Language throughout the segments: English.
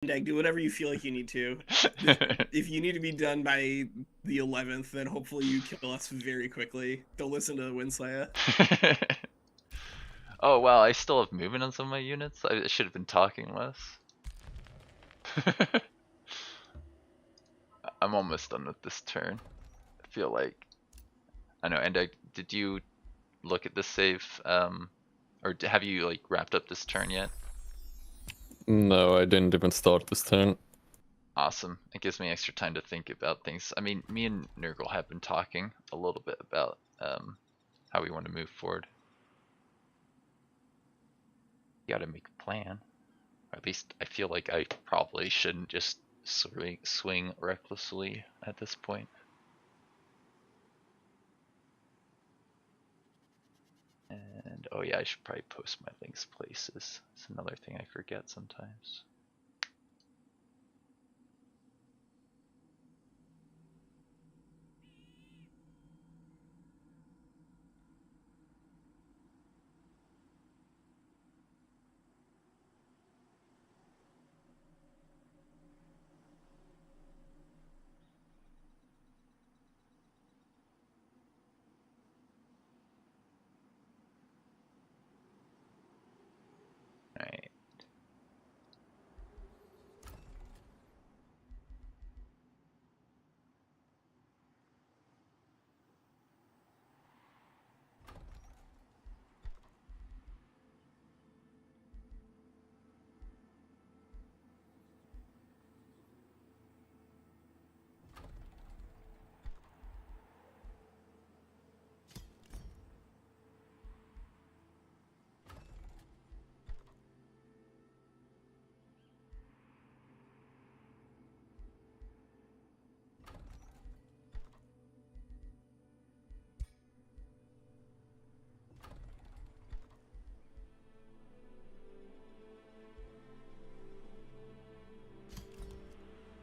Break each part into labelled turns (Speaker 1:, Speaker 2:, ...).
Speaker 1: Dag, do whatever you feel like you need to. If you need to be done by the 11th, then hopefully you kill us very quickly. Don't listen to Winslaya.
Speaker 2: Oh wow, I still have movement on some of my units. I should have been talking less. I'm almost done with this turn. I feel like I know. And did you look at this save, or have you like wrapped up this turn yet?
Speaker 3: No, I didn't even start this turn.
Speaker 2: Awesome. It gives me extra time to think about things. I mean, me and Nurgle have been talking a little bit about how we want to move forward. You gotta make a plan. Or at least I feel like I probably shouldn't just swing recklessly at this point. And oh yeah, I should probably post my links places. It's another thing I forget sometimes. Alright.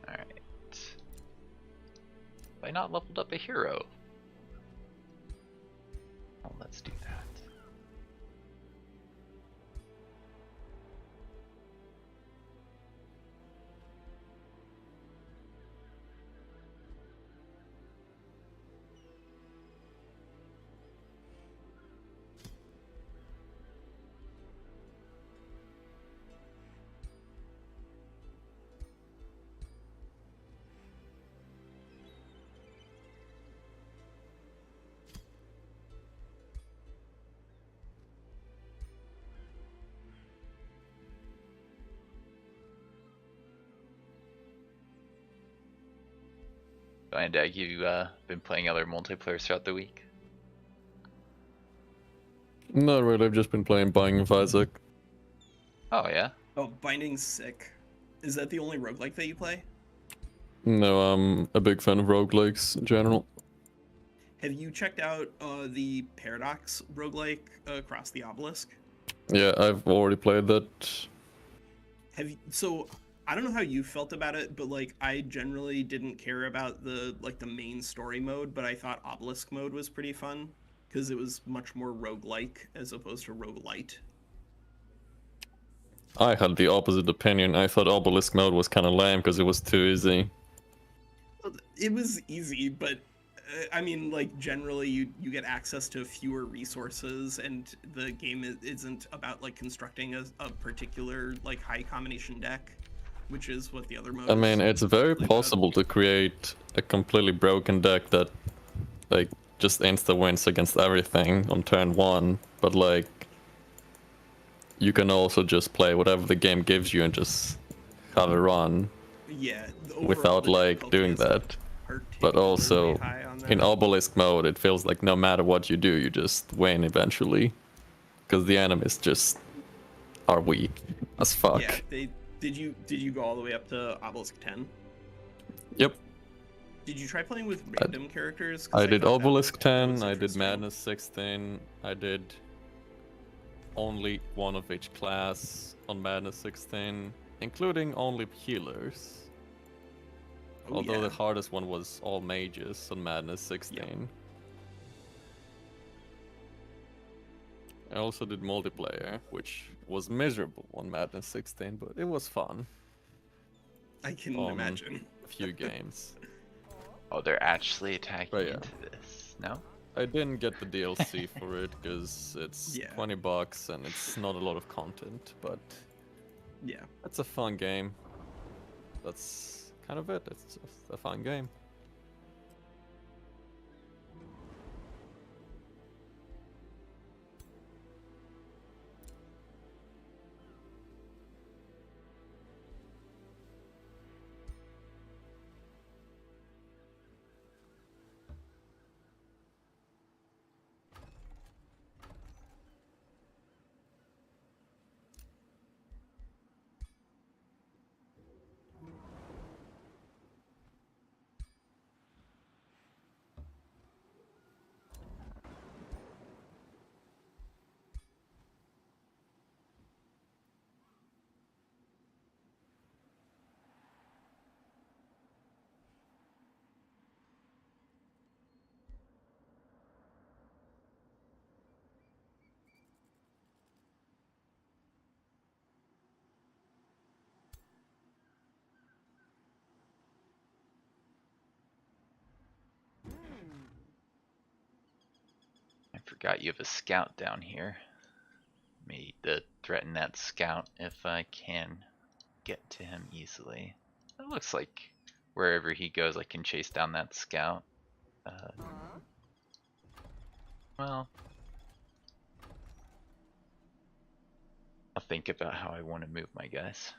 Speaker 2: Alright. Have I not leveled up a hero? Well, let's do that. And you been playing other multiplayer throughout the week?
Speaker 3: Not really, I've just been playing Binding of Isaac.
Speaker 2: Oh yeah?
Speaker 1: Oh, Binding's sick. Is that the only roguelike that you play?
Speaker 3: No, I'm a big fan of roguelikes in general.
Speaker 1: Have you checked out the Paradox roguelike across the obelisk?
Speaker 3: Yeah, I've already played that.
Speaker 1: So I don't know how you felt about it, but like I generally didn't care about the main story mode, but I thought obelisk mode was pretty fun because it was much more roguelike as opposed to roguelite.
Speaker 3: I had the opposite opinion. I thought Obelisk mode was kind of lame because it was too easy.
Speaker 1: It was easy, but I mean, like generally, you get access to fewer resources, and the game isn't about like constructing a particular like high combination deck, which is what the other mode.
Speaker 3: I mean, it's very possible to create a completely broken deck that, like, just insta wins against everything on turn one, but like, you can also just play whatever the game gives you and just have a run.
Speaker 1: Yeah,
Speaker 3: without like doing that. But also in Obelisk mode, it feels like no matter what you do, you just win eventually, because the enemies just are weak as fuck.
Speaker 1: Yeah, did you go all the way up to Obelisk 10?
Speaker 3: Yep.
Speaker 1: Did you try playing with random characters?
Speaker 3: I did Obelisk 10, I did Madness 16, I did only one of each class on Madness 16, including only healers. Although the hardest one was all mages on Madness 16. Yep. I also did multiplayer, which was miserable on Madness 16, but it was fun.
Speaker 1: I can
Speaker 3: on
Speaker 1: imagine.
Speaker 3: a few games.
Speaker 2: Oh, they're actually attacking
Speaker 3: But yeah.
Speaker 2: into this. No?
Speaker 3: I didn't get the DLC for it because it's
Speaker 1: Yeah.
Speaker 3: $20 and it's not a lot of content, but
Speaker 1: Yeah.
Speaker 3: it's a fun game. That's kind of it. It's just a fun game.
Speaker 2: I forgot you have a scout down here. Me to threaten that scout if I can get to him easily. It looks like wherever he goes, I can chase down that scout. Well, I'll think about how I want to move my guys.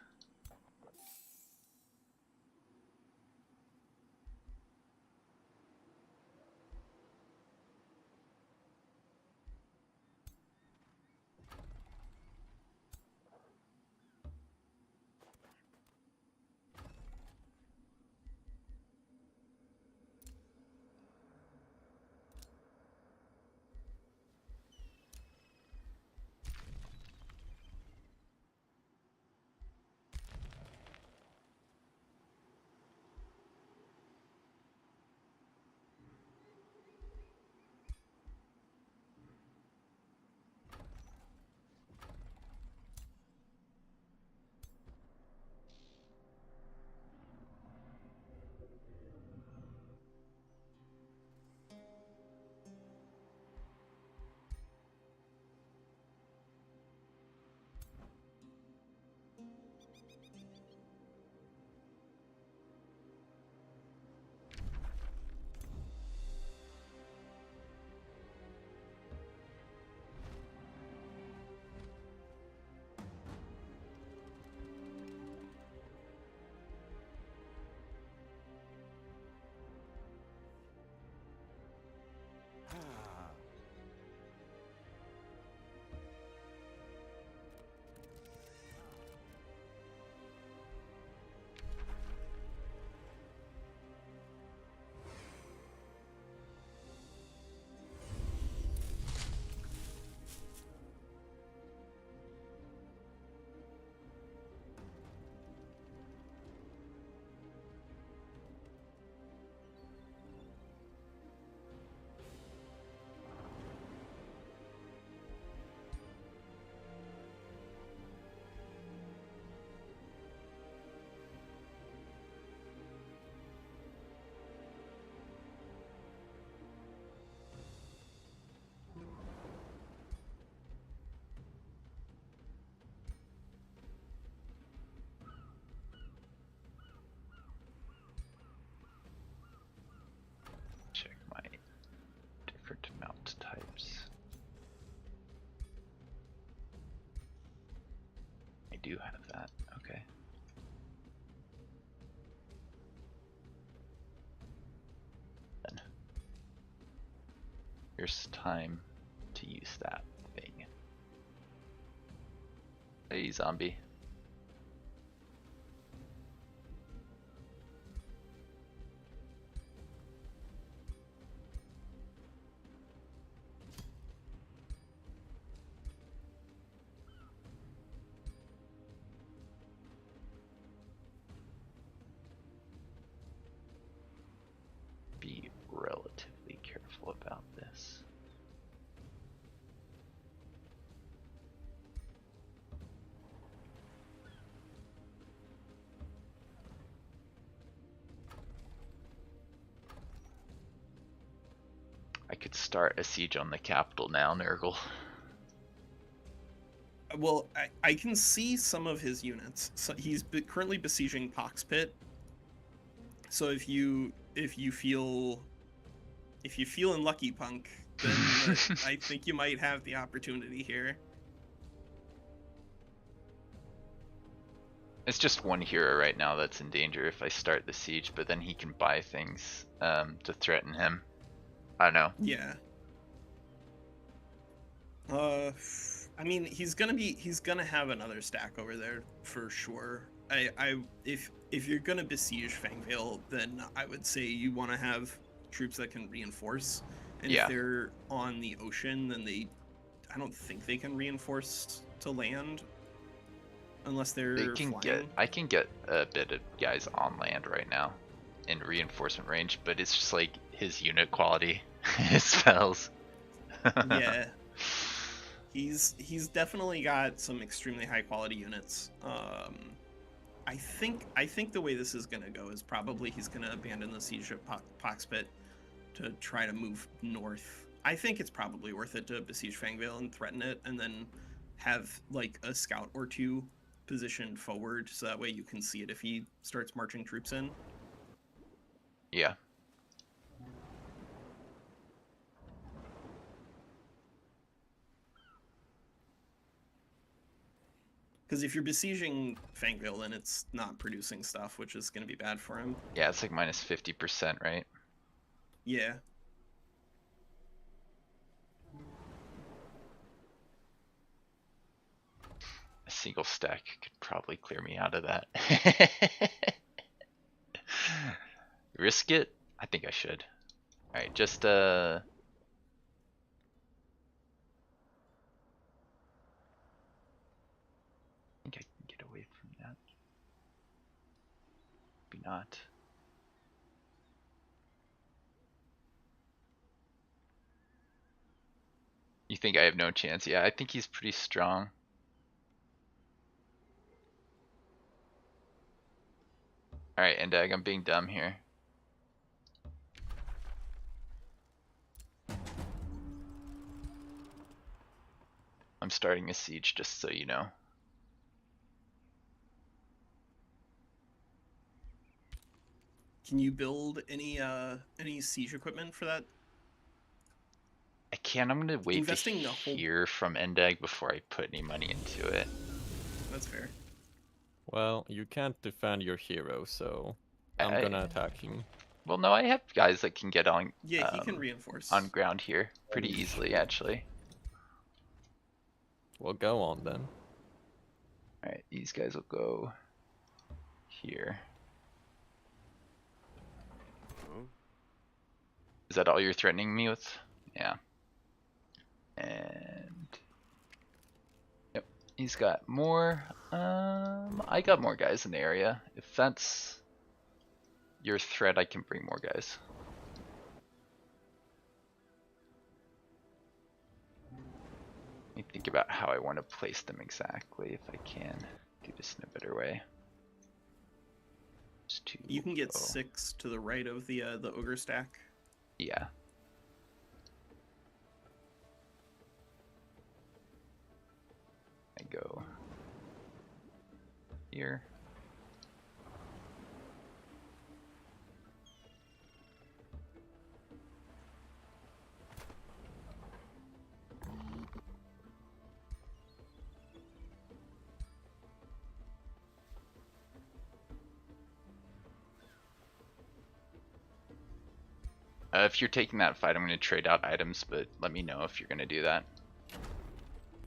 Speaker 2: Check my different mount types. I do have that, okay. Then here's time to use that thing. Hey, zombie. Be relatively careful about this. could start a siege on the capital now, Nurgle.
Speaker 1: Well, I can see some of his units. So he's currently besieging Pox Pit. So if you feel in Lucky Punk, then I think you might have the opportunity here.
Speaker 2: It's just one hero right now that's in danger if I start the siege, but then he can buy things to threaten him. I don't know.
Speaker 1: Yeah. I mean, he's gonna have another stack over there for sure. If you're gonna besiege Fangvale, then I would say you want to have troops that can reinforce. And
Speaker 2: Yeah.
Speaker 1: if they're on the ocean, then I don't think they can reinforce to land unless they're flying.
Speaker 2: I can get a bit of guys on land right now in reinforcement range, but it's just like his unit quality, his spells.
Speaker 1: Yeah. He's definitely got some extremely high quality units. I think the way this is gonna go is probably he's gonna abandon the siege of Pox Pit to try to move north. I think it's probably worth it to besiege Fangvale and threaten it, and then have like a scout or two positioned forward, so that way you can see it if he starts marching troops in.
Speaker 2: Yeah.
Speaker 1: Because if you're besieging Fangvale, then it's not producing stuff, which is going to be bad for him.
Speaker 2: Yeah, it's like minus 50%, right?
Speaker 1: Yeah.
Speaker 2: A single stack could probably clear me out of that. Risk it? I think I should. Alright, just I think I can get away from that. Maybe not. You think I have no chance? Yeah, I think he's pretty strong. Alright, Endag, I'm being dumb here. I'm starting a siege, just so you know.
Speaker 1: Can you build any siege equipment for that?
Speaker 2: I can. I'm gonna wait
Speaker 1: Investing
Speaker 2: to
Speaker 1: the whole-
Speaker 2: hear from Endag before I put any money into it.
Speaker 1: That's fair.
Speaker 3: Well, you can't defend your hero, so I'm gonna attack him.
Speaker 2: Well, no, I have guys that can get on.
Speaker 1: Yeah, he can reinforce.
Speaker 2: On ground here pretty easily, actually.
Speaker 3: Well, go on then.
Speaker 2: All right, these guys will go here. Is that all you're threatening me with? Yeah. And yep, he's got more. I got more guys in the area. If that's your threat, I can bring more guys. Let me think about how I want to place them exactly, if I can do this in a better way.
Speaker 1: You can get 6 to the right of the ogre stack.
Speaker 2: Yeah. I go here. If you're taking that fight, I'm going to trade out items, but let me know if you're going to do that.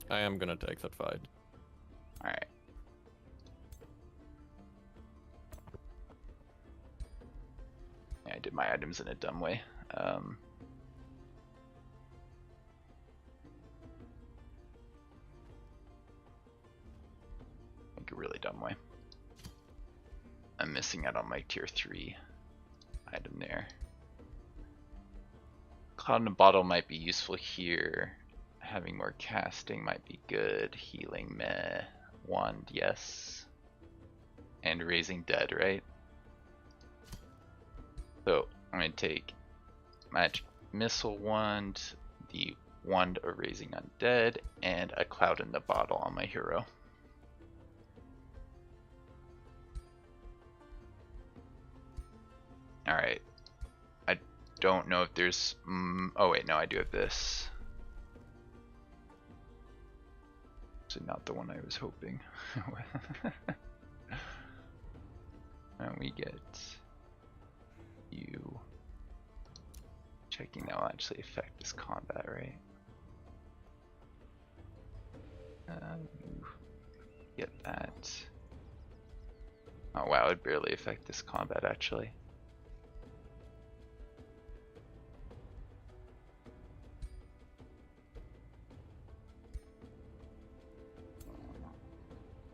Speaker 3: I am gonna take that fight.
Speaker 2: Alright. Yeah, I did my items in a dumb way. Like a really dumb way. I'm missing out on my tier 3 item there. Cloud in a bottle might be useful here. Having more casting might be good. Healing, meh. Wand, yes. And raising dead, right? So I'm gonna take missile wand, the wand of raising undead, and a cloud in the bottle on my hero. Alright. I don't know if there's... oh wait, no, I do have this. So not the one I was hoping. And we get you. Checking that will actually affect this combat, right? You get that. Oh wow, it'd barely affect this combat actually.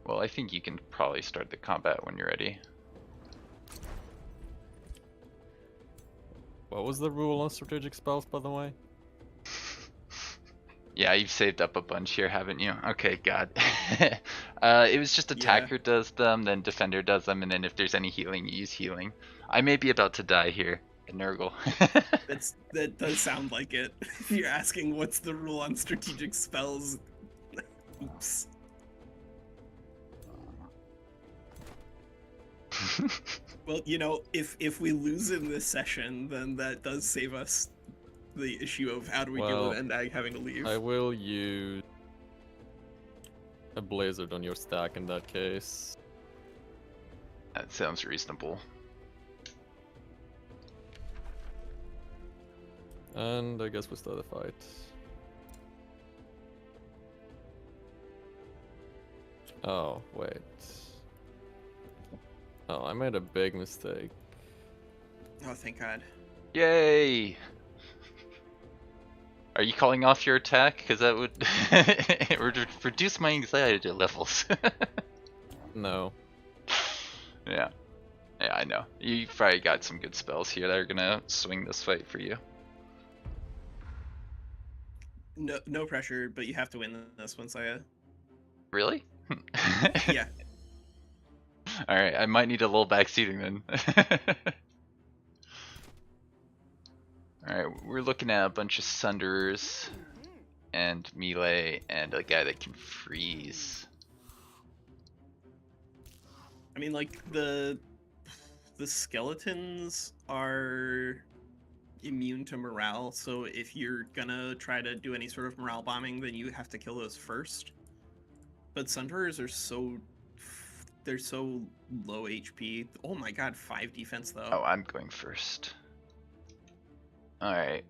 Speaker 2: Well, I think you can probably start the combat when you're ready.
Speaker 3: What was the rule on strategic spells, by the way?
Speaker 2: Yeah, you've saved up a bunch here, haven't you? Okay, God. It was just attacker does them, then defender does them, and then if there's any healing, you use healing. I may be about to die here, Nurgle.
Speaker 1: That does sound like it. If you're asking what's the rule on strategic spells, oops. Well, you know, if we lose in this session, then that does save us the issue of how do we deal with Endag having to leave.
Speaker 3: I will use a blizzard on your stack in that case.
Speaker 2: That sounds reasonable.
Speaker 3: And I guess we start the fight. Oh, wait. Oh, I made a big mistake.
Speaker 1: Oh, thank God.
Speaker 2: Yay! Are you calling off your attack? Because that would it would reduce my anxiety levels.
Speaker 3: No.
Speaker 2: Yeah. Yeah, I know. You probably got some good spells here that are gonna swing this fight for you.
Speaker 1: No pressure, but you have to win this one, Saya.
Speaker 2: Really?
Speaker 1: Yeah.
Speaker 2: Alright, I might need a little backseating then. Alright, we're looking at a bunch of Sunderers and melee and a guy that can freeze.
Speaker 1: I mean, like, the skeletons are immune to morale, so if you're gonna try to do any sort of morale bombing, then you have to kill those first. But Sunderers are they're so low HP. Oh my God, 5 defense though.
Speaker 2: Oh, I'm going first. Alright,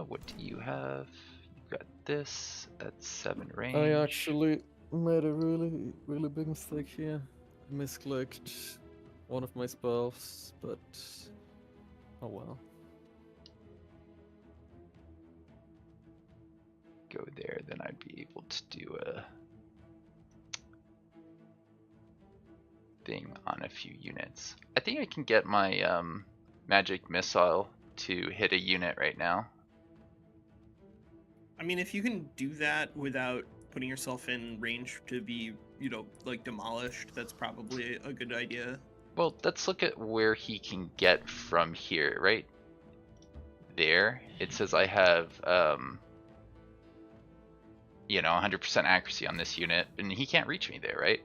Speaker 2: what do you have? You got this, that's 7 range.
Speaker 3: I actually made a really big mistake here. I misclicked one of my spells, but oh well.
Speaker 2: Go there, then I'd be able to do a thing on a few units. I think I can get my magic missile to hit a unit right now.
Speaker 1: I mean, if you can do that without putting yourself in range to be, you know, like demolished, that's probably a good idea.
Speaker 2: Well, let's look at where he can get from here, right? There, it says I have, you know, 100% accuracy on this unit, and he can't reach me there, right?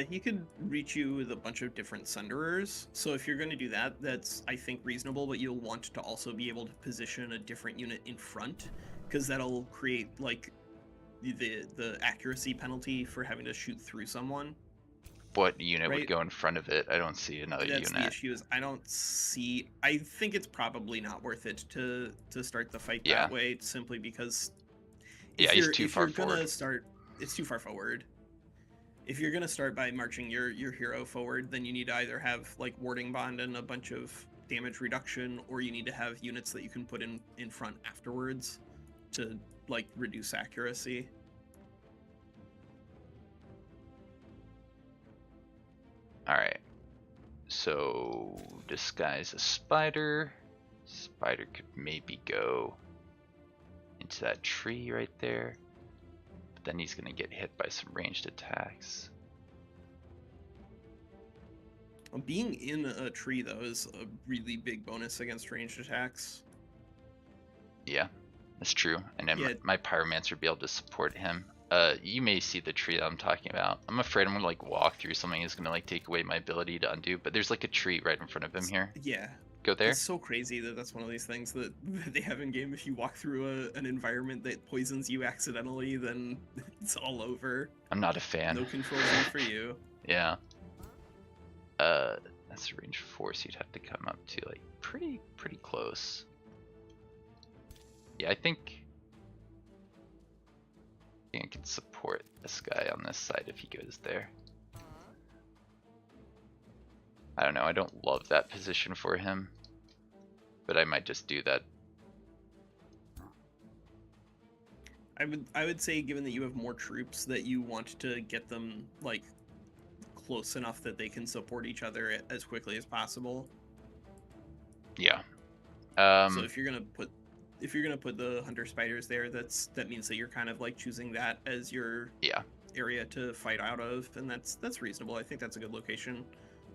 Speaker 1: He could reach you with a bunch of different Sunderers, so if you're going to do that, that's, I think, reasonable, but you'll want to also be able to position a different unit in front, because that'll create, like, the accuracy penalty for having to shoot through someone.
Speaker 2: What unit would go in front of it? I don't see another unit.
Speaker 1: That's the issue, is I think it's probably not worth it to start the fight that way, simply because
Speaker 2: he's too far
Speaker 1: forward. It's too far forward. If you're gonna start by marching your hero forward, then you need to either have like warding bond and a bunch of damage reduction, or you need to have units that you can put in front afterwards to like reduce accuracy.
Speaker 2: Alright, so disguise a spider. Spider could maybe go into that tree right there, but then he's gonna get hit by some ranged attacks.
Speaker 1: Being in a tree, though, is a really big bonus against ranged attacks.
Speaker 2: Yeah, that's true. And then
Speaker 1: Yeah.
Speaker 2: my pyromancer will be able to support him. You may see the tree that I'm talking about. I'm afraid I'm gonna like walk through something that's gonna like take away my ability to undo, but there's like a tree right in front of him here.
Speaker 1: Yeah.
Speaker 2: Go there.
Speaker 1: It's so crazy that that's one of these things that they have in game. If you walk through an environment that poisons you accidentally, then it's all over.
Speaker 2: I'm not a fan.
Speaker 1: No control zone for you.
Speaker 2: Yeah. That's range 4, so you'd have to come up to like pretty close. Yeah, I think I can support this guy on this side if he goes there. I don't know, I don't love that position for him, but I might just do that.
Speaker 1: I would say, given that you have more troops, that you want to get them like close enough that they can support each other as quickly as possible.
Speaker 2: Yeah.
Speaker 1: So if you're gonna put the hunter spiders there, that means that you're kind of like choosing that as your area to fight out of, and that's reasonable. I think that's a good location.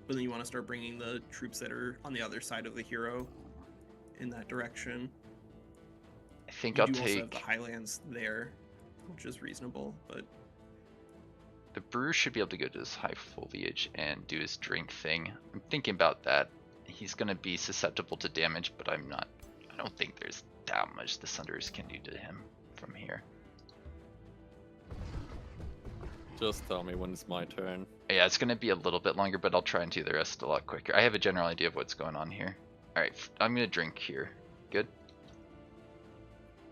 Speaker 1: But then you want to start bringing the troops that are on the other side of the hero in that direction.
Speaker 2: I think
Speaker 1: you
Speaker 2: I'll
Speaker 1: do also
Speaker 2: take
Speaker 1: have the highlands there, which is reasonable, but
Speaker 2: the brewer should be able to go to this high foliage and do his drink thing. I'm thinking about that. He's gonna be susceptible to damage, but I don't think there's that much the Sunderers can do to him from here.
Speaker 3: Just tell me when it's my turn.
Speaker 2: Yeah, it's gonna be a little bit longer, but I'll try and do the rest a lot quicker. I have a general idea of what's going on here. Alright, I'm gonna drink here. Good?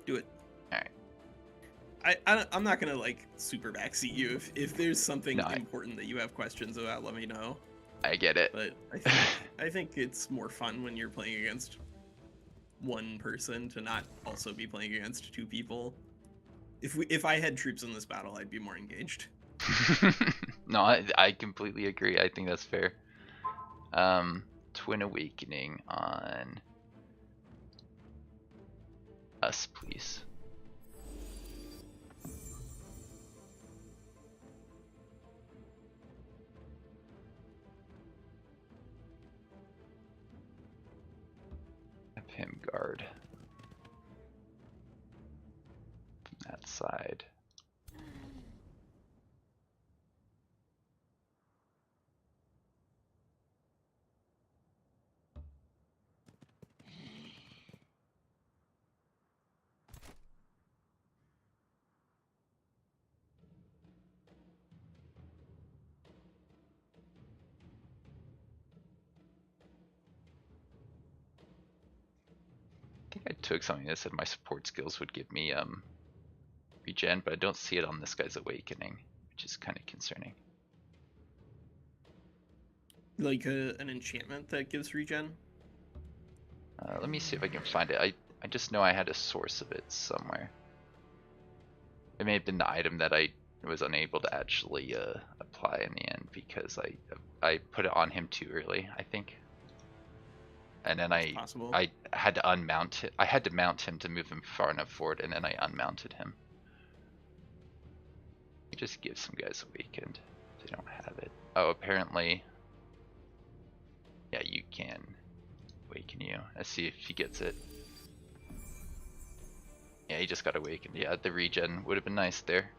Speaker 1: do it.
Speaker 2: Alright.
Speaker 1: I'm not gonna like super backseat you. If there's something
Speaker 2: No,
Speaker 1: important that you have questions about, let me know.
Speaker 2: I get it.
Speaker 1: But I think it's more fun when you're playing against one person to not also be playing against two people. If I had troops in this battle, I'd be more engaged.
Speaker 2: No, I completely agree. I think that's fair. Twin Awakening on us, please. Have him guard from that side. I think I took something that said my support skills would give me regen, but I don't see it on this guy's awakening, which is kind of concerning.
Speaker 1: Like an enchantment that gives regen?
Speaker 2: Let me see if I can find it. I just know I had a source of it somewhere. It may have been the item that I was unable to actually apply in the end because I put it on him too early, I think. And then I had to unmount it. I had to mount him to move him far enough forward, and then I unmounted him. Just give some guys awakened if they don't have it. Oh, apparently, yeah, you can awaken you. Let's see if he gets it. Yeah, he just got awakened. Yeah, the regen would have been nice there.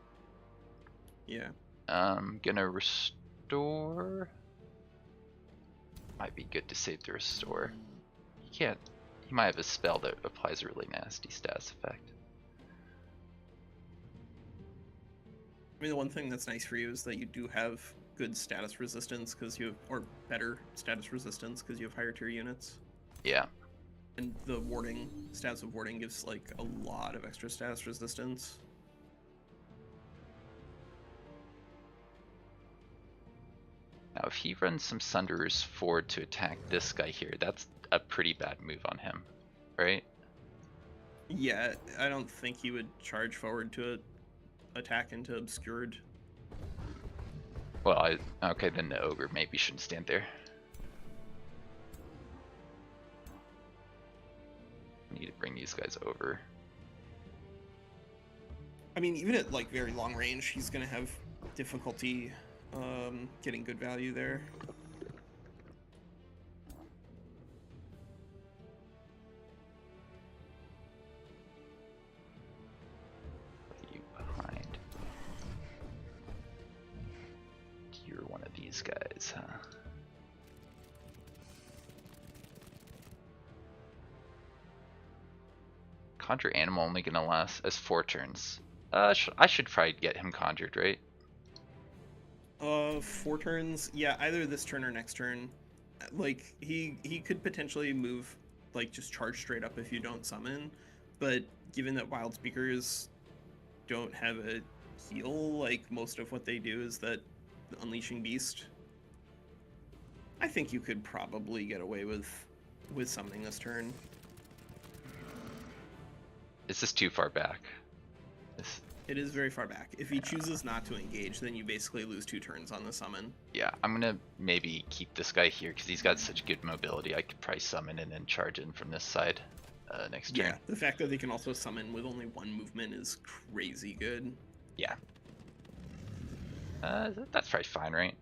Speaker 1: Yeah.
Speaker 2: Gonna restore. Might be good to save the restore. He might have a spell that applies a really nasty status effect.
Speaker 1: I mean, the one thing that's nice for you is that you do have good status resistance or better status resistance because you have higher tier units.
Speaker 2: Yeah.
Speaker 1: And the status of warding gives like a lot of extra status resistance.
Speaker 2: Now, if he runs some Sunderers forward to attack this guy here, that's a pretty bad move on him, right?
Speaker 1: Yeah, I don't think he would charge forward to attack into obscured.
Speaker 2: Well, okay, then the ogre maybe shouldn't stand there. Need to bring these guys over.
Speaker 1: I mean, even at like very long range, he's gonna have difficulty getting good value there.
Speaker 2: you're one of these guys, huh? Conjure animal only gonna last as 4 turns. I should probably get him conjured, right?
Speaker 1: 4 turns. Yeah, either this turn or next turn. Like he could potentially move, like just charge straight up if you don't summon, but given that wild speakers don't have a heal, like most of what they do is that unleashing beast. I think you could probably get away with summoning this turn.
Speaker 2: Is this too far back?
Speaker 1: It is very far back. If he chooses not to engage, then you basically lose 2 turns on the summon.
Speaker 2: Yeah, I'm gonna maybe keep this guy here because he's got such good mobility. I could probably summon and then charge in from this side next turn.
Speaker 1: Yeah, the fact that they can also summon with only 1 movement is crazy good.
Speaker 2: Yeah. That's probably fine, right?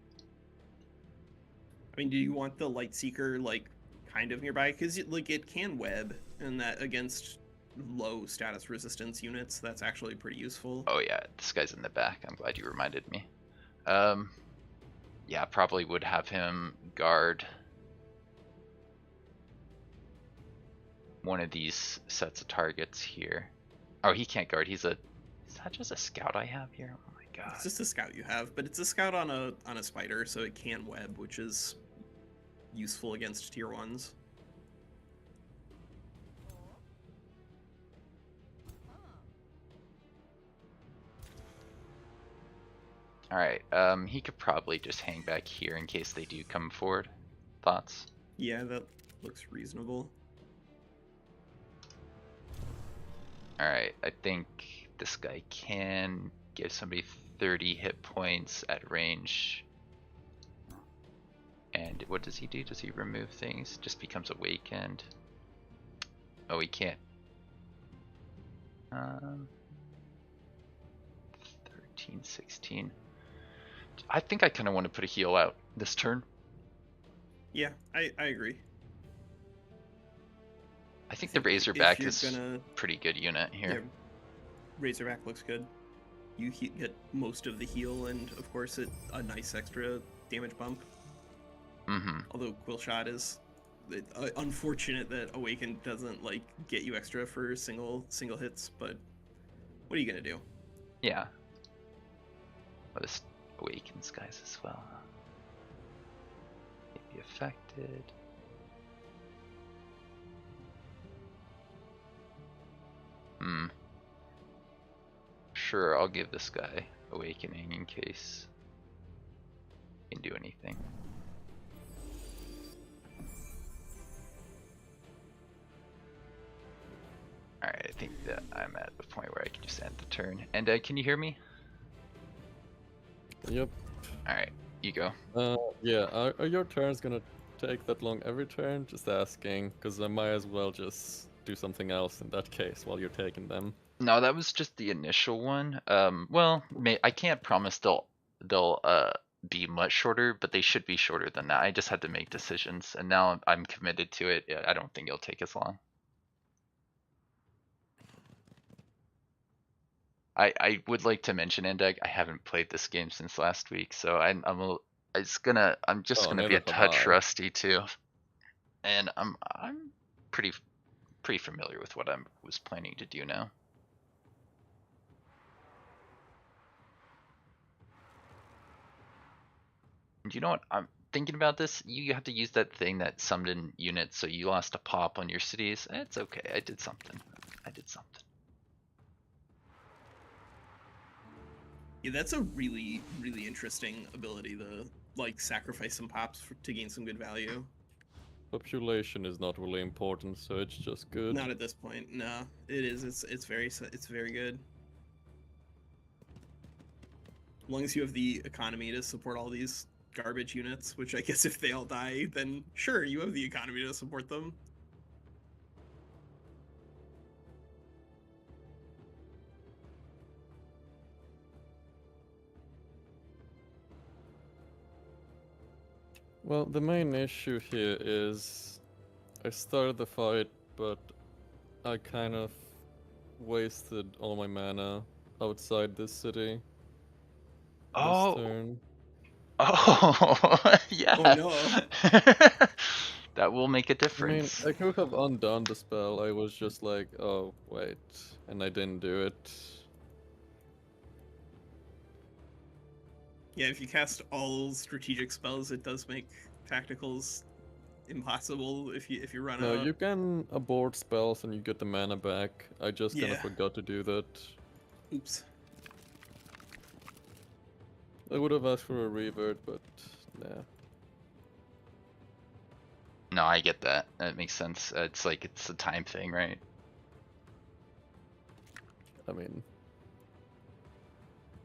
Speaker 1: I mean, do you want the Light Seeker, like, kind of nearby? Because, like, it can web, and that against low status resistance units, that's actually pretty useful.
Speaker 2: Oh yeah, this guy's in the back. I'm glad you reminded me. Yeah, probably would have him guard one of these sets of targets here. Oh, he can't guard. Is that just a scout I have here? Oh my god.
Speaker 1: It's just a scout you have, but it's a scout on a spider, so it can web, which is useful against tier 1s.
Speaker 2: Alright, he could probably just hang back here in case they do come forward. Thoughts?
Speaker 1: Yeah, that looks reasonable.
Speaker 2: Alright, I think this guy can give somebody 30 hit points at range. And what does he do? Does he remove things? Just becomes awakened. Oh, he can't. 13, 16. I think I kind of want to put a heal out this turn.
Speaker 1: Yeah, I agree.
Speaker 2: I think the Razorback is
Speaker 1: gonna...
Speaker 2: pretty good unit here.
Speaker 1: Yeah, Razorback looks good. You get most of the heal, and of course a nice extra damage bump.
Speaker 2: Mm-hmm.
Speaker 1: Although Quill Shot is unfortunate that Awakened doesn't like get you extra for single hits, but what are you gonna do?
Speaker 2: Yeah. Well, this awakens guys as well. Maybe affected. Sure, I'll give this guy awakening in case he can do anything. Alright, I think that I'm at the point where I can just end the turn. And can you hear me?
Speaker 3: Yep.
Speaker 2: Alright, you go.
Speaker 3: Yeah, are your turns gonna take that long every turn? Just asking, because I might as well just do something else in that case while you're taking them.
Speaker 2: No, that was just the initial one. Well, I can't promise they'll be much shorter, but they should be shorter than that. I just had to make decisions, and now I'm committed to it. I don't think it'll take as long. I would like to mention, Indeg, I haven't played this game since last week, so I'm just gonna be a touch rusty too, and I'm pretty familiar with what I was planning to do now. And you know what? I'm thinking about this. You have to use that thing that summoned in units, so you lost a pop on your cities. It's okay. I did something.
Speaker 1: Yeah, that's a really, really interesting ability to like sacrifice some pops to gain some good value.
Speaker 3: Population is not really important, so it's just good.
Speaker 1: Not at this point. No, it is. It's very good. As long as you have the economy to support all these garbage units, which I guess if they all die, then sure, you have the economy to support them.
Speaker 3: Well, the main issue here is I started the fight, but I kind of wasted all my mana outside this city.
Speaker 2: Oh,
Speaker 3: this turn.
Speaker 2: Oh, yeah.
Speaker 1: Oh no.
Speaker 2: That will make a
Speaker 3: I mean,
Speaker 2: difference.
Speaker 3: I could have undone the spell. I was just like, oh, wait. And I didn't do it.
Speaker 1: Yeah, if you cast all strategic spells, it does make tacticals impossible if you run
Speaker 3: No,
Speaker 1: out.
Speaker 3: you can abort spells and you get the mana back. I just kind of
Speaker 1: Yeah.
Speaker 3: forgot to do that.
Speaker 1: Oops.
Speaker 3: I would have asked for a revert, but nah.
Speaker 2: No, I get that. That makes sense. It's like it's a time thing, right?
Speaker 3: I mean,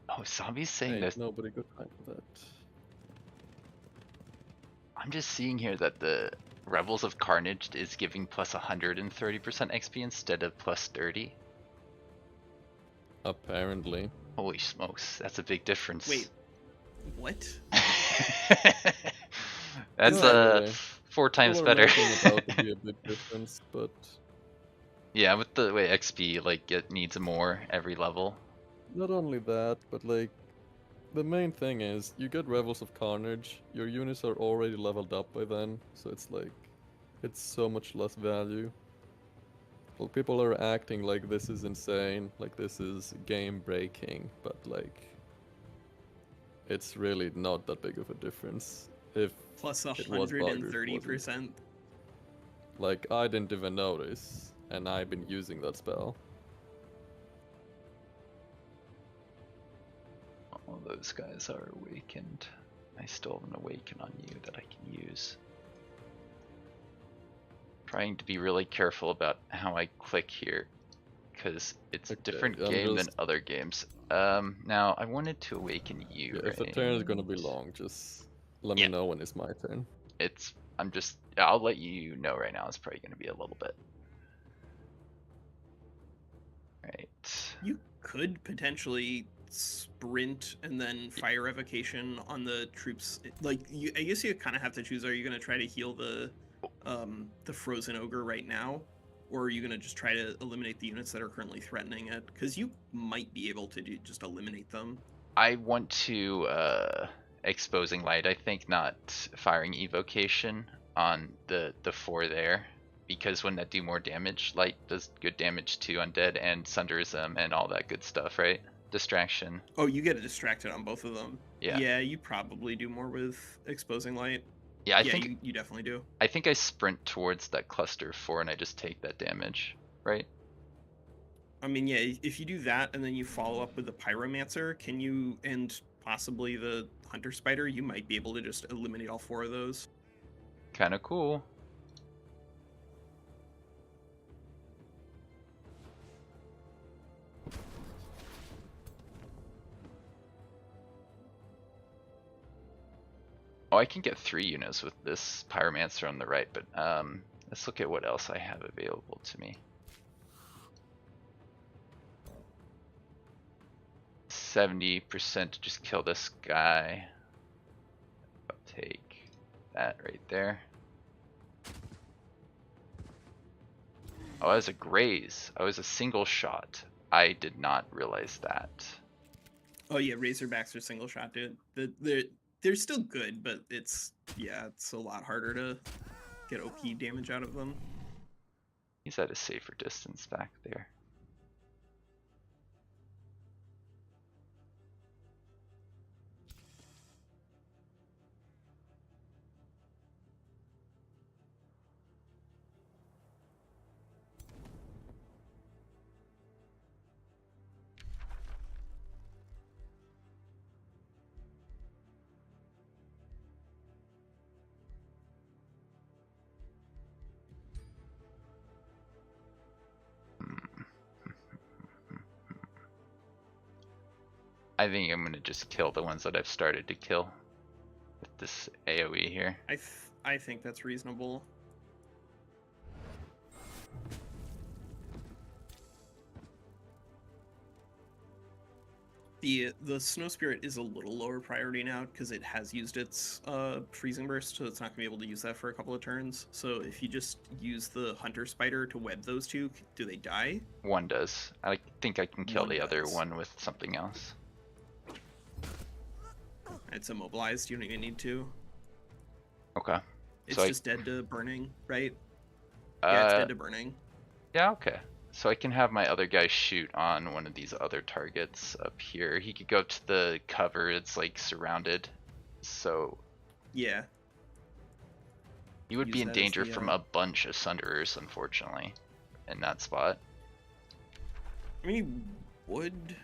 Speaker 2: Oh, Zombie's saying
Speaker 3: ain't
Speaker 2: this.
Speaker 3: nobody got time for that.
Speaker 2: I'm just seeing here that the Rebels of Carnage is giving plus 130% XP instead of plus 30.
Speaker 3: Apparently.
Speaker 2: Holy smokes, that's a big difference.
Speaker 1: Wait. What?
Speaker 2: That's
Speaker 3: No, really.
Speaker 2: 4 times
Speaker 3: People are
Speaker 2: better.
Speaker 3: making it out to be a big difference, but
Speaker 2: Yeah, with the way XP, like, it needs more every level.
Speaker 3: not only that, but like, the main thing is, you get Revels of Carnage, your units are already leveled up by then, so it's like, it's so much less value. Well, people are acting like this is insane, like this is game breaking, but like, it's really not that big of a difference. If
Speaker 1: Plus
Speaker 3: it was bugged, it
Speaker 1: 130%.
Speaker 3: like, I didn't even notice, and I've been using that spell.
Speaker 2: All those guys are awakened. I still have an awaken on you that I can use. Trying to be really careful about how I click here, because it's a
Speaker 3: Okay,
Speaker 2: different
Speaker 3: I'm
Speaker 2: game than
Speaker 3: just-
Speaker 2: other games. Now I wanted to awaken you.
Speaker 3: Yeah, if the turn is gonna be long, just let
Speaker 2: Yeah.
Speaker 3: me know when it's my turn.
Speaker 2: I'll let you know right now. It's probably gonna be a little bit. Right.
Speaker 1: You could potentially sprint and then fire evocation on the troops. Like, I guess you kind of have to choose. Are you going to try to heal the frozen ogre right now, or are you going to just try to eliminate the units that are currently threatening it? Because you might be able to just eliminate them.
Speaker 2: I want to exposing light. I think not firing evocation on the 4 there, because wouldn't that do more damage? Light does good damage to undead and sunders them and all that good stuff, right? Distraction.
Speaker 1: Oh, you get distracted on both of them.
Speaker 2: Yeah.
Speaker 1: Yeah, you probably do more with exposing light.
Speaker 2: Yeah, I
Speaker 1: yeah,
Speaker 2: think
Speaker 1: you definitely do.
Speaker 2: I think I sprint towards that cluster 4 and I just take that damage, right?
Speaker 1: I mean, yeah, if you do that and then you follow up with the pyromancer, can you, and possibly the hunter spider, you might be able to just eliminate all 4 of those.
Speaker 2: Kind of cool. Oh, I can get 3 units with this pyromancer on the right, but let's look at what else I have available to me. 70% to just kill this guy. I'll take that right there. Oh, I was a graze. I was a single shot. I did not realize that.
Speaker 1: Oh yeah, Razorbacks are single shot, dude. They're still good, but it's a lot harder to get OP damage out of them.
Speaker 2: He's at a safer distance back there. I think I'm gonna just kill the ones that I've started to kill with this AoE here.
Speaker 1: I think that's reasonable. The Snow Spirit is a little lower priority now because it has used its freezing burst, so it's not gonna be able to use that for a couple of turns. So if you just use the Hunter Spider to web those 2, do they die?
Speaker 2: One does. I think I can kill
Speaker 1: One
Speaker 2: the other
Speaker 1: does.
Speaker 2: one with something else.
Speaker 1: It's immobilized. You don't even need to.
Speaker 2: Okay.
Speaker 1: It's
Speaker 2: So
Speaker 1: just dead to burning, right? Yeah, it's dead to burning.
Speaker 2: Yeah, okay. So I can have my other guy shoot on one of these other targets up here. He could go to the cover, it's like surrounded. So
Speaker 1: Yeah.
Speaker 2: he would
Speaker 1: Use
Speaker 2: be in
Speaker 1: that as
Speaker 2: danger
Speaker 1: the,
Speaker 2: from a bunch of Sunderers, unfortunately, in that spot.
Speaker 1: I mean, he would.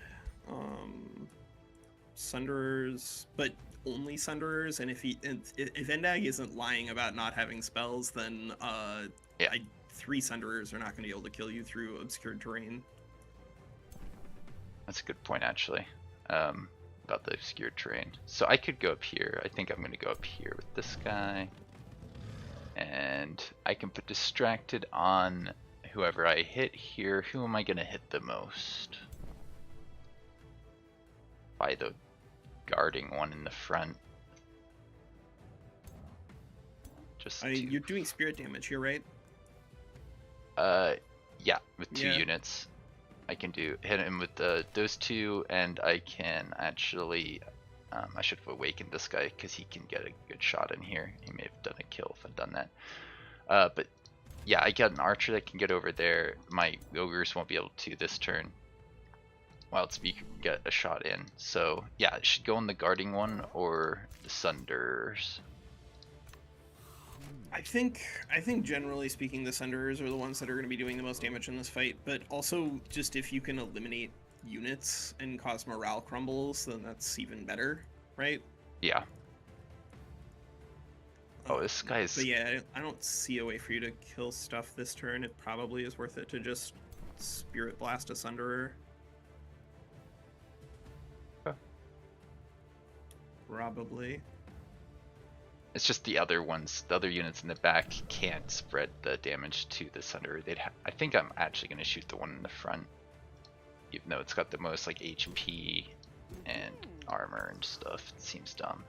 Speaker 1: Sunderers, but only Sunderers, and if Endag isn't lying about not having spells, then
Speaker 2: Yeah.
Speaker 1: 3 Sunderers are not going to be able to kill you through obscured terrain.
Speaker 2: That's a good point, actually, about the obscure terrain. So I could go up here. I think I'm going to go up here with this guy. And I can put distracted on whoever I hit here. Who am I going to hit the most? By the guarding one in the front. Just
Speaker 1: you're doing spirit damage here, right?
Speaker 2: Yeah, with 2
Speaker 1: Yeah.
Speaker 2: units. I can hit him with those 2, and I can actually, I should have awakened this guy because he can get a good shot in here. He may have done a kill if I'd done that. But yeah, I got an archer that can get over there. My ogres won't be able to this turn. Wild Speaker can get a shot in. So yeah, it should go on the guarding one or the Sunders.
Speaker 1: I think generally speaking, the Sunderers are the ones that are going to be doing the most damage in this fight. But also, just if you can eliminate units and cause morale crumbles, then that's even better, right?
Speaker 2: Yeah. Oh, this guy's.
Speaker 1: But yeah, I don't see a way for you to kill stuff this turn. It probably is worth it to just Spirit Blast a Sunderer. Probably.
Speaker 2: It's just the other ones, the other units in the back can't spread the damage to the Sunderer. I think I'm actually going to shoot the one in the front, even though it's got the most like HP and armor and stuff. It seems dumb.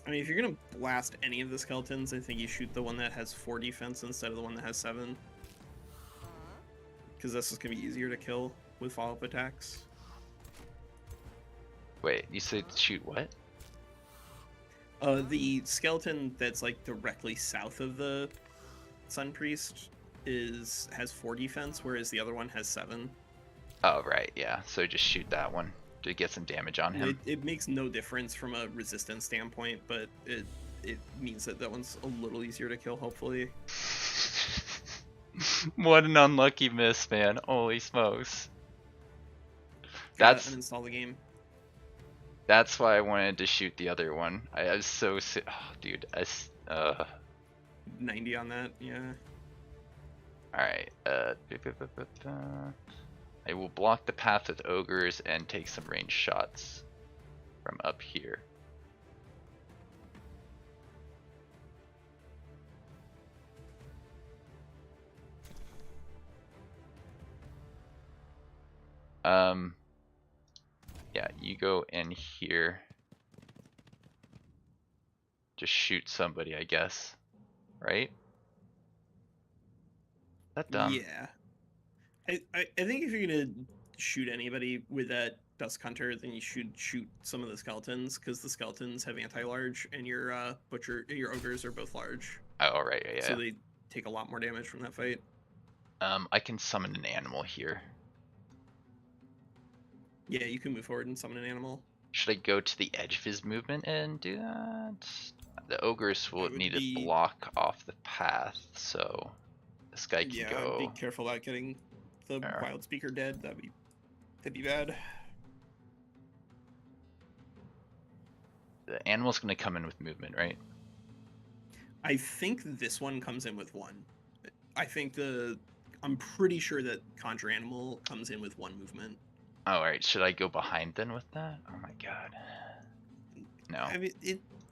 Speaker 1: I mean, if you're going to blast any of the skeletons, I think you shoot the one that has 4 defense instead of the one that has 7. Because this is going to be easier to kill with follow-up attacks.
Speaker 2: Wait, you said shoot what?
Speaker 1: The skeleton that's like directly south of the Sun Priest has 4 defense, whereas the other one has 7.
Speaker 2: Oh right, yeah. So just shoot that one to get some damage on him.
Speaker 1: It makes no difference from a resistance standpoint, but it means that one's a little easier to kill, hopefully.
Speaker 2: What an unlucky miss, man! Holy smokes!
Speaker 1: That's uninstall the game.
Speaker 2: That's why I wanted to shoot the other one. I was so oh, dude.
Speaker 1: 90 on that, yeah.
Speaker 2: Alright, I will block the path with ogres and take some range shots from up here. Yeah, you go in here. Just shoot somebody, I guess. Right? Is that dumb?
Speaker 1: Yeah. I think if you're gonna shoot anybody with that Dusk Hunter, then you should shoot some of the skeletons, because the skeletons have anti-large, and your ogres are both large.
Speaker 2: Oh, right, yeah.
Speaker 1: So they take a lot more damage from that fight.
Speaker 2: I can summon an animal here.
Speaker 1: Yeah, you can move forward and summon an animal.
Speaker 2: Should I go to the edge of his movement and do that? The ogres will need to block off the path, so this guy can go.
Speaker 1: Yeah, be careful about getting the Wild Speaker dead. That'd be bad.
Speaker 2: The animal's gonna come in with movement, right?
Speaker 1: I think this one comes in with 1. I'm pretty sure that Conjure Animal comes in with 1 movement.
Speaker 2: Oh, alright. Should I go behind then with that? Oh my god. No.
Speaker 1: I mean,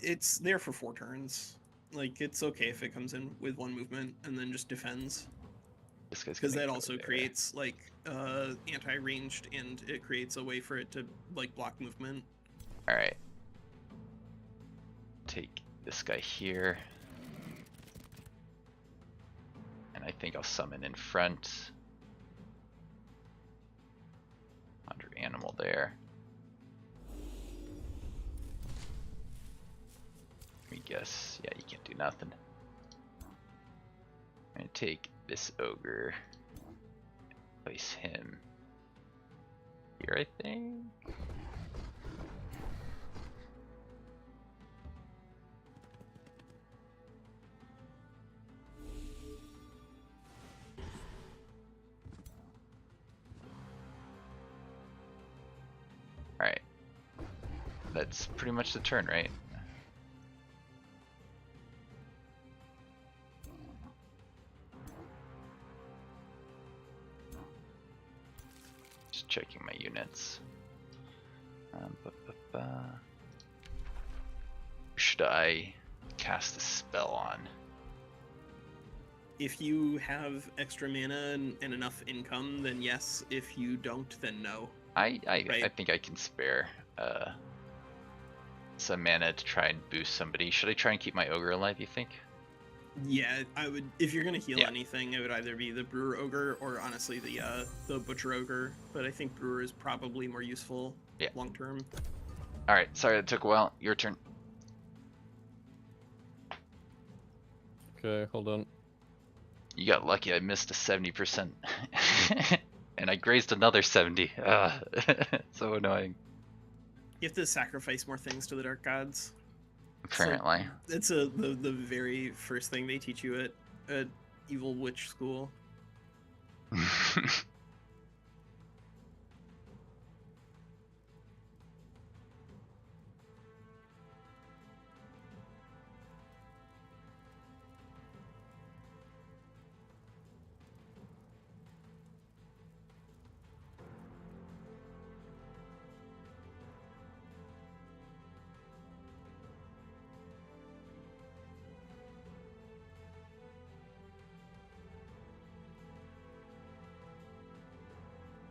Speaker 1: it's there for 4 turns. Like, it's okay if it comes in with 1 movement and then just defends. Because that also creates, like, anti-ranged, and it creates a way for it to, like, block movement.
Speaker 2: Alright. Take this guy here. And I think I'll summon in front. Under animal there. me guess. Yeah, you can't do nothing. I'm gonna take this ogre, place him here, I think. Alright. That's pretty much the turn, right? Just checking my units. Should I cast a spell on?
Speaker 1: If you have extra mana and enough income, then yes. If you don't, then no.
Speaker 2: I
Speaker 1: Right.
Speaker 2: think I can spare some mana to try and boost somebody. Should I try and keep my ogre alive, you think?
Speaker 1: Yeah, I would. If you're gonna heal
Speaker 2: Yeah.
Speaker 1: anything, it would either be the Brewer Ogre or honestly the Butcher Ogre. But I think Brewer is probably more useful long term.
Speaker 2: Alright, sorry that took a while. Your turn.
Speaker 3: Okay, hold on.
Speaker 2: You got lucky, I missed a 70%. And I grazed another 70. So annoying.
Speaker 1: You have to sacrifice more things to the Dark Gods.
Speaker 2: Apparently.
Speaker 1: So it's the very first thing they teach you at Evil Witch School.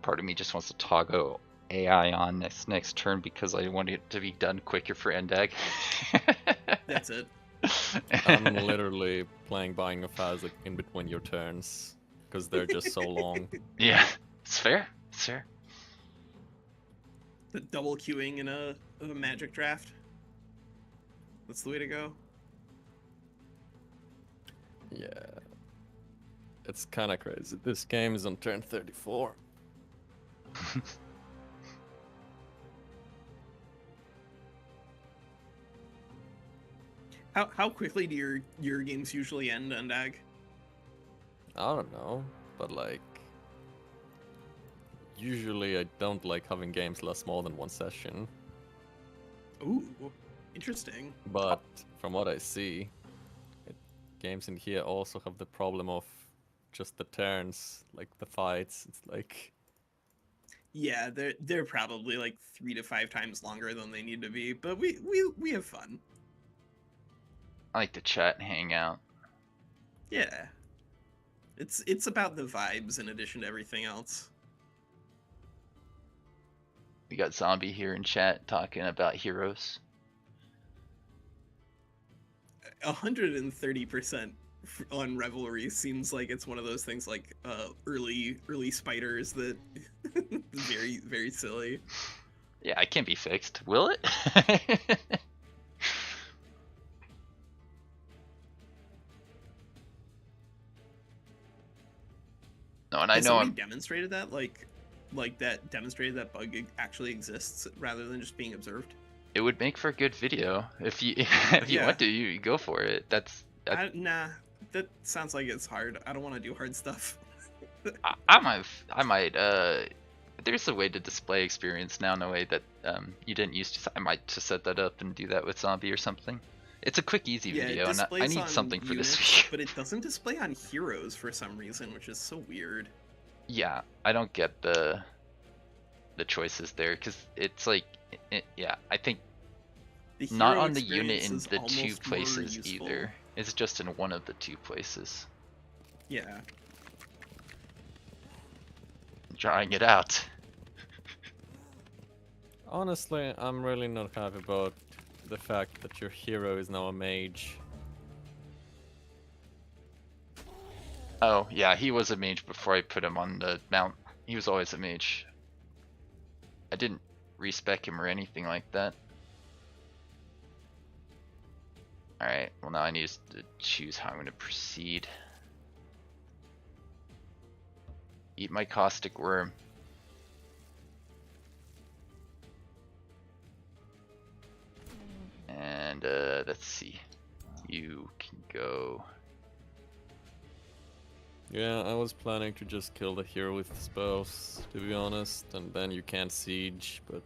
Speaker 2: Part of me just wants to toggle AI on next turn because I want it to be done quicker for Endag.
Speaker 1: That's it.
Speaker 3: I'm literally playing Buying of Phasic in between your turns because they're just so long.
Speaker 2: Yeah, it's fair. It's fair.
Speaker 1: The double queuing in a Magic draft. That's the way to go.
Speaker 3: Yeah. It's kind of crazy. This game is on turn 34.
Speaker 1: How quickly do your games usually end, Undag?
Speaker 3: I don't know, but like usually I don't like having games last more than one session.
Speaker 1: Ooh, interesting.
Speaker 3: But from what I see, games in here also have the problem of just the turns, like the fights. It's like,
Speaker 1: Yeah, they're probably like 3 to 5 times longer than they need to be, but we have fun.
Speaker 2: I like to chat and hang out.
Speaker 1: Yeah. It's about the vibes in addition to everything else.
Speaker 2: We got Zombie here in chat talking about heroes.
Speaker 1: 130% on Revelry seems like it's one of those things like early spiders that very, very silly.
Speaker 2: Yeah, it can be fixed. Will it? No, and I
Speaker 1: Has
Speaker 2: know
Speaker 1: somebody
Speaker 2: I'm.
Speaker 1: demonstrated that like that demonstrated that bug actually exists rather than just being observed.
Speaker 2: It would make for a good video if you if you
Speaker 1: Yeah.
Speaker 2: want to. You go for it. That's.
Speaker 1: Nah, that sounds like it's hard. I don't want to do hard stuff.
Speaker 2: I might. There's a way to display experience now in a way that you didn't used to. I might just set that up and do that with Zombie or something. It's a quick, easy
Speaker 1: Yeah, it
Speaker 2: video, and I
Speaker 1: displays
Speaker 2: need
Speaker 1: on
Speaker 2: something for this
Speaker 1: units,
Speaker 2: week.
Speaker 1: but it doesn't display on heroes for some reason, which is so weird.
Speaker 2: Yeah, I don't get the choices there because it's like, yeah, I think
Speaker 1: The
Speaker 2: not
Speaker 1: hero
Speaker 2: on the unit
Speaker 1: experience
Speaker 2: in
Speaker 1: is
Speaker 2: the two
Speaker 1: almost more
Speaker 2: places
Speaker 1: useful.
Speaker 2: either. It's just in one of the two places.
Speaker 1: Yeah.
Speaker 2: Drawing it out.
Speaker 3: honestly, I'm really not happy about the fact that your hero is now a mage.
Speaker 2: Oh yeah, he was a mage before I put him on the mount. He was always a mage. I didn't respec him or anything like that. Alright, well now I need to choose how I'm going to proceed. Eat my caustic worm. And let's see. You can go.
Speaker 3: Yeah, I was planning to just kill the hero with spells, to be honest, and then you can't siege, but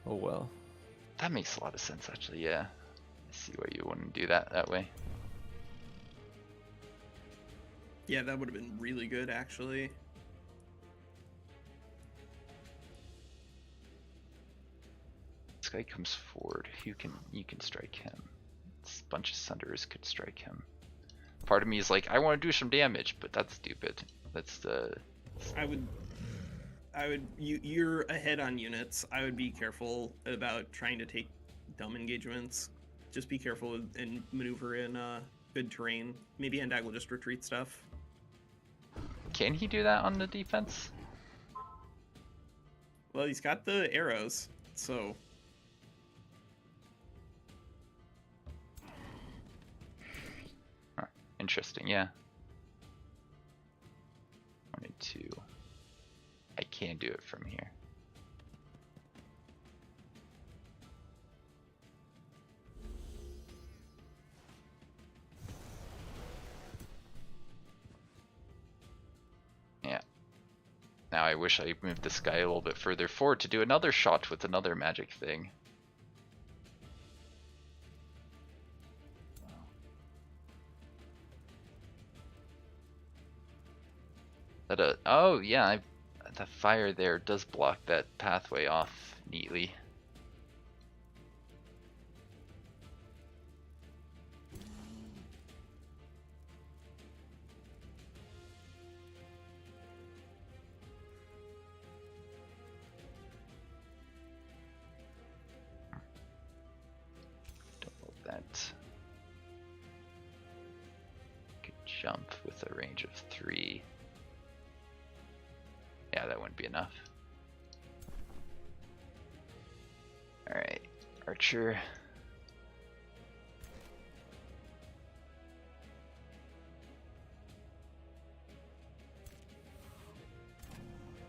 Speaker 3: oh well.
Speaker 2: That makes a lot of sense, actually. Yeah, I see why you wouldn't do that way.
Speaker 1: Yeah, that would have been really good, actually.
Speaker 2: This guy comes forward. You can strike him. This bunch of Sunderers could strike him. Part of me is like, I want to do some damage, but that's stupid. That's the.
Speaker 1: You're ahead on units. I would be careful about trying to take dumb engagements. Just be careful and maneuver in good terrain. Maybe Endag will just retreat stuff.
Speaker 2: Can he do that on the defense?
Speaker 1: Well, he's got the arrows, so.
Speaker 2: Huh. Interesting, yeah. 1 and 2. I can do it from here. Yeah. Now I wish I moved this guy a little bit further forward to do another shot with another magic thing. Oh yeah, the fire there does block that pathway off neatly. Double that. Could jump with a range of 3. Yeah, that wouldn't be enough. Alright, Archer.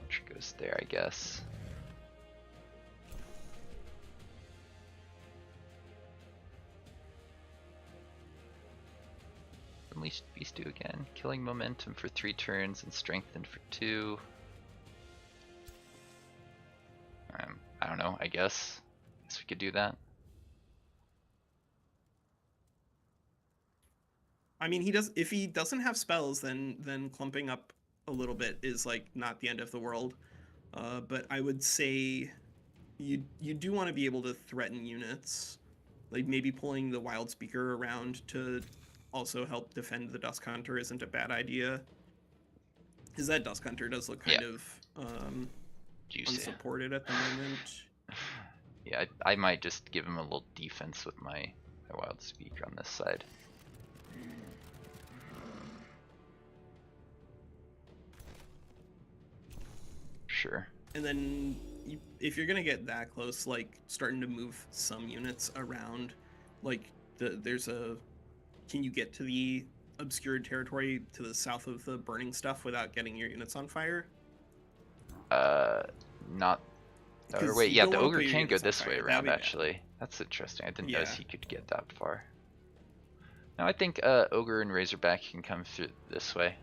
Speaker 2: Archer goes there, I guess. Unleashed Beastie again, killing momentum for 3 turns and strengthened for 2. I don't know, I guess we could do that.
Speaker 1: I mean, if he doesn't have spells, then clumping up a little bit is like not the end of the world. But I would say you do want to be able to threaten units, like maybe pulling the Wild Speaker around to also help defend the Dusk Hunter isn't a bad idea. Because that Dusk Hunter does look kind of
Speaker 2: juicy,
Speaker 1: unsupported at the moment.
Speaker 2: Yeah, I might just give him a little defense with my Wild Speaker on this side. Sure.
Speaker 1: And then if you're gonna get that close, like starting to move some units around, like can you get to the obscured territory to the south of the burning stuff without getting your units on fire?
Speaker 2: Not. Or wait, yeah, the ogre can go this way around, actually. That's interesting. I didn't notice he could get that far. No, I think ogre and razorback can come through this way.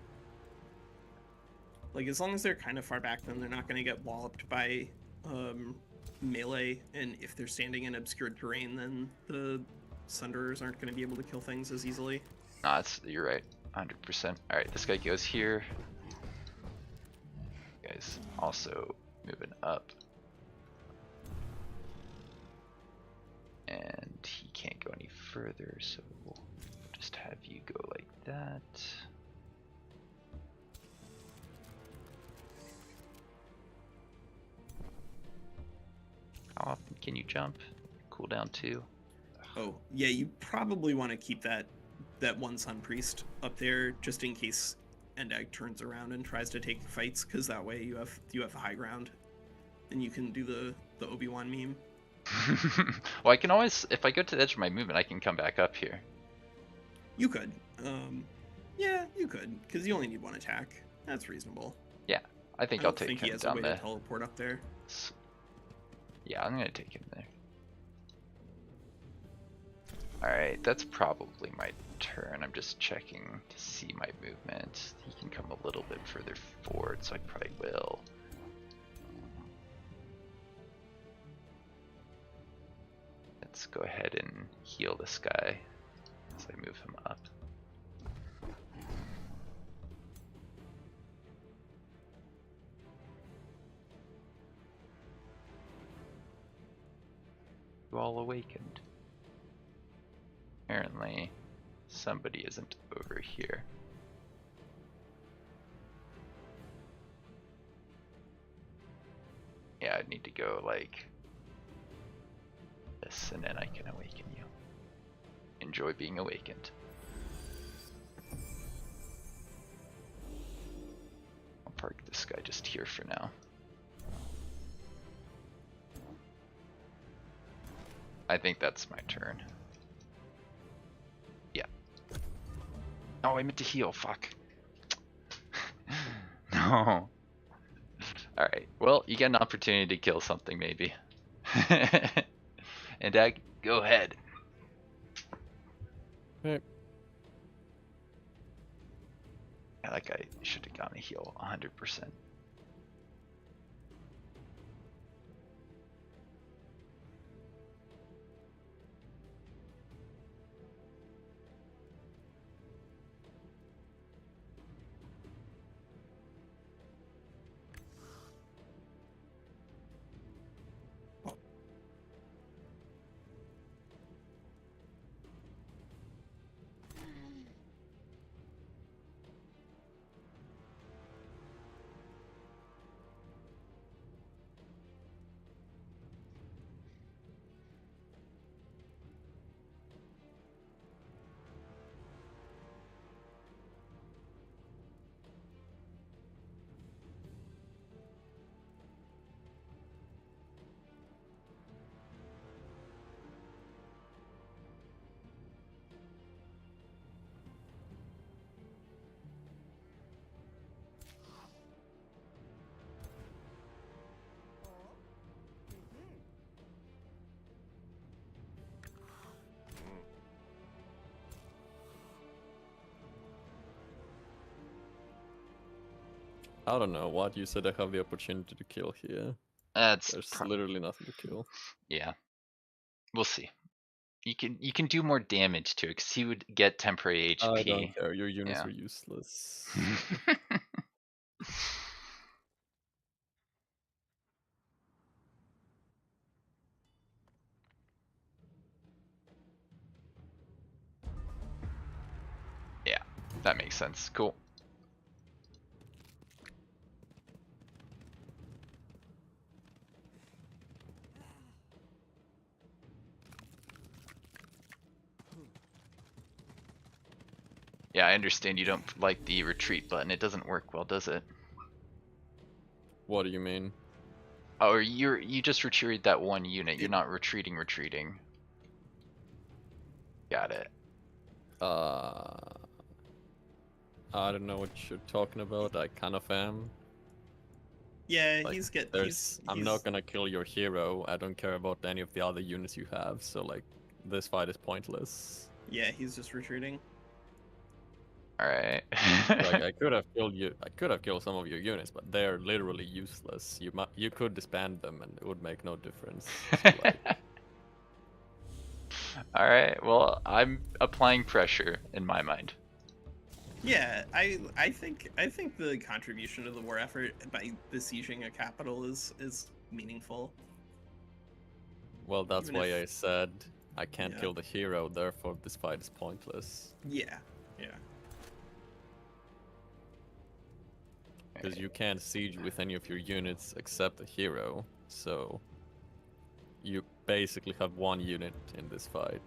Speaker 1: Like, as long as they're kind of far back, then they're not going to get walloped by melee, and if they're standing in obscured terrain, then the Sunderers aren't going to be able to kill things as easily.
Speaker 2: Nah, you're right, 100%. Alright, this guy goes here. Guys also moving up. And he can't go any further, so we'll just have you go like that. How often can you jump? Cooldown 2.
Speaker 1: Oh, yeah, you probably want to keep that one Sun Priest up there just in case Endag turns around and tries to take the fights, because that way you have the high ground and you can do the Obi-Wan meme.
Speaker 2: Well, I can always, if I go to the edge of my movement, I can come back up here.
Speaker 1: You could. Yeah, you could, because you only need 1 attack. That's reasonable.
Speaker 2: Yeah, I think
Speaker 1: I
Speaker 2: I'll
Speaker 1: don't
Speaker 2: take
Speaker 1: think he
Speaker 2: him
Speaker 1: has a
Speaker 2: down
Speaker 1: way
Speaker 2: the.
Speaker 1: to teleport up there.
Speaker 2: Yeah, I'm gonna take him there. Alright, that's probably my turn. I'm just checking to see my movement. He can come a little bit further forward, so I probably will. Let's go ahead and heal this guy as I move him up. You all awakened. Apparently, somebody isn't over here. Yeah, I'd need to go like this, and then I can awaken you. Enjoy being awakened. I'll park this guy just here for now. I think that's my turn. Yeah. Oh, I meant to heal, fuck. No. Alright, well, you get an opportunity to kill something, maybe. And go ahead.
Speaker 3: Okay.
Speaker 2: Yeah, that guy should have gotten a heal 100%.
Speaker 3: I don't know what you said. I have the opportunity to kill here.
Speaker 2: That's
Speaker 3: There's literally nothing to kill.
Speaker 2: yeah. We'll see. You can do more damage to it because he would get temporary HP.
Speaker 3: I don't care. Your units
Speaker 2: Yeah.
Speaker 3: are useless.
Speaker 2: Yeah, that makes sense. Cool. Yeah, I understand you don't like the retreat button. It doesn't work well, does it?
Speaker 3: What do you mean?
Speaker 2: Oh, you just retreated that one unit. You're not retreating. Got it.
Speaker 3: I don't know what you're talking about. I kind of am.
Speaker 1: Yeah,
Speaker 3: Like,
Speaker 1: he's
Speaker 3: I'm not gonna kill your hero. I don't care about any of the other units you have. So like, this fight is pointless.
Speaker 1: Yeah, he's just retreating.
Speaker 2: All right.
Speaker 3: Like, I could have killed you. I could have killed some of your units, but they're literally useless. You could disband them, and it would make no difference. So, like,
Speaker 2: All right. Well, I'm applying pressure in my mind.
Speaker 1: Yeah, I think the contribution to the war effort by besieging a capital is meaningful.
Speaker 3: well, that's
Speaker 1: Even
Speaker 3: why
Speaker 1: if-
Speaker 3: I said I can't
Speaker 1: Yeah.
Speaker 3: kill the hero. Therefore, this fight is pointless.
Speaker 1: Yeah.
Speaker 3: Because you can't siege with any of your units except the hero, so you basically have one unit in this fight.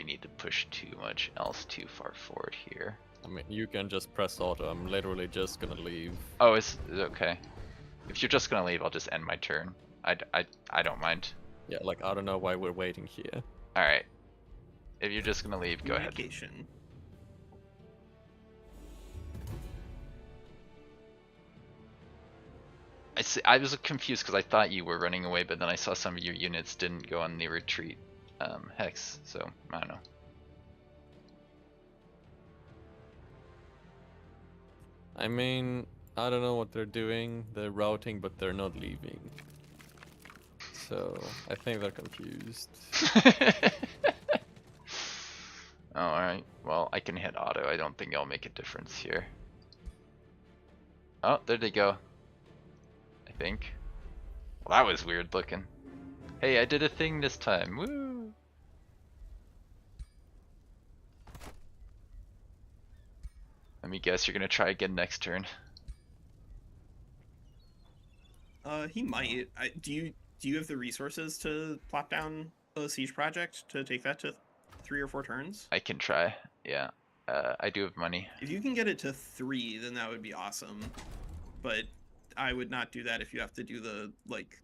Speaker 2: really need to push too much else too far forward here.
Speaker 3: I mean, you can just press auto. I'm literally just gonna leave.
Speaker 2: Oh, is okay. If you're just gonna leave, I'll just end my turn. I don't mind.
Speaker 3: Yeah, like, I don't know why we're waiting here.
Speaker 2: Alright. If you're just gonna leave, go ahead.
Speaker 1: Communication.
Speaker 2: I was confused because I thought you were running away, but then I saw some of your units didn't go on the retreat hex, so I don't know.
Speaker 3: I mean, I don't know what they're doing. They're routing, but they're not leaving. So, I think they're confused.
Speaker 2: Alright, well, I can hit auto. I don't think it'll make a difference here. Oh, there they go. I think. Well, that was weird looking. Hey, I did a thing this time. Woo! Let me guess, you're gonna try again next turn.
Speaker 1: He might. Do you have the resources to plop down a siege project to take that to 3 or 4 turns?
Speaker 2: I can try, yeah. I do have money.
Speaker 1: If you can get it to 3, then that would be awesome. But I would not do that if you have to do the, like,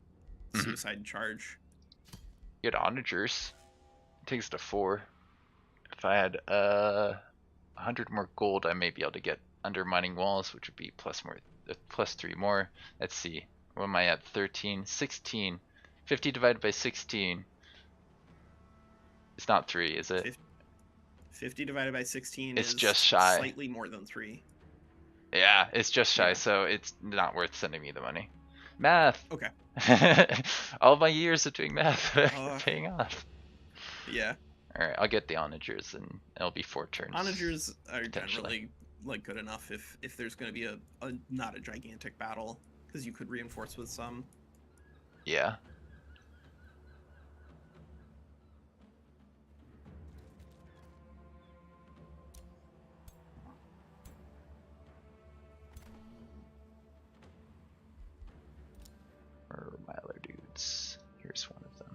Speaker 1: suicide charge.
Speaker 2: Get onagers. It takes it to 4. If I had 100 more gold, I may be able to get undermining walls, which would be plus 3 more. Let's see. What am I at? 13, 16. 50 divided by 16. It's not 3, is it?
Speaker 1: 50 divided by 16
Speaker 2: It's
Speaker 1: is
Speaker 2: just shy.
Speaker 1: Slightly more than 3.
Speaker 2: Yeah, it's just shy,
Speaker 1: Yeah.
Speaker 2: so it's not worth sending me the money. Math!
Speaker 1: Okay.
Speaker 2: All my years of doing math are paying off.
Speaker 1: Yeah.
Speaker 2: Alright, I'll get the onagers and it'll be 4 turns.
Speaker 1: Onagers are
Speaker 2: potentially.
Speaker 1: generally like good enough if there's going to be a not a gigantic battle, because you could reinforce with some.
Speaker 2: Yeah. Where are my other dudes? Here's one of them.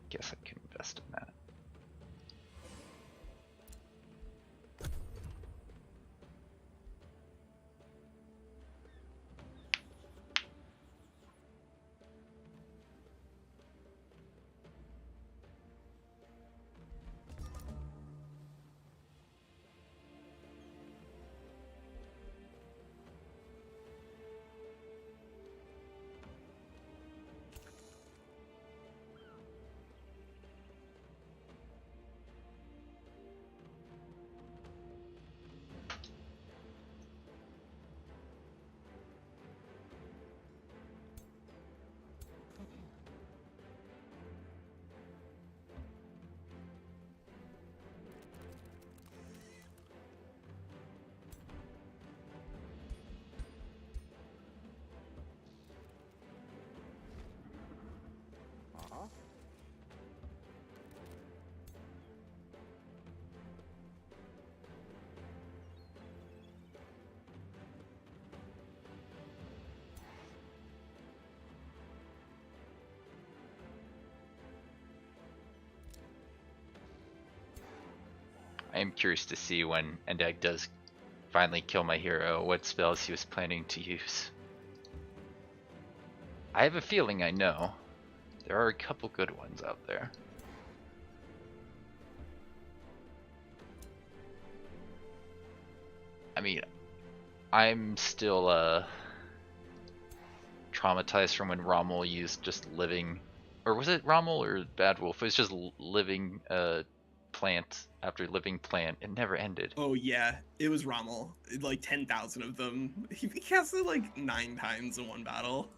Speaker 2: Guess I can invest in that. I am curious to see when Endag does finally kill my hero, what spells he was planning to use. I have a feeling I know. There are a couple good ones out there. I mean, I'm still traumatized from when Rommel used just living, or was it Rommel or Bad Wolf? It was just living plant after living plant. It never ended.
Speaker 1: Oh yeah, it was Rommel. Like 10,000 of them. He cast it like 9 times in one battle.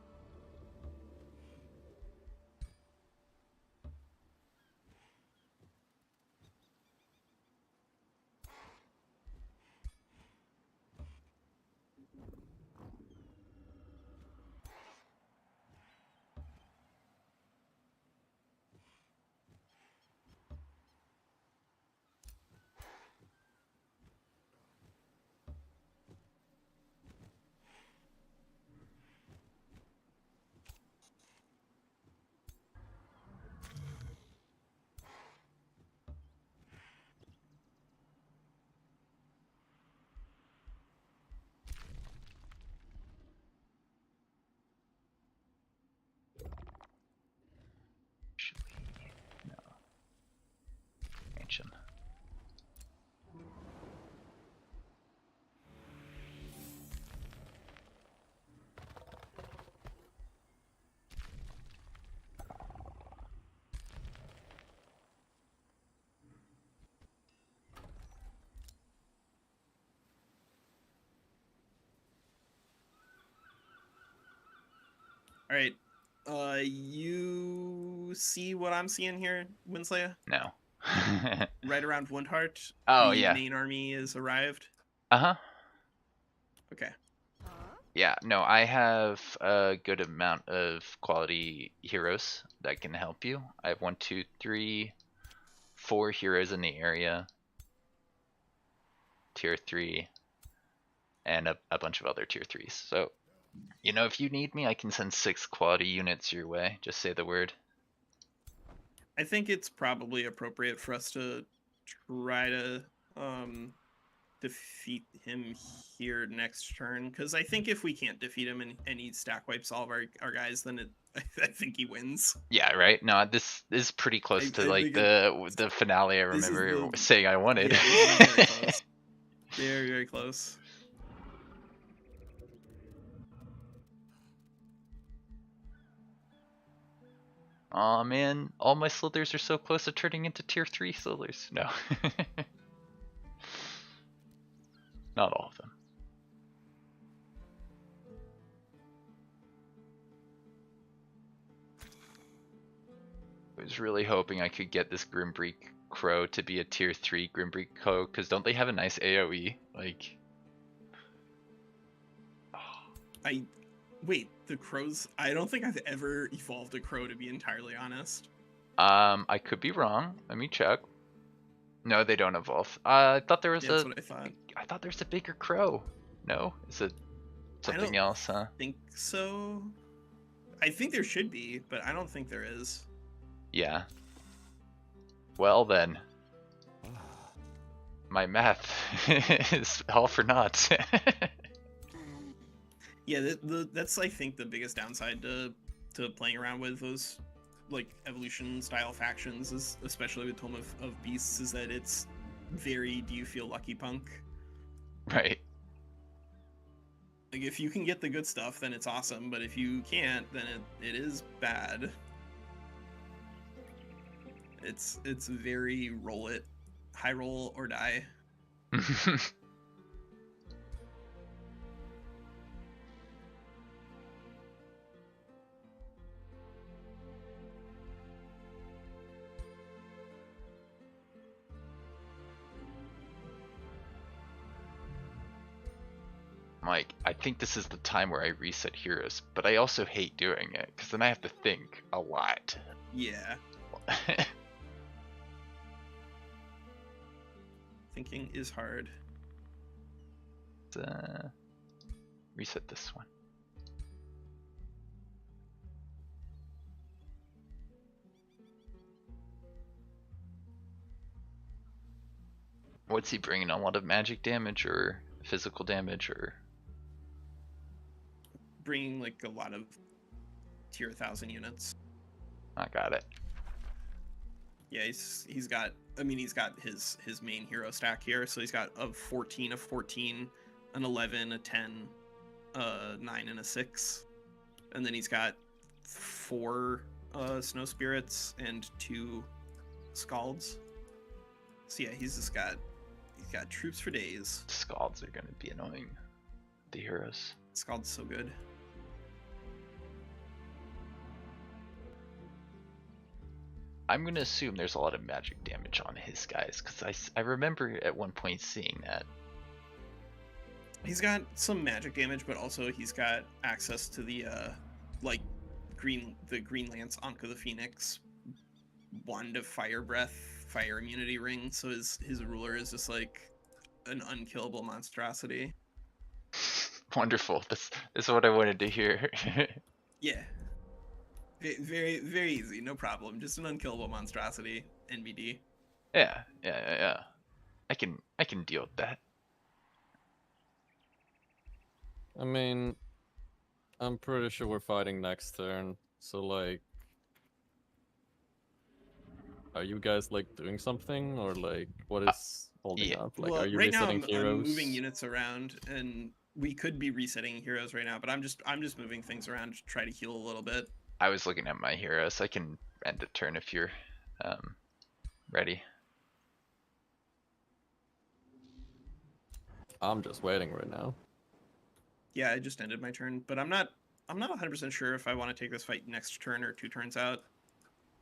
Speaker 2: No. Ancient.
Speaker 1: All right. You see what I'm seeing here, Winslaya?
Speaker 2: No.
Speaker 1: Right around Wundheart,
Speaker 2: Oh,
Speaker 1: the
Speaker 2: yeah.
Speaker 1: main army is arrived.
Speaker 2: Uh-huh.
Speaker 1: Okay.
Speaker 2: Yeah, no, I have a good amount of quality heroes that can help you. I have 1, 2, 3, 4 heroes in the area, tier 3, and a bunch of other tier 3s. So, you know, if you need me, I can send 6 quality units your way. Just say the word.
Speaker 1: I think it's probably appropriate for us to try to defeat him here next turn, because I think if we can't defeat him and he stack wipes all of our guys, then I think he wins.
Speaker 2: Yeah, right? No, this is pretty close to
Speaker 1: I
Speaker 2: like
Speaker 1: think
Speaker 2: the finale I
Speaker 1: this is
Speaker 2: remember
Speaker 1: the
Speaker 2: saying I wanted.
Speaker 1: yeah, this is very close. Very, very close.
Speaker 2: Aw, man, all my slithers are so close to turning into tier 3 slithers. No. Not all of them. I was really hoping I could get this Grimbreak Crow to be a tier 3 Grimbreak Crow, because don't they have a nice AoE? Like...
Speaker 1: Wait, the crows. I don't think I've ever evolved a crow, to be entirely honest.
Speaker 2: I could be wrong. Let me check. No, they don't evolve. I thought there was
Speaker 1: Yeah, that's what I thought.
Speaker 2: I thought there's a bigger crow. No? Is it something else, huh?
Speaker 1: Think so. I think there should be, but I don't think there is.
Speaker 2: Yeah. Well then. My math is all for naught.
Speaker 1: Yeah, that's I think the biggest downside to playing around with those like evolution style factions, is especially with Tome of Beasts, is that it's very do you feel lucky punk.
Speaker 2: Right.
Speaker 1: Like if you can get the good stuff, then it's awesome, but if you can't, then it is bad. It's very roll it, high roll or die.
Speaker 2: Like, I think this is the time where I reset heroes, but I also hate doing it, because then I have to think a lot.
Speaker 1: Yeah. Thinking is hard.
Speaker 2: Let's, reset this one. What's he bringing? A lot of magic damage or physical damage or?
Speaker 1: Bringing like a lot of tier 1000 units.
Speaker 2: I got it.
Speaker 1: Yeah, he's got. I mean, he's got his main hero stack here. So he's got a 14, a 14, an 11, a 10, a 9, and a 6, and then he's got 4 snow spirits and 2 scalds. So yeah, he's got troops for days.
Speaker 2: Scalds are gonna be annoying. The heroes.
Speaker 1: Scald's so good.
Speaker 2: I'm gonna assume there's a lot of magic damage on his guys because I remember at one point seeing that.
Speaker 1: He's got some magic damage, but also he's got access to the like green lance Anka the Phoenix, wand of fire breath, fire immunity ring. So his ruler is just like an unkillable monstrosity.
Speaker 2: Wonderful. This is what I wanted to hear.
Speaker 1: Yeah. Very, very easy, no problem. Just an unkillable monstrosity, NBD.
Speaker 2: Yeah. I can deal with that.
Speaker 3: I mean, I'm pretty sure we're fighting next turn, so like, are you guys like doing something, or like, what is holding up? Like,
Speaker 1: well,
Speaker 3: are you
Speaker 1: right now
Speaker 3: resetting heroes?
Speaker 1: I'm moving units around, and we could be resetting heroes right now, but I'm just moving things around to try to heal a little bit.
Speaker 2: I was looking at my heroes. I can end the turn if you're ready.
Speaker 3: I'm just waiting right now.
Speaker 1: Yeah, I just ended my turn, but I'm not 100% sure if I want to take this fight next turn or 2 turns out.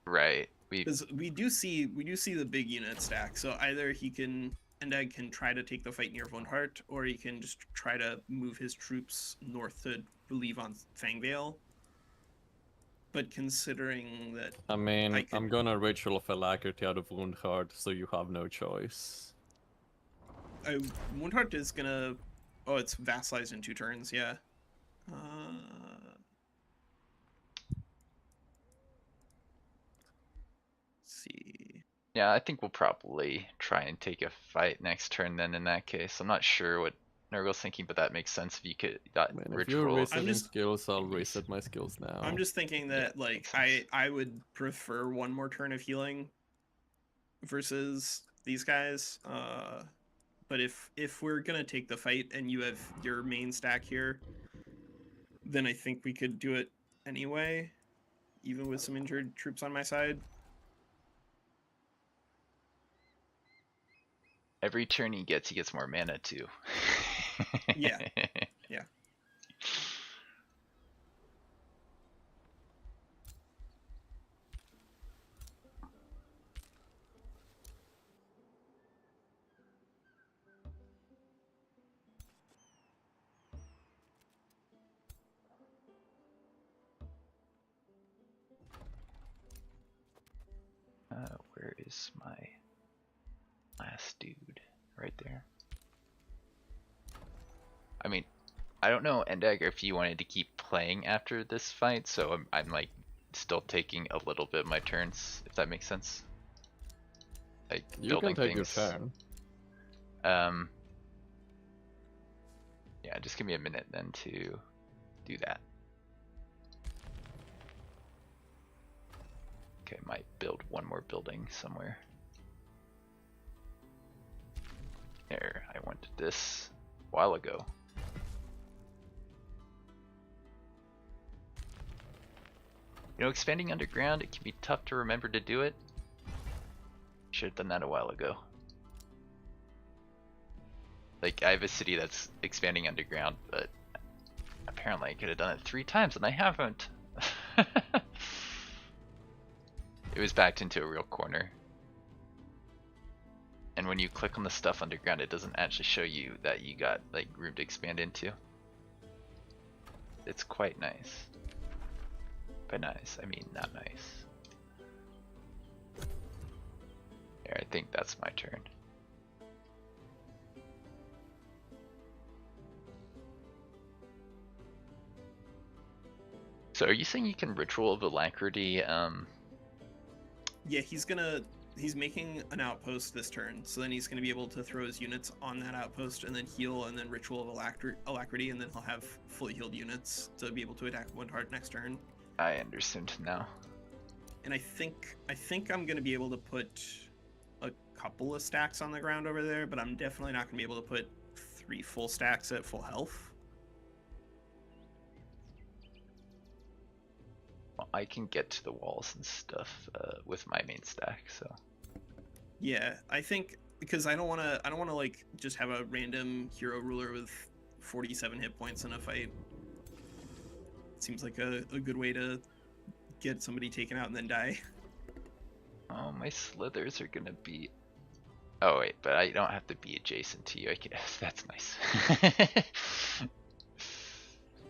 Speaker 2: Right.
Speaker 1: Because we do see the big unit stack. So either Endeg can try to take the fight near Wundhart, or he can just try to move his troops north to relieve on Fangvale. But considering that,
Speaker 3: I mean, I'm gonna Ritual of Alacrity out of Wundhart, so you have no choice.
Speaker 1: Wundhart is gonna. Oh, it's vassalized in 2 turns. Yeah. Let's see.
Speaker 2: Yeah, I think we'll probably try and take a fight next turn then in that case. I'm not sure what Nurgle's thinking, but that makes sense if you could
Speaker 3: if you're resetting skills, I'll reset my skills now.
Speaker 1: I'm just thinking that like I would prefer 1 more turn of healing versus these guys. But if we're gonna take the fight and you have your main stack here, then I think we could do it anyway, even with some injured troops on my side.
Speaker 2: Every turn he gets more mana too.
Speaker 1: Yeah. Yeah.
Speaker 2: Where is my last dude? Right there. I mean, I don't know, Endegger, if you wanted to keep playing after this fight, so I'm like still taking a little bit of my turns, if that makes sense. Like
Speaker 3: you
Speaker 2: building
Speaker 3: can take
Speaker 2: things.
Speaker 3: your turn.
Speaker 2: Yeah, just give me a minute then to do that. Okay, might build 1 more building somewhere. There, I wanted this a while ago. You know, expanding underground, it can be tough to remember to do it. Should have done that a while ago. Like, I have a city that's expanding underground, but apparently I could have done it 3 times and I haven't. It was backed into a real corner. And when you click on the stuff underground, it doesn't actually show you that you got like room to expand into. It's quite nice. By nice, I mean not nice. Here, I think that's my turn. So are you saying you can Ritual of Alacrity?
Speaker 1: Yeah, he's gonna he's making an outpost this turn, so then he's going to be able to throw his units on that outpost and then heal, and then Ritual of Alacrity, and then he'll have fully healed units to be able to attack one heart next turn.
Speaker 2: I understand now.
Speaker 1: And I think I'm going to be able to put a couple of stacks on the ground over there, but I'm definitely not going to be able to put 3 full stacks at full health.
Speaker 2: Well, I can get to the walls and stuff with my main stack, so.
Speaker 1: Yeah, I think because I don't want to like just have a random hero ruler with 47 hit points in a fight. It seems like a good way to get somebody taken out and then die.
Speaker 2: Oh, my slithers are gonna be. Oh wait, but I don't have to be adjacent to you. I can. That's nice.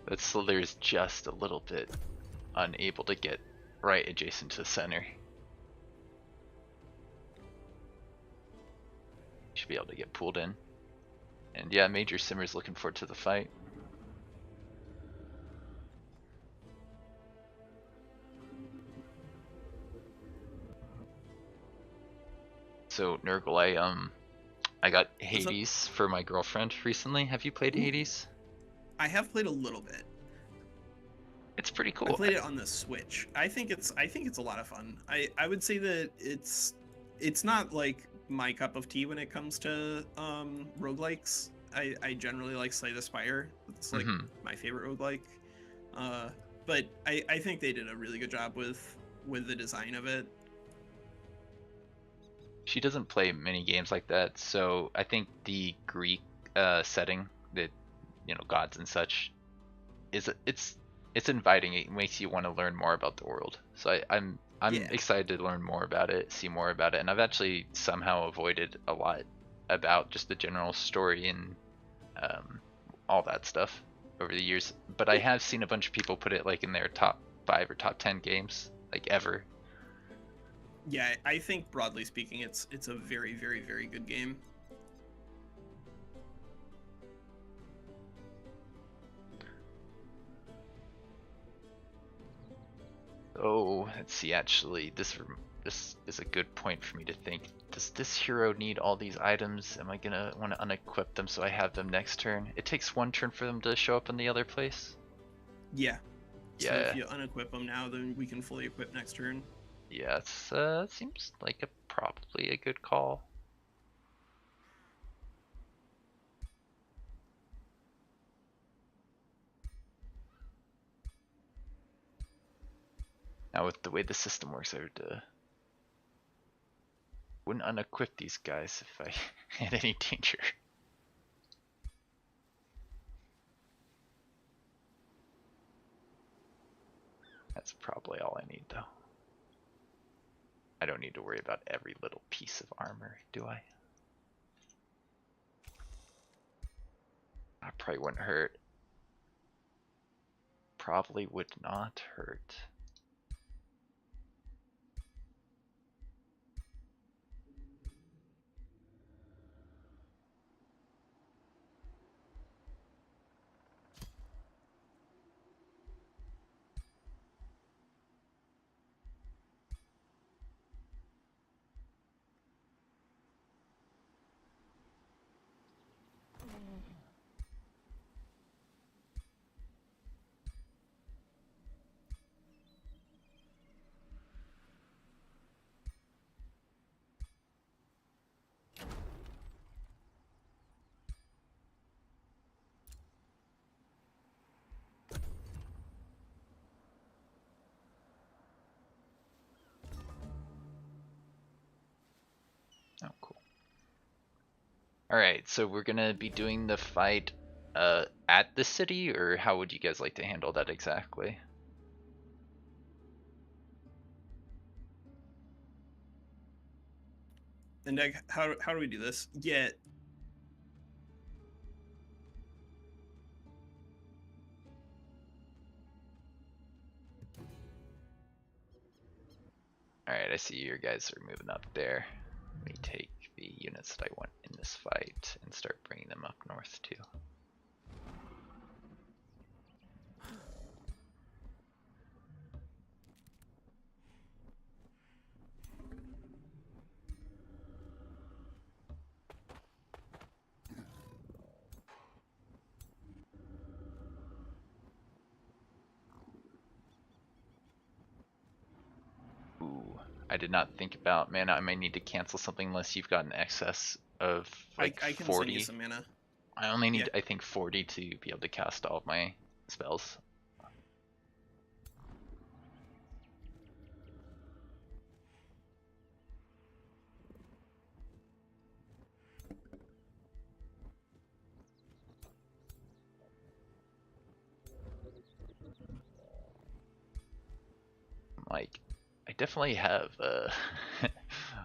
Speaker 2: That slither is just a little bit unable to get right adjacent to the center. Should be able to get pulled in. And yeah, Major Simmer's looking forward to the fight. So Nurgle, I got Hades for my girlfriend recently. Have you played Hades?
Speaker 1: I have played a little bit.
Speaker 2: It's pretty cool.
Speaker 1: I played it on the Switch. I think it's a lot of fun. I would say that it's not like my cup of tea when it comes to roguelikes. I generally like Slay the Spire. It's like my favorite roguelike. But I think they did a really good job with the design of it.
Speaker 2: She doesn't play many games like that, so I think the Greek setting, that gods and such, it's inviting. It makes you want to learn more about the world. So I'm excited to learn more about it, see more about it, and I've actually somehow avoided a lot about just the general story and all that stuff over the years. But I have seen a bunch of people put it like in their top 5 or top 10 games like ever.
Speaker 1: Yeah, I think broadly speaking, it's a very, very, very good game.
Speaker 2: Oh, let's see. Actually, this is a good point for me to think. Does this hero need all these items? Am I gonna want to unequip them so I have them next turn? It takes 1 turn for them to show up in the other place.
Speaker 1: Yeah.
Speaker 2: Yeah.
Speaker 1: So if you unequip them now, then we can fully equip next turn.
Speaker 2: Yeah, it seems like probably a good call. Now with the way the system works, I wouldn't unequip these guys if I had any danger. That's probably all I need though. I don't need to worry about every little piece of armor, do I? That probably wouldn't hurt. Probably would not hurt. Oh, cool. Alright, so we're gonna be doing the fight at the city, or how would you guys like to handle that exactly?
Speaker 1: And how do we do this? Yeah.
Speaker 2: Alright, I see your guys are moving up there. Let me take the units that I want in this fight and start bringing them up north too. I did not think about mana. I might need to cancel something unless you've got an excess of like
Speaker 1: I can
Speaker 2: 40.
Speaker 1: send you some mana.
Speaker 2: I only need,
Speaker 1: Yeah.
Speaker 2: I think, 40 to be able to cast all of my spells. Like, I definitely have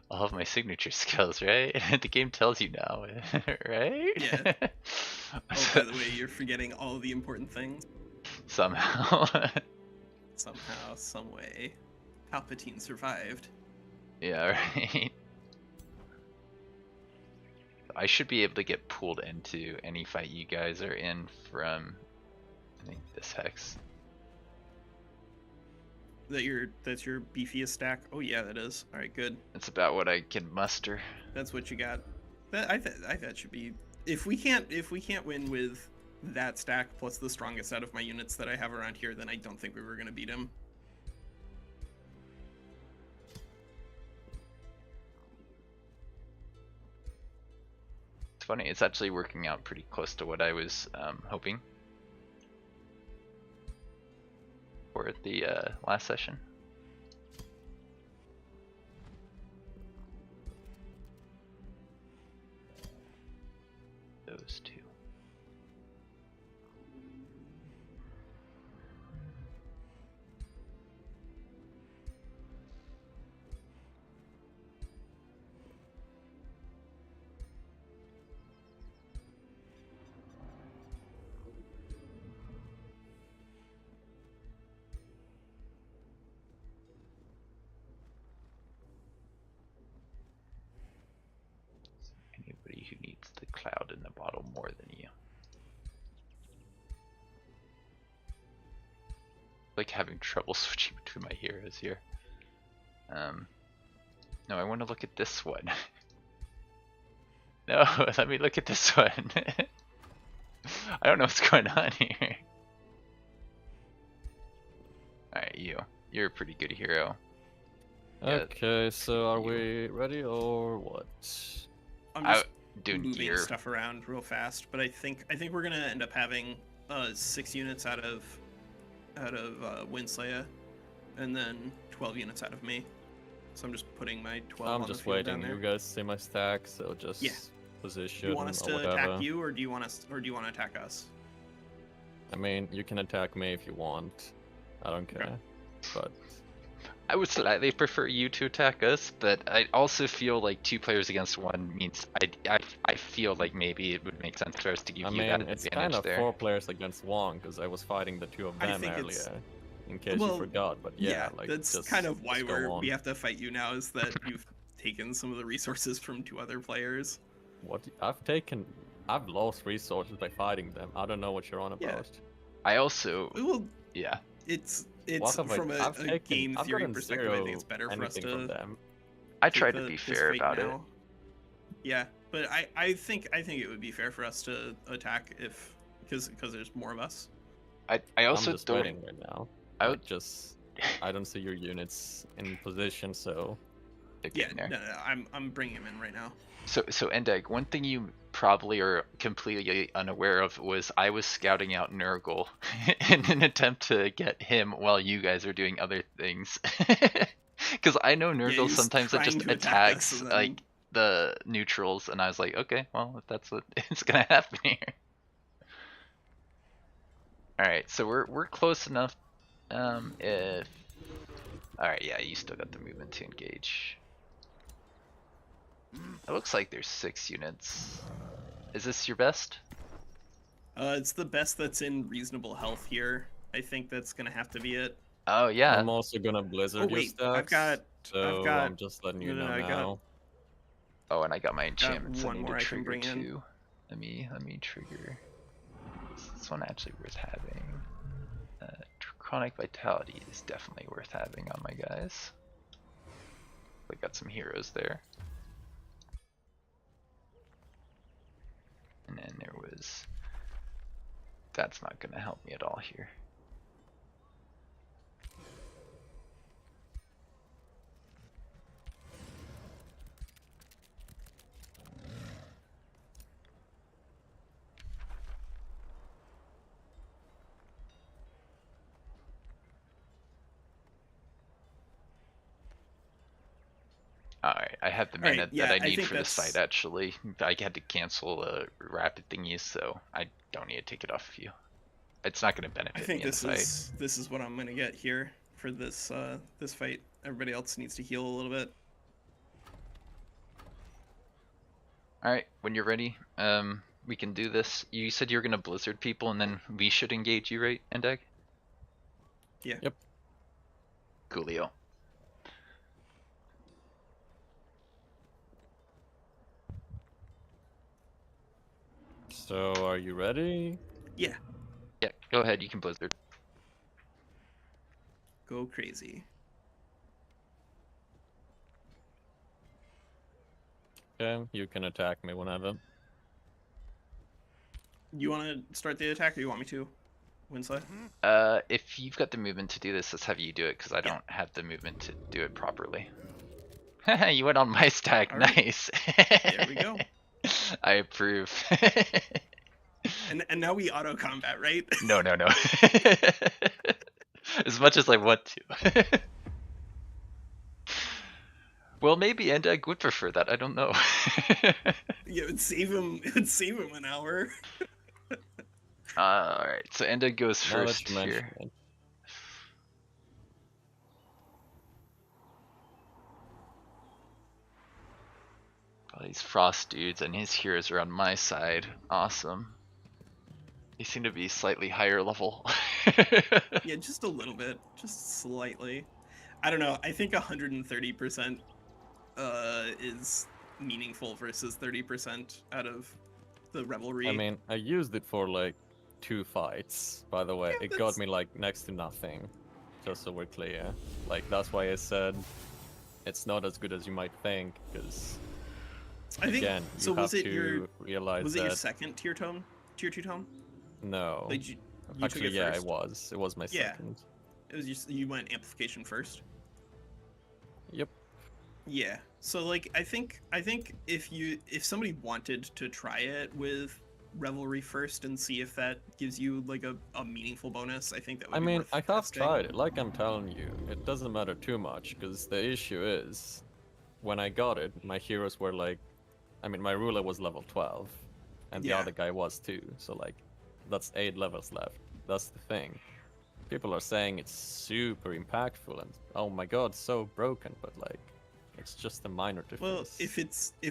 Speaker 2: all of my signature skills, right? The game tells you now, right?
Speaker 1: Yeah. Oh, by the way, you're forgetting all the important things.
Speaker 2: Somehow.
Speaker 1: Somehow, some way, Palpatine survived.
Speaker 2: Yeah, right. I should be able to get pulled into any fight you guys are in from, I think, this hex.
Speaker 1: That's your beefiest stack. Oh yeah, that is. All right, good.
Speaker 2: That's about what I can muster.
Speaker 1: That's what you got. I that should be. If we can't win with that stack plus the strongest out of my units that I have around here, then I don't think we were gonna beat him.
Speaker 2: It's funny. It's actually working out pretty close to what I was hoping for the last session. Those two. Anybody who needs the cloud in the bottle more than you. Like having trouble switching between my heroes here. No, I want to look at this one. No, let me look at this one. I don't know what's going on here. Alright, you're a pretty good hero. Yeah.
Speaker 3: Okay, so are we ready or what?
Speaker 1: I'm just
Speaker 2: doing
Speaker 1: moving
Speaker 2: gear.
Speaker 1: stuff around real fast, but I think we're gonna end up having 6 units out of Winslaya, and then 12 units out of me. So I'm just putting my 12
Speaker 3: I'm
Speaker 1: on
Speaker 3: just
Speaker 1: the field down
Speaker 3: waiting.
Speaker 1: there.
Speaker 3: You guys see my stack, so just
Speaker 1: Yeah.
Speaker 3: position
Speaker 1: Do you want us
Speaker 3: or
Speaker 1: to
Speaker 3: whatever.
Speaker 1: attack you, or do you want to attack us?
Speaker 3: I mean, you can attack me if you want. I don't care.
Speaker 1: Okay.
Speaker 3: But
Speaker 2: I would slightly prefer you to attack us, but I also feel like 2 players against 1 means I feel like maybe it would make sense for us to give
Speaker 3: I
Speaker 2: you
Speaker 3: mean,
Speaker 2: that
Speaker 3: it's
Speaker 2: advantage
Speaker 3: kind of
Speaker 2: there.
Speaker 3: 4 players against 1 because I was fighting the 2 of
Speaker 1: I
Speaker 3: them
Speaker 1: think
Speaker 3: earlier.
Speaker 1: it's-
Speaker 3: In case
Speaker 1: well,
Speaker 3: you forgot, but yeah, like
Speaker 1: that's
Speaker 3: just,
Speaker 1: kind of why
Speaker 3: just go
Speaker 1: we
Speaker 3: on.
Speaker 1: have to fight you now. Is that you've taken some of the resources from 2 other players?
Speaker 3: What I've lost resources by fighting them. I don't know what you're on
Speaker 1: Yeah.
Speaker 3: about.
Speaker 2: I also,
Speaker 1: Well,
Speaker 2: yeah.
Speaker 1: it's
Speaker 3: What have
Speaker 1: from
Speaker 3: I've
Speaker 1: a
Speaker 3: taken,
Speaker 1: game
Speaker 3: I've
Speaker 1: theory
Speaker 3: gotten
Speaker 1: perspective. I
Speaker 3: zero
Speaker 1: think it's better for us
Speaker 3: anything from
Speaker 1: to
Speaker 3: them.
Speaker 2: I
Speaker 1: take
Speaker 2: tried to be
Speaker 1: this
Speaker 2: fair
Speaker 1: fight
Speaker 2: about it.
Speaker 1: now. Yeah, but I think it would be fair for us to attack if because there's more of us.
Speaker 2: I also
Speaker 3: I'm just
Speaker 2: don't.
Speaker 3: waiting right now.
Speaker 2: I
Speaker 3: I
Speaker 2: would-
Speaker 3: just I don't see your units in position, so
Speaker 2: They're
Speaker 1: Yeah,
Speaker 2: getting there.
Speaker 1: no, I'm bringing him in right now.
Speaker 2: So Endeg, one thing you probably are completely unaware of was I was scouting out Nurgle in an attempt to get him while you guys are doing other things. Because I know
Speaker 1: he
Speaker 2: Nurgle
Speaker 1: was
Speaker 2: sometimes it
Speaker 1: trying
Speaker 2: just
Speaker 1: to attack us
Speaker 2: attacks
Speaker 1: and then-
Speaker 2: like the neutrals, and I was like, okay, well if that's what is gonna happen here. All right, so we're close enough. If all right, yeah, you still got the movement to engage. It looks like there's 6 units. Is this your best?
Speaker 1: It's the best that's in reasonable health here. I think that's gonna have to be it.
Speaker 2: Oh yeah.
Speaker 3: I'm also gonna blizzard
Speaker 1: Oh
Speaker 3: your
Speaker 1: wait,
Speaker 3: stacks.
Speaker 1: I've got.
Speaker 3: I'm just letting you
Speaker 1: no,
Speaker 3: know
Speaker 1: I got-
Speaker 3: now.
Speaker 2: Oh, and I got my enchantments.
Speaker 1: one
Speaker 2: I need
Speaker 1: more
Speaker 2: to
Speaker 1: I can
Speaker 2: trigger
Speaker 1: bring in.
Speaker 2: too. Let me trigger. Is this one actually worth having? Chronic Vitality is definitely worth having on my guys. I got some heroes there. And then there was... That's not going to help me at all here. Alright, I have the
Speaker 1: Alright,
Speaker 2: mana
Speaker 1: yeah,
Speaker 2: that I
Speaker 1: I
Speaker 2: need
Speaker 1: think
Speaker 2: for this
Speaker 1: that's-
Speaker 2: fight actually. I had to cancel a rapid thingies, so I don't need to take it off of you. It's not going to
Speaker 1: I
Speaker 2: benefit
Speaker 1: think
Speaker 2: me in the fight.
Speaker 1: this is what I'm gonna get here for this this fight. Everybody else needs to heal a little bit.
Speaker 2: Alright, when you're ready, we can do this. You said you were going to blizzard people and then we should engage you, right, Endeg?
Speaker 1: Yeah.
Speaker 3: Yep.
Speaker 2: Coolio.
Speaker 3: So, are you ready?
Speaker 1: Yeah.
Speaker 2: Yeah, go ahead, you can blizzard.
Speaker 1: Go crazy.
Speaker 3: Okay, you can attack me whenever.
Speaker 1: You want to start the attack, or you want me to, Winslow?
Speaker 2: If you've got the movement to do this, let's have you do it, because I don't have the movement to do it properly. You went on my stack,
Speaker 1: Alright.
Speaker 2: nice.
Speaker 1: There we go.
Speaker 2: I approve.
Speaker 1: And now we auto combat, right?
Speaker 2: No. As much as I want to. Well, maybe Endeg would prefer that. I don't know.
Speaker 1: Yeah, it would save him. It would save him an hour.
Speaker 2: All right, so Endeg goes
Speaker 3: Now that
Speaker 2: first
Speaker 3: you mention
Speaker 2: here.
Speaker 3: it.
Speaker 2: All these frost dudes and his heroes are on my side. Awesome. They seem to be slightly higher level.
Speaker 1: Yeah, just a little bit, just slightly. I don't know. I think 130% is meaningful versus 30% out of the revelry.
Speaker 3: I mean, I used it for like 2 fights, by the way.
Speaker 1: Yeah,
Speaker 3: It got me like next to nothing. Just so we're clear. Like, that's why I said it's not as good as you might think, because
Speaker 1: I think.
Speaker 3: again, you
Speaker 1: So
Speaker 3: have
Speaker 1: was it
Speaker 3: to
Speaker 1: your
Speaker 3: realize
Speaker 1: was
Speaker 3: that
Speaker 1: it your second tier tome, tier 2 tome?
Speaker 3: no.
Speaker 1: Like you
Speaker 3: Actually,
Speaker 1: took it
Speaker 3: yeah,
Speaker 1: first?
Speaker 3: it was my
Speaker 1: Yeah.
Speaker 3: second.
Speaker 1: It was just you went amplification first.
Speaker 3: Yep.
Speaker 1: Yeah. So like I think if somebody wanted to try it with Revelry first and see if that gives you like a meaningful bonus, I think that would
Speaker 3: I
Speaker 1: be
Speaker 3: mean,
Speaker 1: worth
Speaker 3: I have
Speaker 1: testing.
Speaker 3: tried it. Like I'm telling you, it doesn't matter too much, because the issue is, when I got it, my heroes were like, I mean, my ruler was level 12, and the
Speaker 1: Yeah.
Speaker 3: other guy was too. So like, that's 8 levels left. That's the thing. People are saying it's super impactful and oh my god, so broken, but like, it's just a minor difference.
Speaker 1: Well, if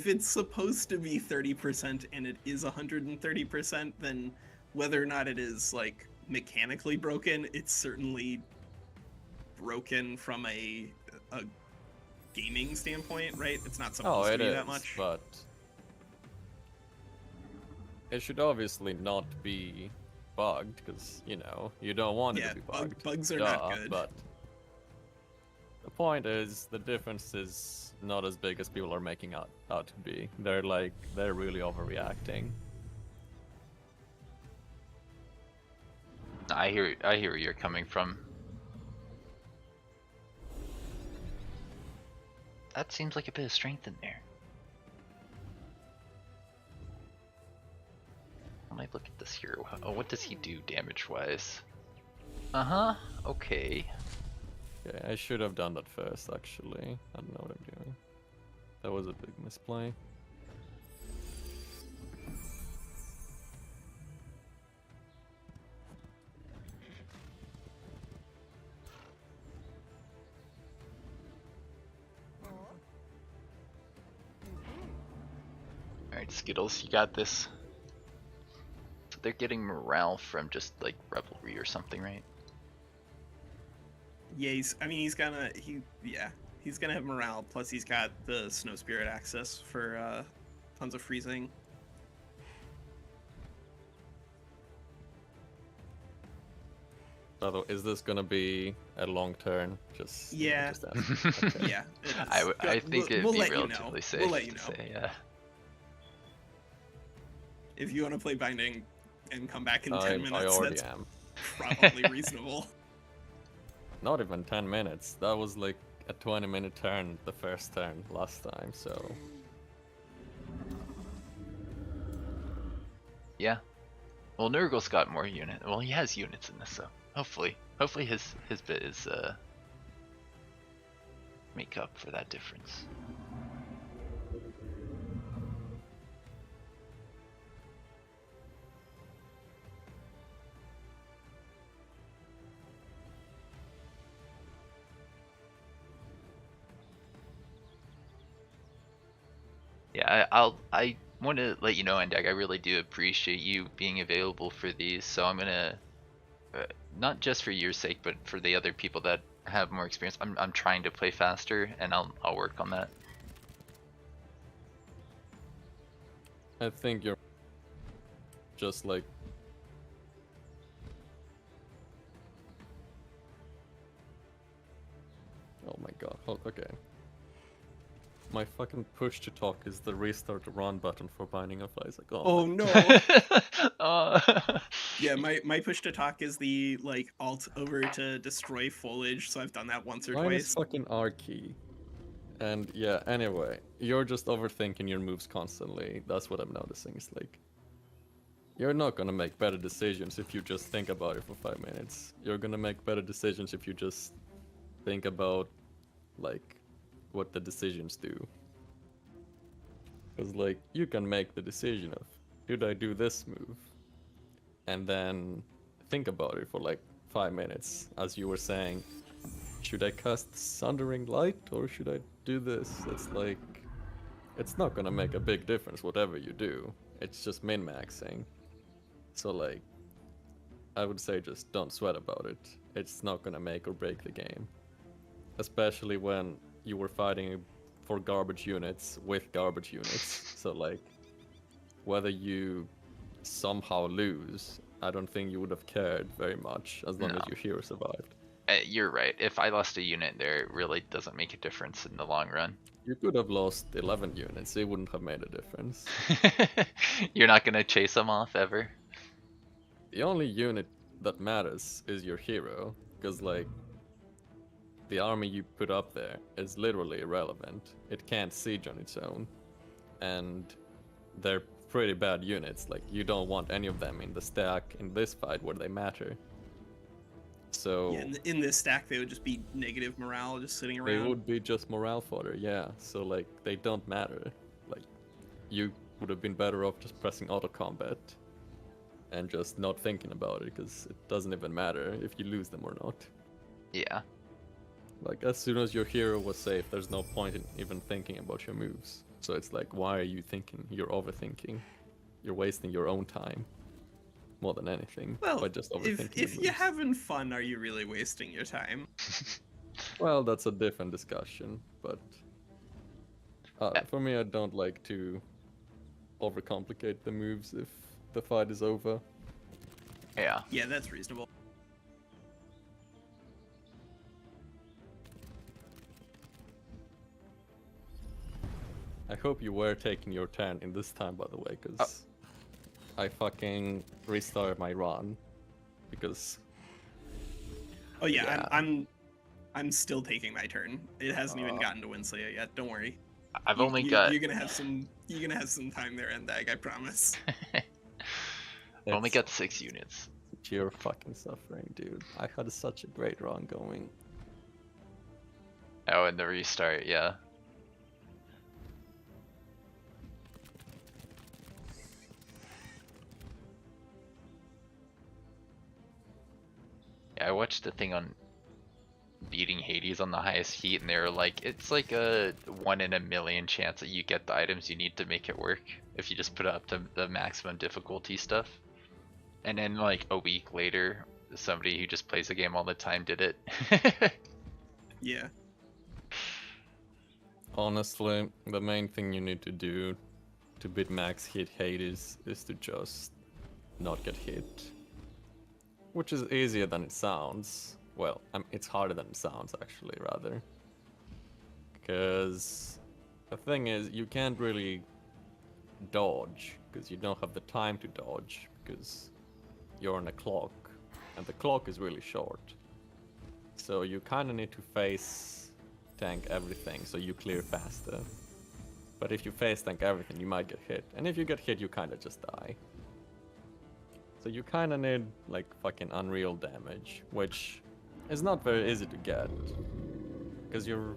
Speaker 1: it's supposed to be 30% and it is 130%, then whether or not it is like mechanically broken, it's certainly broken from a gaming standpoint, right? It's not supposed
Speaker 3: oh,
Speaker 1: to
Speaker 3: it
Speaker 1: be
Speaker 3: is,
Speaker 1: that much.
Speaker 3: but it should obviously not be bugged, because you know you don't want it
Speaker 1: Yeah,
Speaker 3: to be bugged.
Speaker 1: bugs are
Speaker 3: Duh,
Speaker 1: not good.
Speaker 3: But the point is, the difference is not as big as people are making out to be. They're really overreacting.
Speaker 2: I hear where you're coming from. That seems like a bit of strength in there. I might look at this hero. Oh, what does he do damage-wise? Uh-huh, okay.
Speaker 3: Okay, I should have done that first, actually. I don't know what I'm doing. That was a big misplay.
Speaker 2: Alright, Skittles, you got this. So they're getting morale from just like revelry or something, right?
Speaker 1: Yeah, he's gonna have morale, plus he's got the Snow Spirit access for tons of freezing.
Speaker 3: By the way, is this gonna be a long turn? Just
Speaker 1: Yeah.
Speaker 3: Just ask. Okay.
Speaker 1: Yeah, it is.
Speaker 2: I think it'd
Speaker 1: we'll
Speaker 2: be
Speaker 1: let you know.
Speaker 2: relatively safe
Speaker 1: We'll let you
Speaker 2: to
Speaker 1: know.
Speaker 2: say, yeah.
Speaker 1: If you want to play Binding and come back in 10
Speaker 3: I
Speaker 1: minutes,
Speaker 3: already
Speaker 1: that's
Speaker 3: am.
Speaker 1: probably reasonable.
Speaker 3: Not even 10 minutes. That was like a 20-minute turn the first turn last time, so...
Speaker 2: Yeah. Well, Nurgle's got more unit. Well, he has units in this, so hopefully his bit is make up for that difference. Yeah, I want to let you know, Endag, I really do appreciate you being available for these. So I'm gonna, not just for your sake, but for the other people that have more experience. I'm trying to play faster, and I'll work on that.
Speaker 3: I think you're just like. Oh my god, okay. My fucking push to talk is the restart the run button for Binding of Isaac.
Speaker 1: Oh
Speaker 3: my
Speaker 1: no.
Speaker 2: Uh,
Speaker 1: Yeah, my push to talk is the like alt over to destroy foliage, so I've done that once or
Speaker 3: Mine is
Speaker 1: twice.
Speaker 3: fucking R key. And yeah, anyway, you're just overthinking your moves constantly. That's what I'm noticing. It's like, you're not gonna make better decisions if you just think about it for 5 minutes. You're gonna make better decisions if you just think about, like, what the decisions do. Because, like, you can make the decision of, should I do this move? And then think about it for like 5 minutes, as you were saying. Should I cast Sundering Light or should I do this? It's like, it's not gonna make a big difference whatever you do. It's just min-maxing. So like, I would say just don't sweat about it. It's not gonna make or break the game. Especially when you were fighting for garbage units with garbage units. So like, whether you somehow lose, I don't think you would have cared very much as long
Speaker 2: No.
Speaker 3: as your hero survived.
Speaker 2: You're right. If I lost a unit there, it really doesn't make a difference in the long run.
Speaker 3: You could have lost 11 units, it wouldn't have made a difference.
Speaker 2: You're not gonna chase them off ever?
Speaker 3: The only unit that matters is your hero, because like, the army you put up there is literally irrelevant. It can't siege on its own. And they're pretty bad units, like you don't want any of them in the stack in this fight where they matter. So
Speaker 1: Yeah, in this stack they would just be negative morale, just sitting
Speaker 3: they
Speaker 1: around.
Speaker 3: would be just morale fodder, yeah. So like, they don't matter. Like, you would have been better off just pressing auto combat and just not thinking about it, because it doesn't even matter if you lose them or not.
Speaker 2: Yeah.
Speaker 3: Like, as soon as your hero was safe, there's no point in even thinking about your moves. So it's like, why are you thinking? You're overthinking. You're wasting your own time more than anything
Speaker 1: Well,
Speaker 3: by just overthinking.
Speaker 1: if
Speaker 3: your
Speaker 1: you're
Speaker 3: moves.
Speaker 1: having fun, are you really wasting your time?
Speaker 3: Well, that's a different discussion, but for me, I don't like to overcomplicate the moves if the fight is over.
Speaker 2: Yeah.
Speaker 1: Yeah, that's reasonable.
Speaker 3: I hope you were taking your turn in this time, by the way, because I fucking restarted my run because.
Speaker 1: Oh yeah,
Speaker 3: Yeah.
Speaker 1: I'm still taking my turn. It hasn't even gotten to Winsley yet. Don't worry.
Speaker 2: I've only got.
Speaker 1: You're gonna have some time there, Endag. I promise.
Speaker 2: I've only got 6 units.
Speaker 3: Pure fucking suffering, dude. I had such a great run going.
Speaker 2: Oh, and the restart, yeah. Yeah, I watched the thing on beating Hades on the highest heat, and they were like, it's like a 1 in a million chance that you get the items you need to make it work if you just put it up to the maximum difficulty stuff. And then like a week later, somebody who just plays the game all the time did it.
Speaker 1: Yeah.
Speaker 3: Honestly, the main thing you need to do to beat max hit Hades is to just not get hit. Which is easier than it sounds. Well, it's harder than it sounds, actually, rather. Because the thing is, you can't really dodge, because you don't have the time to dodge, because you're on a clock, and the clock is really short. So you kind of need to face tank everything, so you clear faster. But if you face tank everything, you might get hit. And if you get hit, you kind of just die. So you kind of need, like, fucking unreal damage, which is not very easy to get. Because your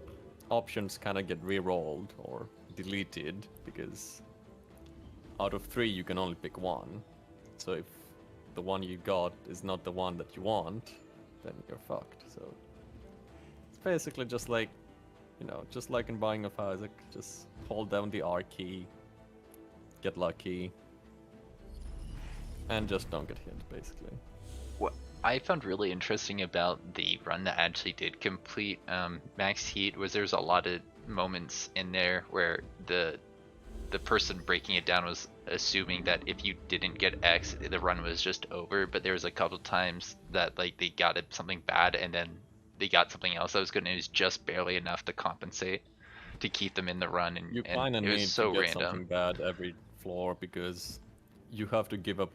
Speaker 3: options kind of get re-rolled or deleted, because out of 3 you can only pick 1. So if the one you got is not the one that you want, then you're fucked. So it's basically just like You know, just like in Binding of Isaac, just hold down the R key, get lucky, and just don't get hit, basically.
Speaker 2: What I found really interesting about the run that actually did complete Max Heat was there's a lot of moments in there where the person breaking it down was assuming that if you didn't get X, the run was just over. But there was a couple times that like they got something bad and then they got something else that was good, and it was just barely enough to compensate to keep them in the run, and,
Speaker 3: You
Speaker 2: and
Speaker 3: kind of
Speaker 2: it was
Speaker 3: need
Speaker 2: so
Speaker 3: to get
Speaker 2: random.
Speaker 3: something bad every floor because you have to give up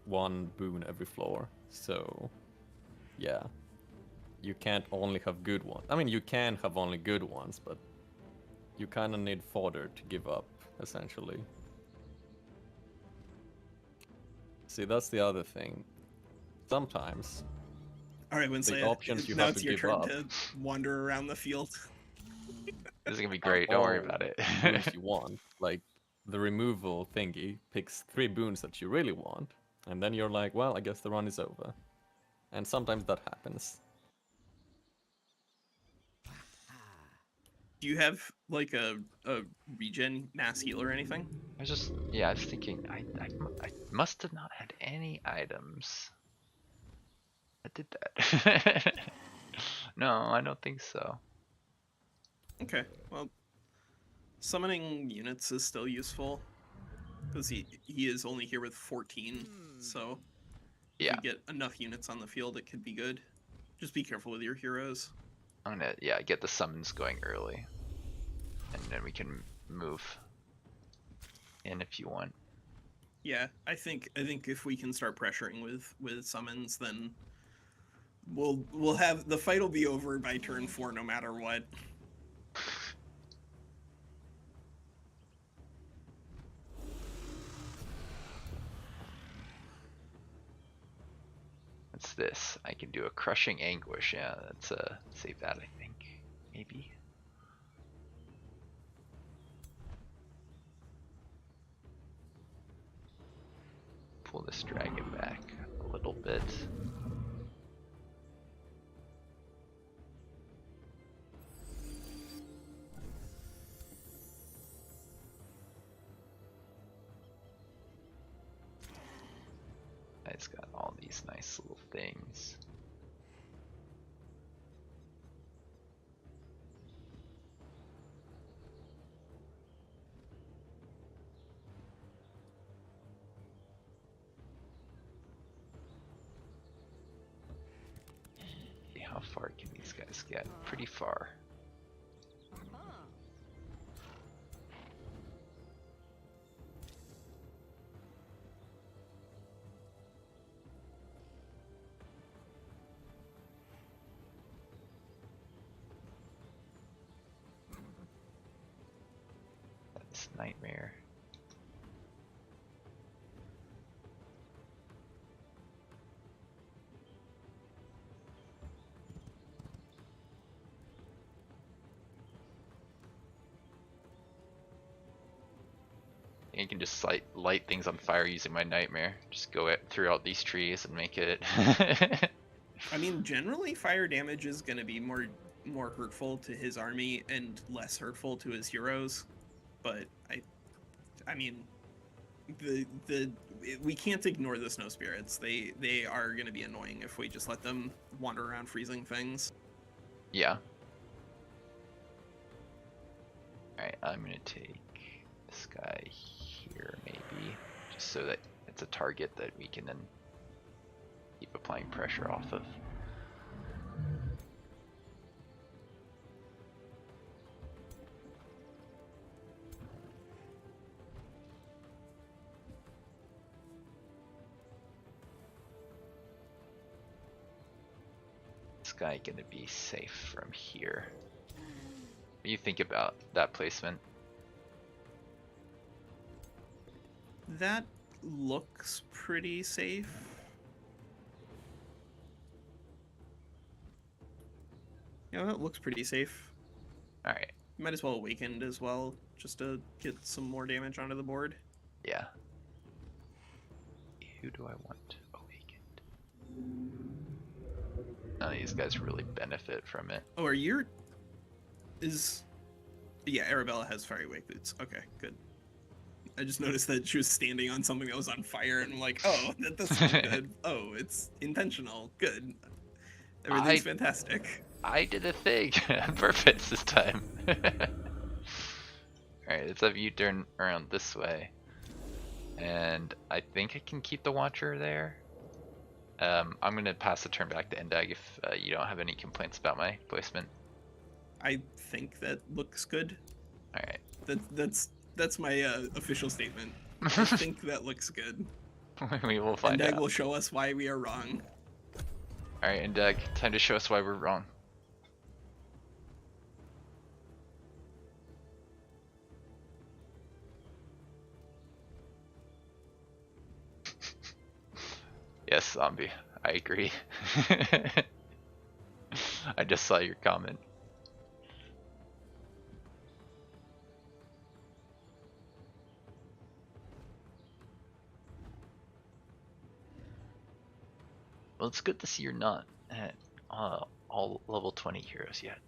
Speaker 3: one boon every floor. So, yeah. You can't only have good ones. I mean, you can have only good ones, but you kind of need fodder to give up, essentially. See, that's the other thing. Sometimes
Speaker 1: All right, Winslet,
Speaker 3: options you
Speaker 1: now
Speaker 3: have
Speaker 1: it's
Speaker 3: to
Speaker 1: your
Speaker 3: give
Speaker 1: turn
Speaker 3: up.
Speaker 1: to wander around the field.
Speaker 2: This is gonna be
Speaker 3: are
Speaker 2: great. Don't worry
Speaker 3: all
Speaker 2: about it.
Speaker 3: boons you want. Like, the removal thingy picks 3 boons that you really want, and then you're like, well, I guess the run is over. And sometimes that happens.
Speaker 1: Do you have like a regen mass heal or anything?
Speaker 2: I was just, yeah, I was thinking, I must have not had any items that did that. No, I don't think so.
Speaker 1: Okay, well, summoning units is still useful because he is only here with 14, so if
Speaker 2: Yeah,
Speaker 1: we get enough units on the field, it could be good. Just be careful with your heroes.
Speaker 2: I'm gonna, yeah, get the summons going early, and then we can move in if you want.
Speaker 1: Yeah, I think if we can start pressuring with summons, then we'll have the fight will be over by turn 4 no matter what.
Speaker 2: What's this? I can do a crushing anguish. Yeah, that's save that, I think. Maybe. Pull this dragon back a little bit. It's got all these nice little things. See, how far can these guys get? Pretty far. That's nightmare. You can just light things on fire using my nightmare. Just go throughout these trees and make it.
Speaker 1: I mean, generally, fire damage is going to be more hurtful to his army and less hurtful to his heroes. But I mean, we can't ignore the snow spirits. They are going to be annoying if we just let them wander around freezing things.
Speaker 2: Yeah. Alright, I'm gonna take this guy here, maybe, just so that it's a target that we can then keep applying pressure off of. This guy gonna be safe from here. What do you think about that placement?
Speaker 1: That looks pretty safe. Yeah, that looks pretty safe.
Speaker 2: Alright,
Speaker 1: Might as well awakened as well, just to get some more damage onto the board.
Speaker 2: yeah. Who do I want awakened? None of these guys really benefit from it.
Speaker 1: Oh, is Yeah, Arabella has fiery wake boots. Okay, good. I just noticed that she was standing on something that was on fire, and I'm like, oh, that's not good. Oh, it's intentional. Good. Everything's fantastic.
Speaker 2: I did a thing on purpose this time. Alright, let's have you turn around this way. And I think I can keep the Watcher there. I'm gonna pass the turn back to Endag if you don't have any complaints about my placement.
Speaker 1: I think that looks good.
Speaker 2: Alright.
Speaker 1: That's my official statement. I think that looks good.
Speaker 2: We will find
Speaker 1: Endag
Speaker 2: out.
Speaker 1: will show us why we are wrong.
Speaker 2: Alright, Endag, time to show us why we're wrong. Yes, zombie. I agree. I just saw your comment. Well, it's good to see you're not at all level 20 heroes yet.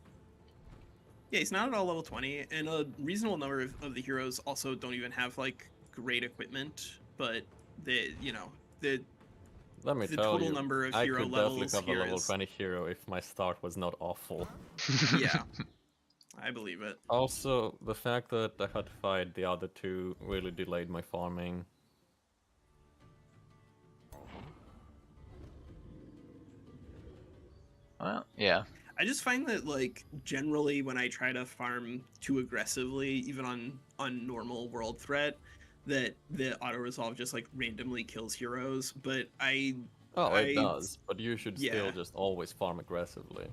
Speaker 1: Yeah, he's not at all level 20, and a reasonable number of the heroes also don't even have like great equipment, but the
Speaker 3: Let me
Speaker 1: the
Speaker 3: tell
Speaker 1: total
Speaker 3: you,
Speaker 1: number of
Speaker 3: I
Speaker 1: hero
Speaker 3: could definitely
Speaker 1: levels
Speaker 3: have a
Speaker 1: here
Speaker 3: level
Speaker 1: is
Speaker 3: 20 hero if my start was not awful.
Speaker 1: yeah, I believe it.
Speaker 3: Also, the fact that I had to fight the other two really delayed my farming.
Speaker 2: Well, yeah.
Speaker 1: I just find that like generally when I try to farm too aggressively, even on normal world threat, that the auto resolve just like randomly kills heroes. But
Speaker 3: Oh, it
Speaker 1: I
Speaker 3: does, but you should
Speaker 1: yeah
Speaker 3: still just always farm aggressively.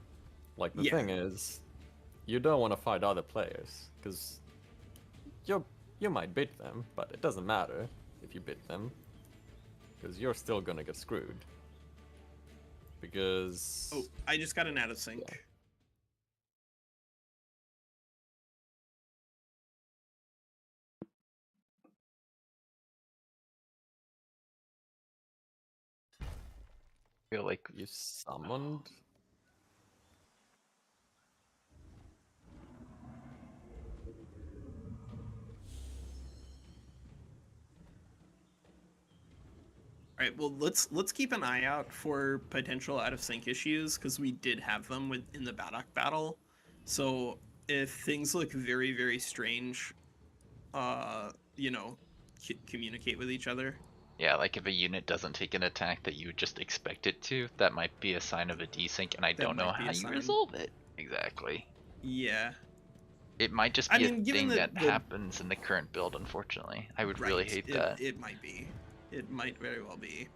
Speaker 3: Like, the
Speaker 1: yeah
Speaker 3: thing is, you don't want to fight other players, because you might beat them, but it doesn't matter if you beat them, because you're still gonna get screwed. Because...
Speaker 1: oh, I just got an out of sync.
Speaker 3: Yeah.
Speaker 2: I feel like
Speaker 3: You summoned?
Speaker 1: All right, well let's keep an eye out for potential out of sync issues because we did have them in the Baddock battle. So if things look very strange, communicate with each other.
Speaker 2: yeah, like if a unit doesn't take an attack that you would just expect it to, that might be a sign of a desync, and I
Speaker 1: That
Speaker 2: don't know
Speaker 1: might be
Speaker 2: how
Speaker 1: a
Speaker 2: you
Speaker 1: sign.
Speaker 2: resolve it exactly.
Speaker 1: Yeah.
Speaker 2: It might just
Speaker 1: I
Speaker 2: be
Speaker 1: mean,
Speaker 2: a
Speaker 1: given
Speaker 2: thing
Speaker 1: that
Speaker 2: that happens in the current build, unfortunately. I would really hate that.
Speaker 1: it might be. It might very well be.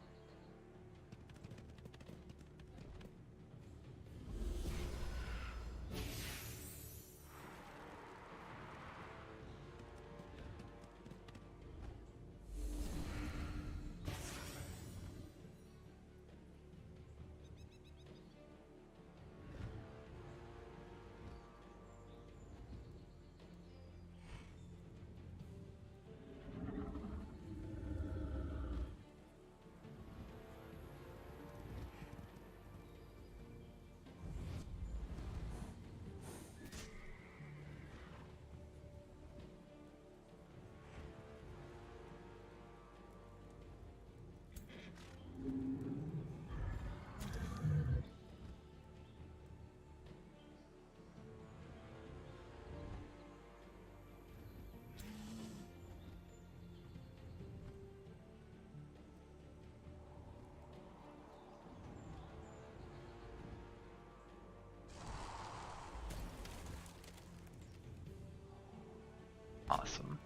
Speaker 2: Awesome.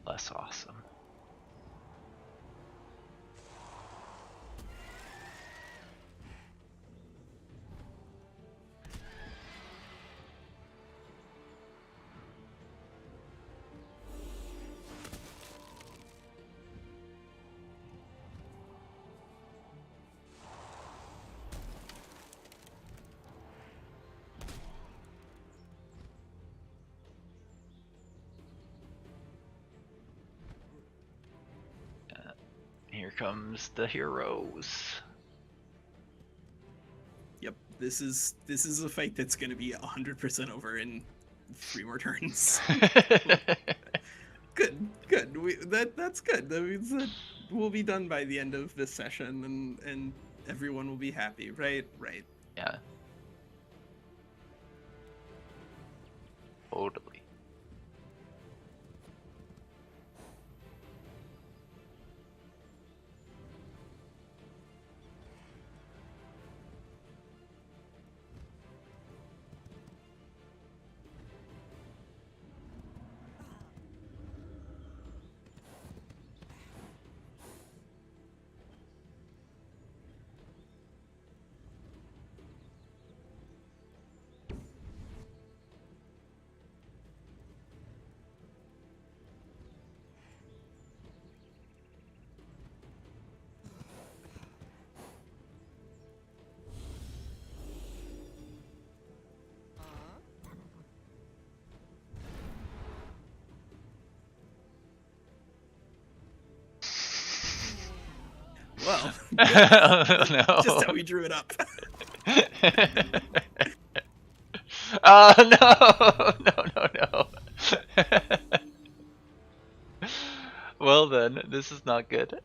Speaker 2: Less awesome. comes the heroes.
Speaker 1: Yep, this is a fight that's going to be 100% over in 3 more turns. Good. That's good. That means that we'll be done by the end of this session, and everyone will be happy, right? Right.
Speaker 2: Yeah. Totally.
Speaker 1: Well,
Speaker 2: No.
Speaker 1: just how we drew it up.
Speaker 2: No. Well then, this is not good.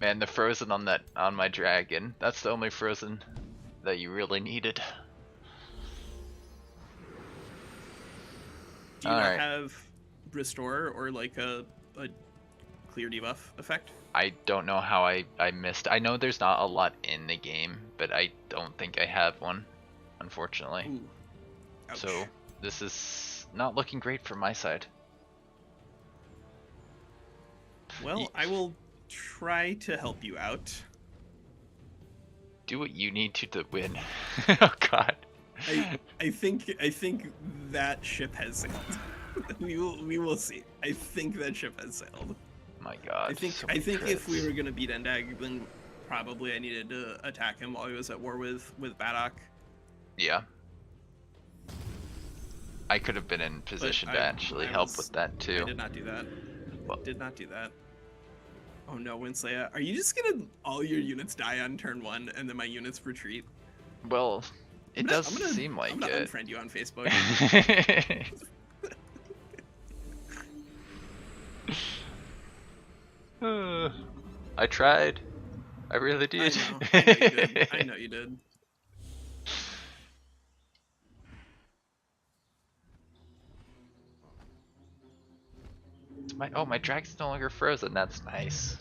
Speaker 2: Man, the frozen on my dragon. That's the only frozen that you really needed.
Speaker 1: Do you not
Speaker 2: Alright.
Speaker 1: have restore or like a clear debuff effect?
Speaker 2: I don't know how I missed. I know there's not a lot in the game, but I don't think I have one, unfortunately.
Speaker 1: Ooh. Ouch.
Speaker 2: So this is not looking great from my side.
Speaker 1: Well, I will try to help you out.
Speaker 2: Do what you need to win. Oh god.
Speaker 1: I think that ship has sailed. we will see. I think that ship has sailed.
Speaker 2: My god.
Speaker 1: I think
Speaker 2: so many
Speaker 1: if we
Speaker 2: crits.
Speaker 1: were gonna beat Endag, then probably I needed to attack him while he was at war with Badok.
Speaker 2: Yeah. I could have been in position to actually help with that
Speaker 1: I
Speaker 2: too.
Speaker 1: did not do that.
Speaker 2: Well-
Speaker 1: Did not do that. Oh no, Winslaya. Are you just gonna all your units die on turn 1 and then my units retreat?
Speaker 2: Well, it does
Speaker 1: I'm gonna,
Speaker 2: seem like
Speaker 1: I'm gonna
Speaker 2: it.
Speaker 1: unfriend you on Facebook.
Speaker 2: I tried. I really
Speaker 1: I
Speaker 2: did.
Speaker 1: know you did. I know you did.
Speaker 2: My dragon's no longer frozen. That's nice.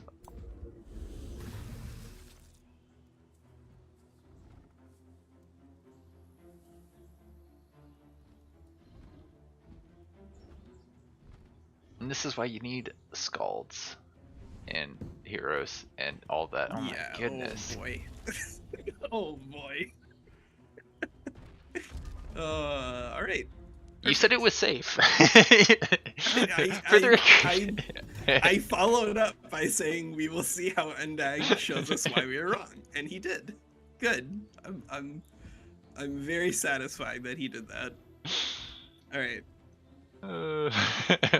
Speaker 2: And this is why you need scalds and heroes and all that. Oh
Speaker 1: Yeah,
Speaker 2: my goodness.
Speaker 1: Oh boy. Oh boy. All right.
Speaker 2: You said it was safe. For the
Speaker 1: I followed up by saying we will see how Endag shows us why we were wrong, and he did. Good. I'm very satisfied that he did that. All right.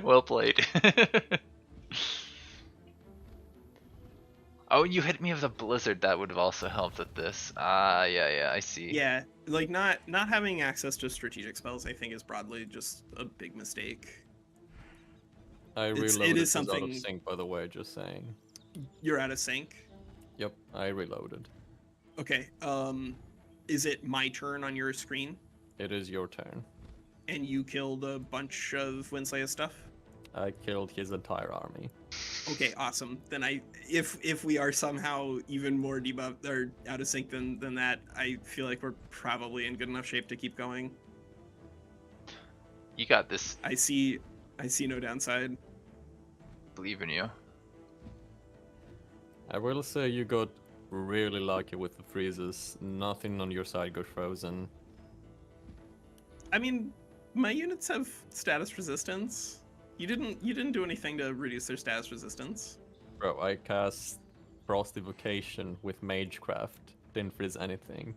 Speaker 2: Well played. Oh, you hit me with a blizzard. That would have also helped with this. Ah, yeah, I see.
Speaker 1: Yeah, like not having access to strategic spells, I think, is broadly just a big mistake.
Speaker 3: I
Speaker 1: It's-
Speaker 3: reloaded.
Speaker 1: it is
Speaker 3: Out
Speaker 1: something-
Speaker 3: of sync, by the way. Just saying.
Speaker 1: You're out of sync.
Speaker 3: Yep, I reloaded.
Speaker 1: Okay. Is it my turn on your screen?
Speaker 3: It is your turn.
Speaker 1: And you killed a bunch of Winslaya stuff?
Speaker 3: I killed his entire army.
Speaker 1: Okay, awesome. Then if we are somehow even more debuffed or out of sync than that, I feel like we're probably in good enough shape to keep going.
Speaker 2: You got this.
Speaker 1: I see no downside.
Speaker 2: Believe in you.
Speaker 3: I will say you got really lucky with the freezes. Nothing on your side got frozen.
Speaker 1: I mean, my units have status resistance. You didn't do anything to reduce their status resistance.
Speaker 3: Bro, I cast Frost Evocation with Magecraft. Didn't freeze anything.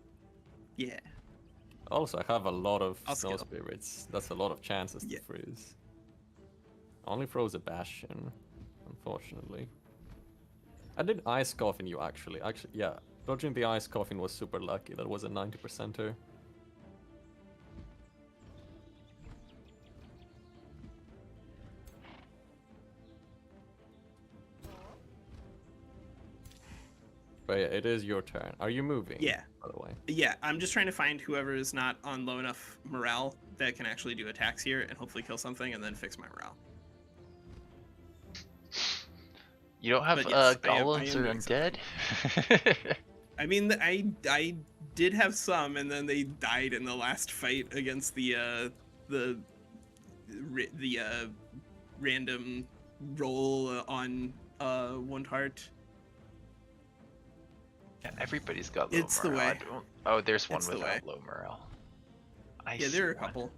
Speaker 1: Yeah.
Speaker 3: Also, I have a lot of
Speaker 1: I'll
Speaker 3: Snow
Speaker 1: skill.
Speaker 3: Spirits. That's a lot of chances
Speaker 1: Yeah.
Speaker 3: to freeze. Only froze a Bastion, unfortunately. I did Ice Coffin you actually. Yeah. Dodging the Ice Coffin was super lucky. That was a 90%er. But yeah, it is your turn. Are you moving?
Speaker 1: Yeah.
Speaker 3: By the way.
Speaker 1: Yeah, I'm just trying to find whoever is not on low enough morale that can actually do attacks here and hopefully kill something and then fix my morale.
Speaker 2: You don't have
Speaker 1: But yes, I am
Speaker 2: golems or
Speaker 1: doing
Speaker 2: undead?
Speaker 1: I mean, I did have some, and then they died in the last fight against the random roll on one heart.
Speaker 2: Yeah, everybody's got low
Speaker 1: It's the
Speaker 2: morale.
Speaker 1: way.
Speaker 2: Oh, there's one
Speaker 1: It's the way.
Speaker 2: without low morale.
Speaker 1: Yeah, there are a couple.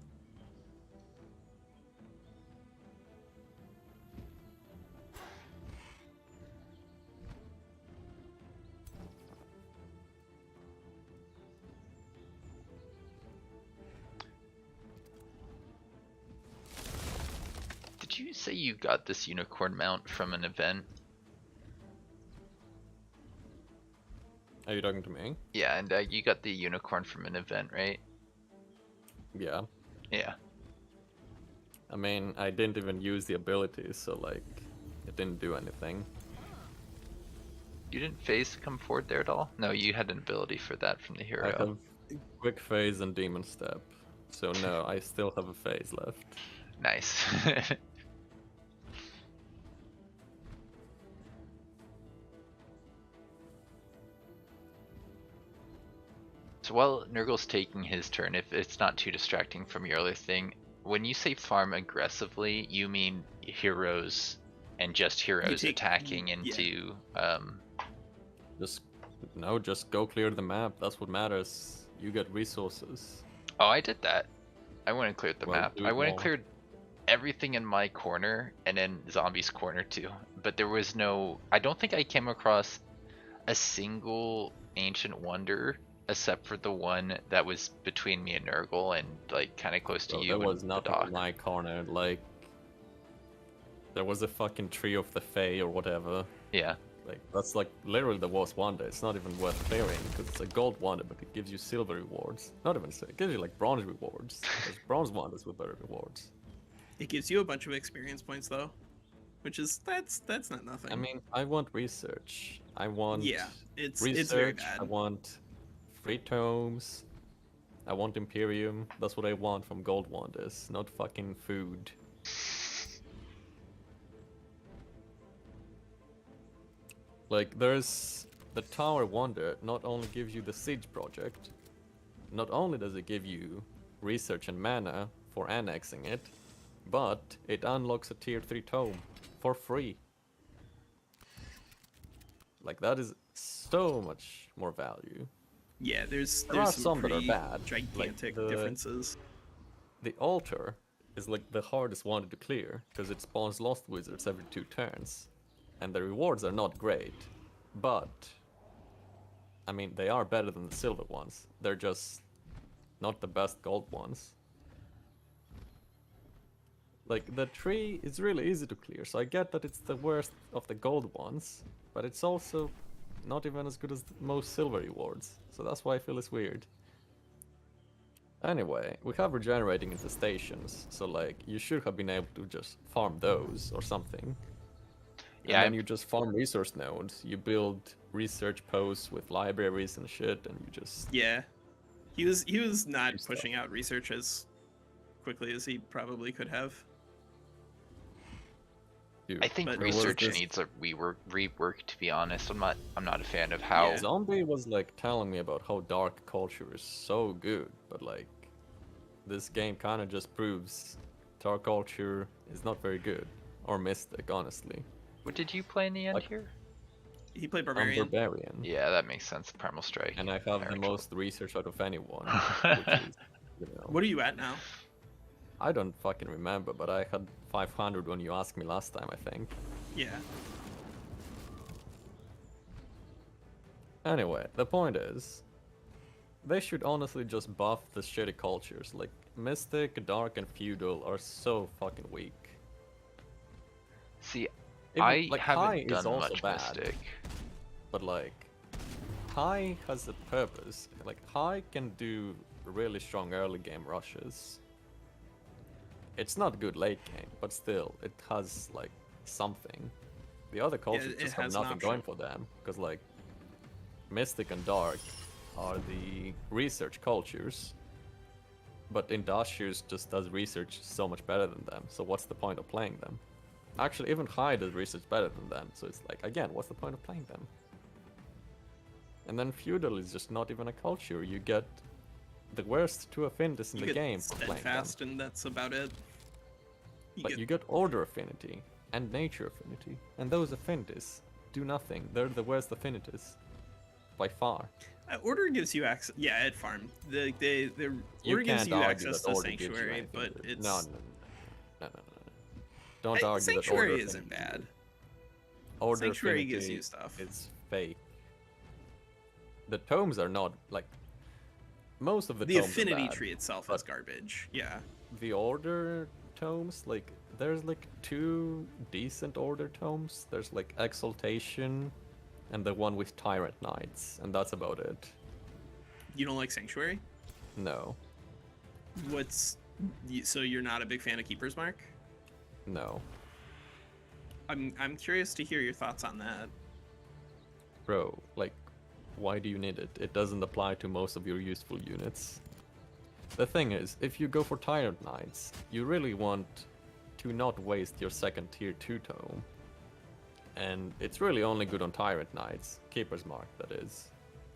Speaker 2: Did you say you got this unicorn mount from an event?
Speaker 3: Are you talking to me?
Speaker 2: Yeah, and you got the unicorn from an event, right?
Speaker 3: Yeah.
Speaker 2: Yeah.
Speaker 3: I mean, I didn't even use the ability, so like, it didn't do anything.
Speaker 2: You didn't phase to come forward there at all? No, you had an ability for that from the
Speaker 3: I
Speaker 2: hero.
Speaker 3: have Quick Phase and Demon Step. So no, I still have a phase left.
Speaker 2: Nice. So while Nurgle's taking his turn, if it's not too distracting from your other thing, when you say farm aggressively, you mean heroes and just heroes attacking into
Speaker 3: Just go clear the map. That's what matters. You get resources.
Speaker 2: Oh, I did that. I went and cleared the
Speaker 3: Well,
Speaker 2: map.
Speaker 3: do
Speaker 2: I
Speaker 3: it
Speaker 2: went and
Speaker 3: more.
Speaker 2: cleared everything in my corner and then zombies corner too. But there was no, I don't think I came across a single ancient wonder except for the one that was between me and Nurgle and like kind of close to
Speaker 3: Bro,
Speaker 2: you.
Speaker 3: there
Speaker 2: and
Speaker 3: was
Speaker 2: the
Speaker 3: nothing
Speaker 2: dock.
Speaker 3: in my corner. Like, there was a fucking tree of the Fae or whatever.
Speaker 2: Yeah.
Speaker 3: Like, that's like literally the worst wonder. It's not even worth clearing because it's a gold wonder, but it gives you silver rewards. Not even so. It gives you like bronze rewards. There's bronze wonders with better rewards.
Speaker 1: It gives you a bunch of experience points though, which is that's not nothing.
Speaker 3: I mean, I want research. I want
Speaker 1: it's
Speaker 3: research.
Speaker 1: very bad.
Speaker 3: I want free tomes. I want Imperium. That's what I want from gold wonders, not fucking food. Like, there's the Tower Wonder not only gives you the Siege project, not only does it give you research and mana for annexing it, but it unlocks a tier 3 tome for free. Like, that is so much more value.
Speaker 1: Yeah, there's
Speaker 3: There are
Speaker 1: some
Speaker 3: some that are
Speaker 1: pretty
Speaker 3: bad,
Speaker 1: gigantic
Speaker 3: like
Speaker 1: differences.
Speaker 3: The altar is like the hardest one to clear because it spawns lost wizards every 2 turns, and the rewards are not great, but I mean they are better than the silver ones. They're just not the best gold ones. Like, the tree is really easy to clear, so I get that it's the worst of the gold ones, but it's also not even as good as most silver rewards, so that's why I feel it's weird. Anyway, we have regenerating infestations, so like, you should have been able to just farm those or something.
Speaker 2: Yeah,
Speaker 3: And then you just farm resource nodes, you build research posts with libraries and shit, and you just...
Speaker 1: Yeah, he was not
Speaker 3: do stuff.
Speaker 1: pushing out research as quickly as he probably could have.
Speaker 3: Dude,
Speaker 2: I think
Speaker 1: But
Speaker 2: research
Speaker 3: this-
Speaker 2: needs a rework. To be honest, I'm not a fan of how.
Speaker 1: Yeah.
Speaker 3: Zombie was like telling me about how dark culture is so good, but like, this game kind of just proves dark culture is not very good, or Mystic, honestly.
Speaker 2: What did you play in the end
Speaker 3: Like-
Speaker 2: here?
Speaker 1: He played
Speaker 3: I'm
Speaker 1: barbarian.
Speaker 3: Barbarian,
Speaker 2: Yeah, that makes sense. Primal Strike.
Speaker 3: and I have the
Speaker 2: Power
Speaker 3: most research out of anyone, which is you know.
Speaker 1: What are you at now?
Speaker 3: I don't fucking remember, but I had 500 when you asked me last time, I think.
Speaker 1: Yeah.
Speaker 3: Anyway, the point is, they should honestly just buff the shitty cultures. Like, Mystic, Dark, and Feudal are so fucking weak.
Speaker 2: See,
Speaker 3: Even,
Speaker 2: I
Speaker 3: like, High
Speaker 2: haven't
Speaker 3: is
Speaker 2: done
Speaker 3: also
Speaker 2: much
Speaker 3: bad,
Speaker 2: Mystic.
Speaker 3: but like, High has a purpose. Like, High can do really strong early game rushes. It's not good late game, but still, it has like something. The other cultures
Speaker 1: it
Speaker 3: just have
Speaker 1: has an
Speaker 3: nothing going
Speaker 1: option.
Speaker 3: for them, because like, Mystic and Dark are the research cultures, but Industrious just does research so much better than them, so what's the point of playing them? Actually, even High does research better than them, so it's like, again, what's the point of playing them? And then Feudal is just not even a culture. You get the worst two affinities in
Speaker 1: You
Speaker 3: the
Speaker 1: get
Speaker 3: game for playing them.
Speaker 1: steadfast, and that's about it.
Speaker 3: But you get Order Affinity and Nature Affinity, and those affinities do nothing. They're the worst affinities, by far.
Speaker 1: Order gives you access. Yeah, at farm. The
Speaker 3: You
Speaker 1: Order gives
Speaker 3: can't
Speaker 1: you
Speaker 3: argue
Speaker 1: access
Speaker 3: that
Speaker 1: to
Speaker 3: Order gives you
Speaker 1: Sanctuary,
Speaker 3: anything
Speaker 1: but
Speaker 3: good.
Speaker 1: it's
Speaker 3: No. Don't argue that
Speaker 1: Sanctuary
Speaker 3: Order
Speaker 1: isn't
Speaker 3: Affinity
Speaker 1: bad.
Speaker 3: Order
Speaker 1: Sanctuary
Speaker 3: Affinity
Speaker 1: gives you stuff.
Speaker 3: It's fake. The tomes are not like most of the
Speaker 1: The
Speaker 3: tomes are
Speaker 1: affinity
Speaker 3: bad,
Speaker 1: tree itself
Speaker 3: but
Speaker 1: is garbage. Yeah.
Speaker 3: the Order tomes, like there's like 2 decent Order tomes. There's like Exaltation and the one with Tyrant Knights, and that's about it.
Speaker 1: You don't like Sanctuary?
Speaker 3: No.
Speaker 1: So you're not a big fan of Keeper's Mark?
Speaker 3: No.
Speaker 1: I'm curious to hear your thoughts on that.
Speaker 3: Bro, like, why do you need it? It doesn't apply to most of your useful units. The thing is, if you go for Tyrant Knights, you really want to not waste your second tier 2 tome. And it's really only good on Tyrant Knights, Keeper's Mark that is.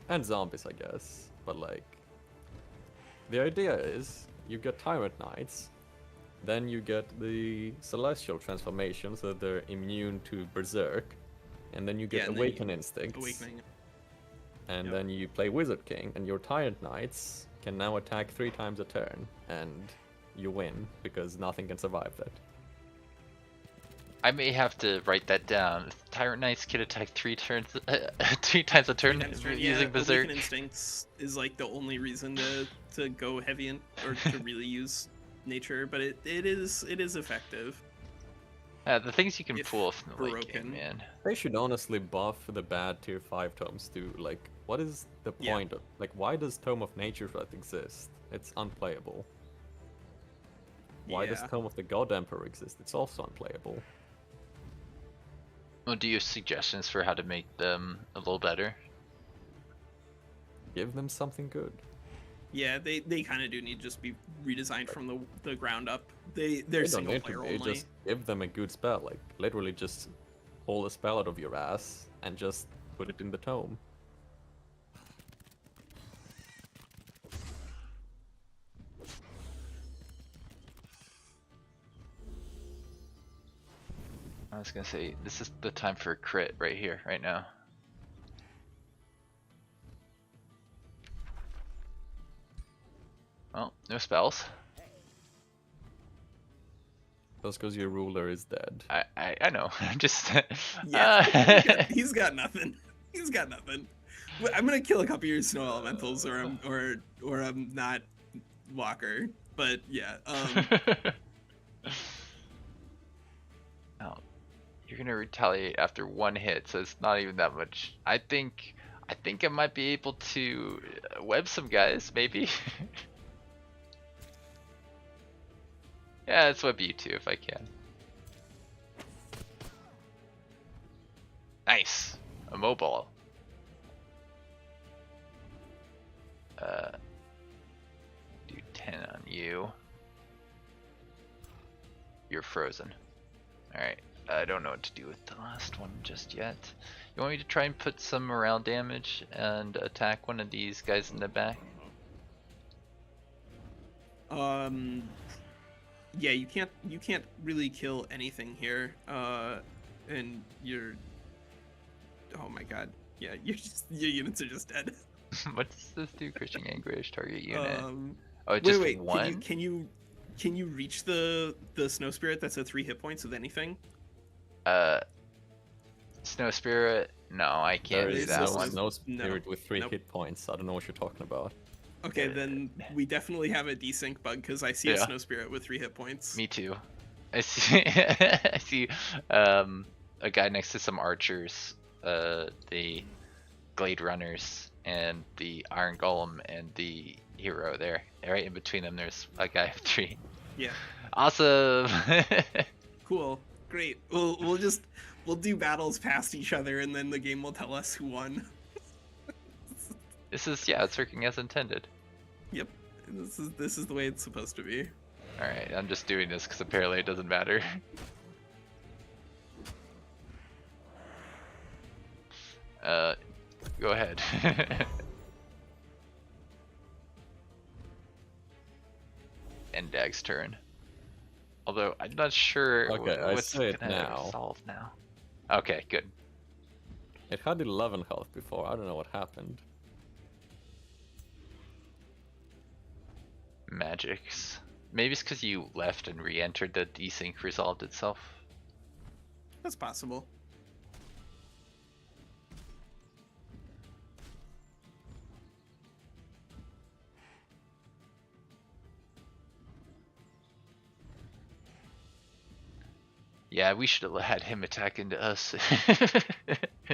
Speaker 3: And zombies, I guess. But like, the idea is, you get Tyrant Knights, then you get the Celestial transformation so that they're immune to Berserk, and then you get
Speaker 1: and then
Speaker 3: Awaken Instincts.
Speaker 1: Awakening.
Speaker 3: And
Speaker 1: Yep.
Speaker 3: then you play Wizard King, and your Tyrant Knights can now attack 3 times a turn, and you win, because nothing can survive that.
Speaker 2: I may have to write that down. Tyrant Knights can attack 3 turns, 3 times a turn using Berserk.
Speaker 1: Awaken Instincts is like the only reason to go heavy or to really use nature, but it is effective.
Speaker 2: The things you can
Speaker 1: If
Speaker 2: pull from the late
Speaker 1: broken.
Speaker 2: game, man.
Speaker 3: They should honestly buff the bad tier 5 tomes too. Like, what is the
Speaker 1: Yeah.
Speaker 3: point of, like, why does Tome of Nature Threat exist? It's unplayable. Why does
Speaker 1: Yeah.
Speaker 3: Tome of the God Emperor exist? It's also unplayable.
Speaker 2: Well, do you have suggestions for how to make them a little better?
Speaker 3: Give them something good.
Speaker 1: Yeah, they kind of do need to just be redesigned from the ground up. They're
Speaker 3: They don't
Speaker 1: single
Speaker 3: need to
Speaker 1: player
Speaker 3: be,
Speaker 1: only.
Speaker 3: just give them a good spell. Like, literally just pull a spell out of your ass and just put it in the tome.
Speaker 2: I was gonna say, this is the time for a crit right here, right now. Well, no spells.
Speaker 3: That's because your ruler is dead.
Speaker 2: I know. I'm just.
Speaker 1: Yeah, he's got nothing. He's got nothing. I'm gonna kill a couple of your snow elementals, or I'm not Walker. But yeah,
Speaker 2: Oh, you're gonna retaliate after 1 hit, so it's not even that much. I think I might be able to web some guys, maybe. Yeah, let's web you too if I can. Nice, a mobile. Do 10 on you. You're frozen. Alright, I don't know what to do with the last one just yet. You want me to try and put some morale damage and attack one of these guys in the back?
Speaker 1: yeah, you can't really kill anything here. And you're, oh my god, yeah, your units are just dead.
Speaker 2: What does this do? Crushing Anguish, target unit. Oh, just
Speaker 1: wait.
Speaker 2: one?
Speaker 1: Can you reach the snow spirit that's at 3 hit points with anything?
Speaker 2: Snow Spirit? No, I can't
Speaker 3: There
Speaker 2: do
Speaker 3: is
Speaker 2: that
Speaker 3: no
Speaker 2: one.
Speaker 3: Snow Spirit with 3
Speaker 1: Nope.
Speaker 3: hit points. I don't know what you're talking about.
Speaker 1: Okay, then we definitely have a desync bug because I see a
Speaker 2: Yeah.
Speaker 1: snow spirit with 3 hit points.
Speaker 2: Me too. I see. I see. A guy next to some archers, the glade runners, and the iron golem, and the hero there. Right in between them, there's a guy with 3.
Speaker 1: Yeah.
Speaker 2: Awesome.
Speaker 1: Cool. Great. We'll do battles past each other and then the game will tell us who won.
Speaker 2: It's working as intended.
Speaker 1: Yep. This is the way it's supposed to be.
Speaker 2: All right, I'm just doing this because apparently it doesn't matter. Go ahead. Endag's turn. Although I'm not sure
Speaker 3: Okay, I
Speaker 2: what's
Speaker 3: say it
Speaker 2: gonna
Speaker 3: now.
Speaker 2: solve now. Okay, good.
Speaker 3: It had 11 health before. I don't know what happened.
Speaker 2: Magics. Maybe it's because you left and re-entered the desync resolved itself.
Speaker 1: That's possible.
Speaker 2: Yeah, we should have had him attack into us.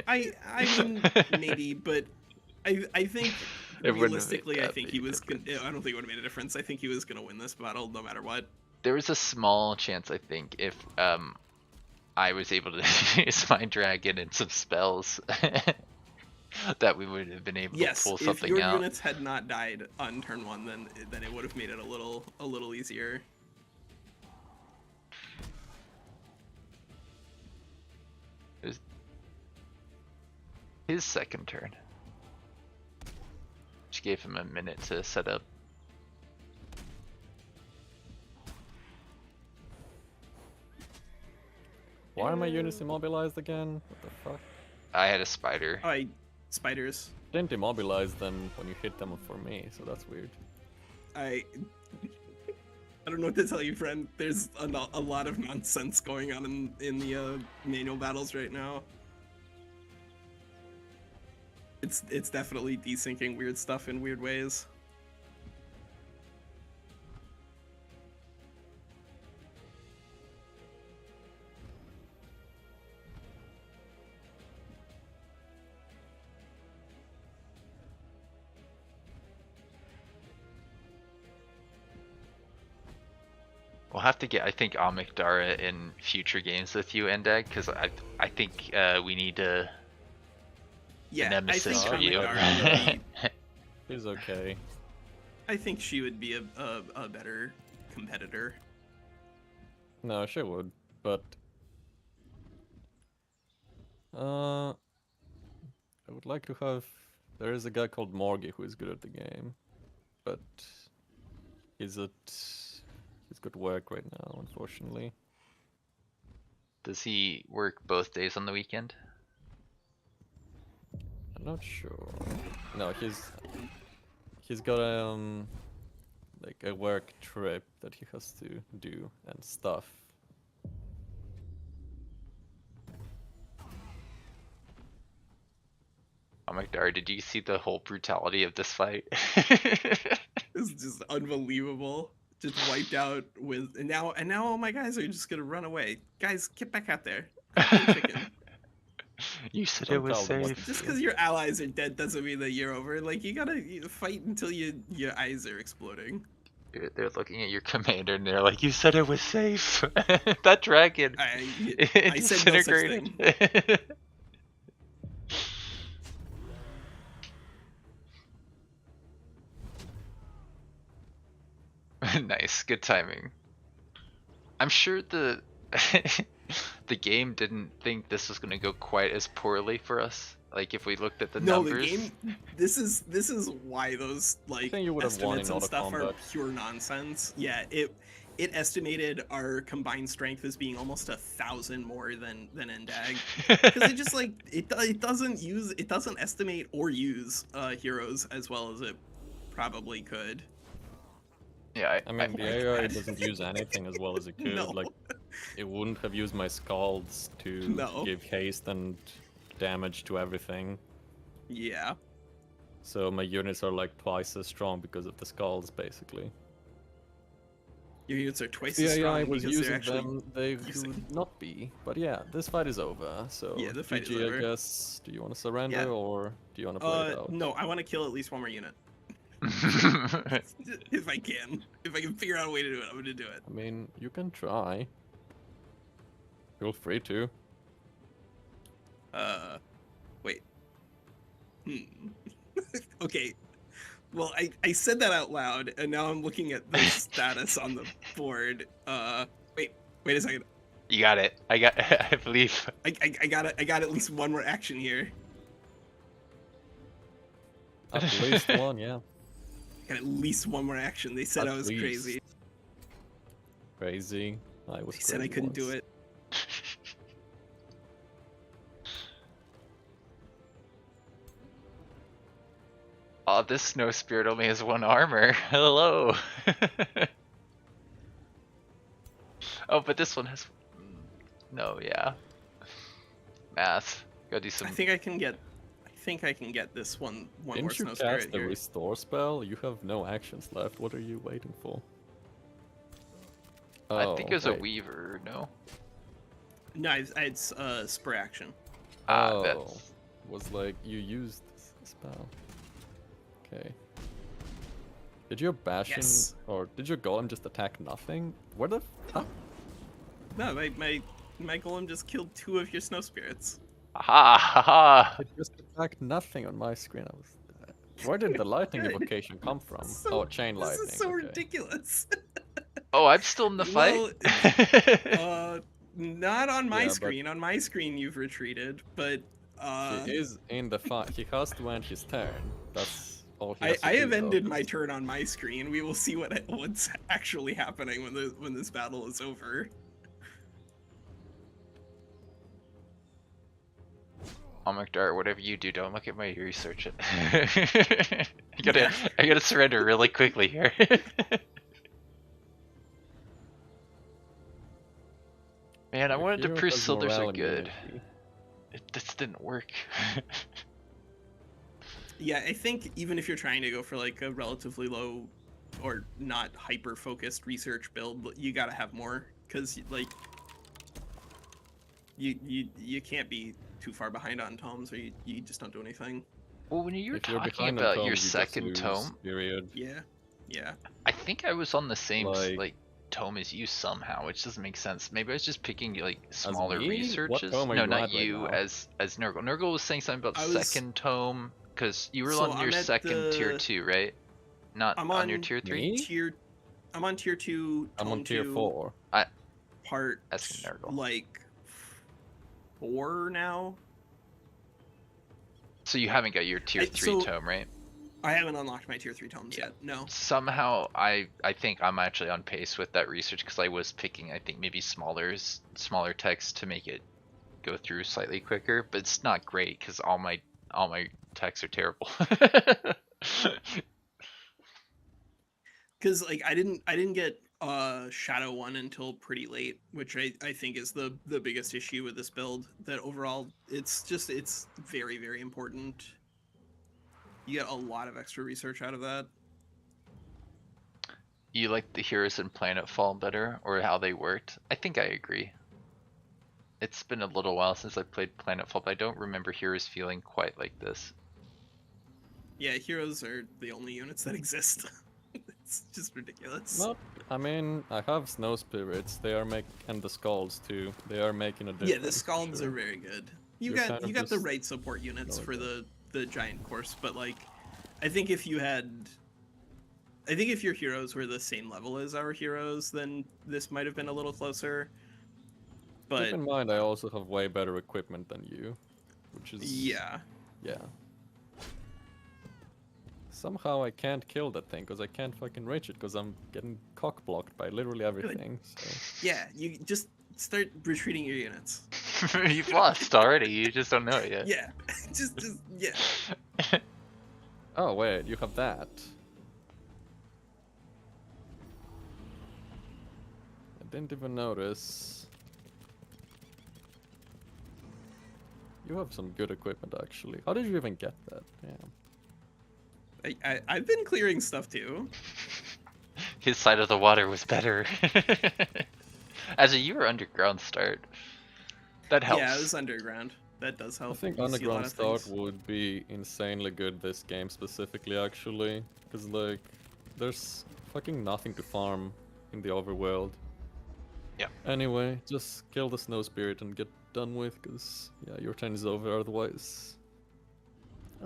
Speaker 1: I mean maybe, but I think
Speaker 2: It wouldn't have made
Speaker 1: realistically I
Speaker 2: that
Speaker 1: think
Speaker 2: big
Speaker 1: he
Speaker 2: a
Speaker 1: was
Speaker 2: difference.
Speaker 1: I don't think it would have made a difference. I think he was gonna win this battle no matter what.
Speaker 2: There was a small chance, I think, if I was able to use my dragon and some spells, that we would have been able
Speaker 1: Yes,
Speaker 2: to pull
Speaker 1: if
Speaker 2: something
Speaker 1: your
Speaker 2: out.
Speaker 1: units had not died on turn 1, then it would have made it a little easier.
Speaker 2: It was his second turn, which gave him a minute to set up.
Speaker 3: Why are my units immobilized again? What the fuck?
Speaker 2: I had a spider.
Speaker 1: Oh, spiders.
Speaker 3: Didn't immobilize them when you hit them for me, so that's weird.
Speaker 1: I don't know what to tell you, friend. There's a lot of nonsense going on in the manual battles right now. It's definitely desyncing weird stuff in weird ways.
Speaker 2: We'll have to get, I think, Amygdara in future games with you, Endag, because I think we need a
Speaker 1: Yeah,
Speaker 2: nemesis
Speaker 1: I
Speaker 2: for
Speaker 1: think
Speaker 2: you.
Speaker 1: Amygdala would be,
Speaker 3: He's okay.
Speaker 1: I think she would be a better competitor.
Speaker 3: No, she would, but I would like to have. There is a guy called Morgy who is good at the game, but he's got work right now, unfortunately.
Speaker 2: Does he work both days on the weekend?
Speaker 3: I'm not sure. No, he's got like a work trip that he has to do and stuff.
Speaker 2: Amygdara, did you see the whole brutality of this fight?
Speaker 1: This is just unbelievable. Just wiped out with and now all my guys are just gonna run away. Guys, get back out there. Quit playing chicken.
Speaker 2: You said
Speaker 3: Don't
Speaker 2: it was
Speaker 3: tell them what
Speaker 2: safe.
Speaker 1: Just because your allies are dead doesn't mean that you're over. Like you gotta fight until your eyes are exploding.
Speaker 2: They're looking at your commander and they're like, "You said it was safe." That dragon.
Speaker 1: I said no such thing.
Speaker 2: disintegrated. Nice, good timing. I'm sure the the game didn't think this was gonna go quite as poorly for us. Like if we looked at the
Speaker 1: No,
Speaker 2: numbers.
Speaker 1: the game. This is why those like
Speaker 3: think you would have won in
Speaker 1: estimates and
Speaker 3: auto
Speaker 1: stuff are
Speaker 3: combat.
Speaker 1: pure nonsense. Yeah, it estimated our combined strength as being almost 1,000 more than Endag because it just like it doesn't estimate or use heroes as well as it probably could.
Speaker 2: Yeah,
Speaker 3: I mean, the
Speaker 1: my
Speaker 3: AI
Speaker 1: God.
Speaker 3: doesn't use anything as well as it could.
Speaker 1: No.
Speaker 3: Like, it wouldn't have used my scalds to
Speaker 1: No.
Speaker 3: give haste and damage to everything.
Speaker 1: Yeah.
Speaker 3: So my units are like twice as strong because of the scalds, basically.
Speaker 1: Your units are twice
Speaker 3: If
Speaker 1: as
Speaker 3: the AI
Speaker 1: strong
Speaker 3: was
Speaker 1: because they're
Speaker 3: using
Speaker 1: actually
Speaker 3: them, they
Speaker 1: using.
Speaker 3: could not be. But yeah, this fight is over. So
Speaker 1: Yeah, the fight is
Speaker 3: GG,
Speaker 1: over.
Speaker 3: I guess. Do you want to surrender
Speaker 1: Yeah.
Speaker 3: or do you want to play it out?
Speaker 1: No, I want to kill at least one more unit. If I can. If I can figure out a way to do it, I'm gonna do it.
Speaker 3: I mean, you can try. Feel free to.
Speaker 1: Wait. Okay. Well, I said that out loud, and now I'm looking at the status on the board. Wait a second.
Speaker 2: You got it. I believe.
Speaker 1: I got at least one more action here.
Speaker 3: At least one, yeah.
Speaker 1: Got at least one more action. They said
Speaker 3: At
Speaker 1: I was
Speaker 3: least.
Speaker 1: crazy.
Speaker 3: Crazy. I was
Speaker 1: They said I
Speaker 3: crazy
Speaker 1: couldn't do
Speaker 3: once.
Speaker 1: it.
Speaker 2: Oh, this snow spirit only has 1 armor. Hello. Oh, but this one has. No, yeah. Math. Gotta do some.
Speaker 1: I think I can get this one more
Speaker 3: Didn't you
Speaker 1: snow
Speaker 3: cast
Speaker 1: spirit
Speaker 3: the
Speaker 1: here.
Speaker 3: restore spell? You have no actions left. What are you waiting for?
Speaker 2: I think it was a
Speaker 3: wait.
Speaker 2: weaver. No.
Speaker 1: No, it's spur action.
Speaker 2: Ah,
Speaker 3: Oh,
Speaker 2: that's.
Speaker 3: was like you used this spell. Okay. Did your Bastion
Speaker 1: Yes.
Speaker 3: or did your Golem just attack nothing? Where the fuck?
Speaker 1: No, my golem just killed 2 of your snow spirits.
Speaker 2: Ha ha ha!
Speaker 3: It just attacked nothing on my screen. I was. Where did the lightning
Speaker 1: Good.
Speaker 3: invocation come from?
Speaker 1: So-
Speaker 3: Oh, chain
Speaker 1: This
Speaker 3: lightning.
Speaker 1: is so
Speaker 3: okay.
Speaker 1: ridiculous.
Speaker 2: Oh, I'm still in the
Speaker 1: Well,
Speaker 2: fight.
Speaker 1: Not on my
Speaker 3: Yeah, but-
Speaker 1: screen. On my screen, you've retreated, but
Speaker 3: He is in the fight. He has to end his turn. That's all he has to
Speaker 1: I
Speaker 3: do,
Speaker 1: have
Speaker 3: though.
Speaker 1: ended my turn on my screen. We will see what's actually happening when this battle is over.
Speaker 2: Almec Dart, whatever you do, don't look at my research. I gotta surrender really quickly here. Man, I
Speaker 3: Your
Speaker 2: wanted to
Speaker 3: hero
Speaker 2: prove
Speaker 3: has
Speaker 2: Sildars
Speaker 3: morale
Speaker 2: are
Speaker 3: and
Speaker 2: good.
Speaker 3: unity.
Speaker 2: It just didn't work.
Speaker 1: Yeah, I think even if you're trying to go for like a relatively low or not hyper focused research build, you gotta have more because like you can't be too far behind on tomes or you just don't do anything.
Speaker 2: Well, when you were
Speaker 3: If you're
Speaker 2: talking
Speaker 3: behind on
Speaker 2: about
Speaker 3: tome,
Speaker 2: your
Speaker 3: you just
Speaker 2: second
Speaker 3: lose,
Speaker 2: tome,
Speaker 3: Period.
Speaker 1: Yeah.
Speaker 2: I think I was on the same
Speaker 3: Like-
Speaker 2: tome as you somehow, which doesn't make sense. Maybe I was just picking like smaller
Speaker 3: me? What
Speaker 2: researches.
Speaker 3: tome are
Speaker 2: No,
Speaker 3: you
Speaker 2: not
Speaker 3: at right
Speaker 2: you,
Speaker 3: now?
Speaker 2: as Nurgle. Nurgle was saying something about
Speaker 1: I was-
Speaker 2: second tome because you were
Speaker 1: So
Speaker 2: on your
Speaker 1: I'm at
Speaker 2: second tier
Speaker 1: the-
Speaker 2: 2, right? Not
Speaker 1: I'm
Speaker 2: on your
Speaker 1: on
Speaker 2: tier 3.
Speaker 3: Me?
Speaker 1: I'm on tier 2.
Speaker 3: I'm
Speaker 1: tome
Speaker 3: on tier
Speaker 1: 2,
Speaker 3: 4.
Speaker 1: Part
Speaker 2: Asking Nurgle.
Speaker 1: like 4 now.
Speaker 2: So you haven't got your tier 3
Speaker 1: so-
Speaker 2: tome, right?
Speaker 1: I haven't unlocked my tier 3 tomes yet. No.
Speaker 2: Somehow I think I'm actually on pace with that research because I was picking, I think, maybe smaller text to make it go through slightly quicker, but it's not great because all my texts are terrible.
Speaker 1: Because like I didn't get Shadow 1 until pretty late, which I think is the biggest issue with this build. That overall it's very, very important. You get a lot of extra research out of that.
Speaker 2: You like the heroes in Planetfall better, or how they worked? I think I agree. It's been a little while since I played Planetfall, but I don't remember heroes feeling quite like this.
Speaker 1: Yeah, heroes are the only units that exist. It's just ridiculous.
Speaker 3: Not, I mean, I have snow spirits. They are and the skulls too. They are making a difference.
Speaker 1: Yeah, the
Speaker 3: for
Speaker 1: scalds
Speaker 3: sure.
Speaker 1: are very good. You
Speaker 3: You're kind
Speaker 1: got
Speaker 3: of
Speaker 1: the
Speaker 3: just
Speaker 1: right support units
Speaker 3: know
Speaker 1: for
Speaker 3: that.
Speaker 1: the giant course, but like I think if your heroes were the same level as our heroes, then this might have been a little closer. But
Speaker 3: Keep in mind, I also have way better equipment than you, which is
Speaker 1: yeah.
Speaker 3: Somehow I can't kill that thing because I can't fucking reach it because I'm getting cock blocked by literally everything. So.
Speaker 1: Yeah, you just start retreating your units.
Speaker 2: You've lost already, you just don't know it yet.
Speaker 1: Yeah. just yeah.
Speaker 3: Oh wait, you have that. didn't even notice. You have some good equipment, actually. How did you even get that? Yeah.
Speaker 1: I've been clearing stuff too.
Speaker 2: His side of the water was better. As a you were underground start. That helps.
Speaker 1: Yeah, it was underground. That does help.
Speaker 3: I think
Speaker 1: You see a lot
Speaker 3: underground
Speaker 1: of
Speaker 3: start
Speaker 1: things.
Speaker 3: would be insanely good this game specifically, actually. Because, like, there's fucking nothing to farm in the overworld.
Speaker 2: Yeah.
Speaker 3: Anyway, just kill the snow spirit and get done with, because, yeah, your turn is over otherwise.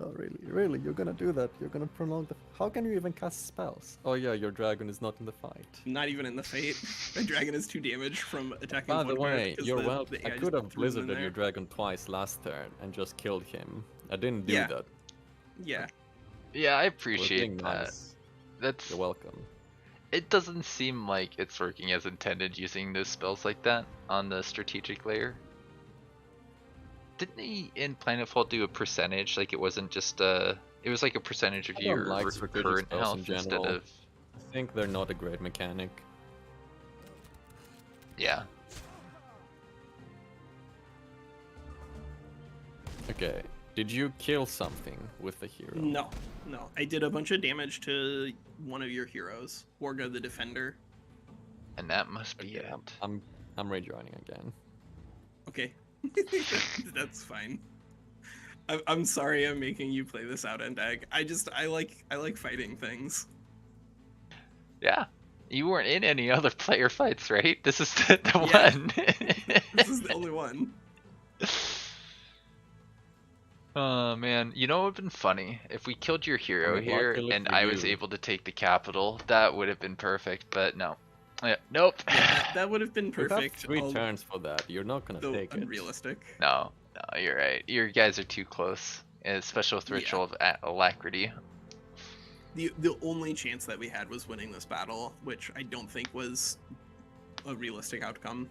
Speaker 3: Oh, really? Really? You're gonna do that? You're gonna prolong the... How can you even cast spells? Oh, yeah, your dragon is not in the fight.
Speaker 1: Not even in the fate. The dragon is 2 damage from attacking
Speaker 3: By
Speaker 1: one
Speaker 3: the
Speaker 1: card,
Speaker 3: way,
Speaker 1: 'cause
Speaker 3: you're
Speaker 1: the
Speaker 3: welcome. I
Speaker 1: AI
Speaker 3: could
Speaker 1: just
Speaker 3: have
Speaker 1: threw them in
Speaker 3: blizzarded your
Speaker 1: there.
Speaker 3: dragon twice last turn and just killed him. I didn't do
Speaker 1: Yeah.
Speaker 3: that.
Speaker 1: Yeah.
Speaker 2: Yeah, I
Speaker 3: We're
Speaker 2: appreciate
Speaker 3: being
Speaker 2: that.
Speaker 3: nice.
Speaker 2: That's.
Speaker 3: You're welcome.
Speaker 2: It doesn't seem like it's working as intended using those spells like that on the strategic layer. Didn't he in Planetfall do a percentage? Like it wasn't just it was like a percentage of
Speaker 3: I don't
Speaker 2: your
Speaker 3: like strategic
Speaker 2: current
Speaker 3: spells
Speaker 2: health
Speaker 3: in
Speaker 2: instead
Speaker 3: general.
Speaker 2: of.
Speaker 3: I think they're not a great mechanic.
Speaker 2: Yeah.
Speaker 3: Okay, did you kill something with the hero?
Speaker 1: No. No. I did a bunch of damage to one of your heroes, Orga the Defender.
Speaker 2: And that must be
Speaker 3: Okay,
Speaker 2: it.
Speaker 3: I'm rejoining again.
Speaker 1: Okay. That's fine. I'm sorry I'm making you play this out, Endag. I like fighting things.
Speaker 2: Yeah. You weren't in any other player fights, right? This is the
Speaker 1: Yeah.
Speaker 2: one.
Speaker 1: This is the only one.
Speaker 2: Oh man, you know what would have been funny? If we killed your hero here
Speaker 3: luckily
Speaker 2: and
Speaker 3: for
Speaker 2: I was
Speaker 3: you.
Speaker 2: able to take the capital, that would have been perfect, but no. Nope.
Speaker 1: Yeah, that would have been
Speaker 3: You have
Speaker 1: perfect.
Speaker 3: 3
Speaker 1: although
Speaker 3: turns for that. You're not gonna take it.
Speaker 1: unrealistic.
Speaker 2: No, you're right. You guys are too close. Especially with
Speaker 1: Yeah.
Speaker 2: Ritual of Alacrity.
Speaker 1: The only chance that we had was winning this battle, which I don't think was a realistic outcome.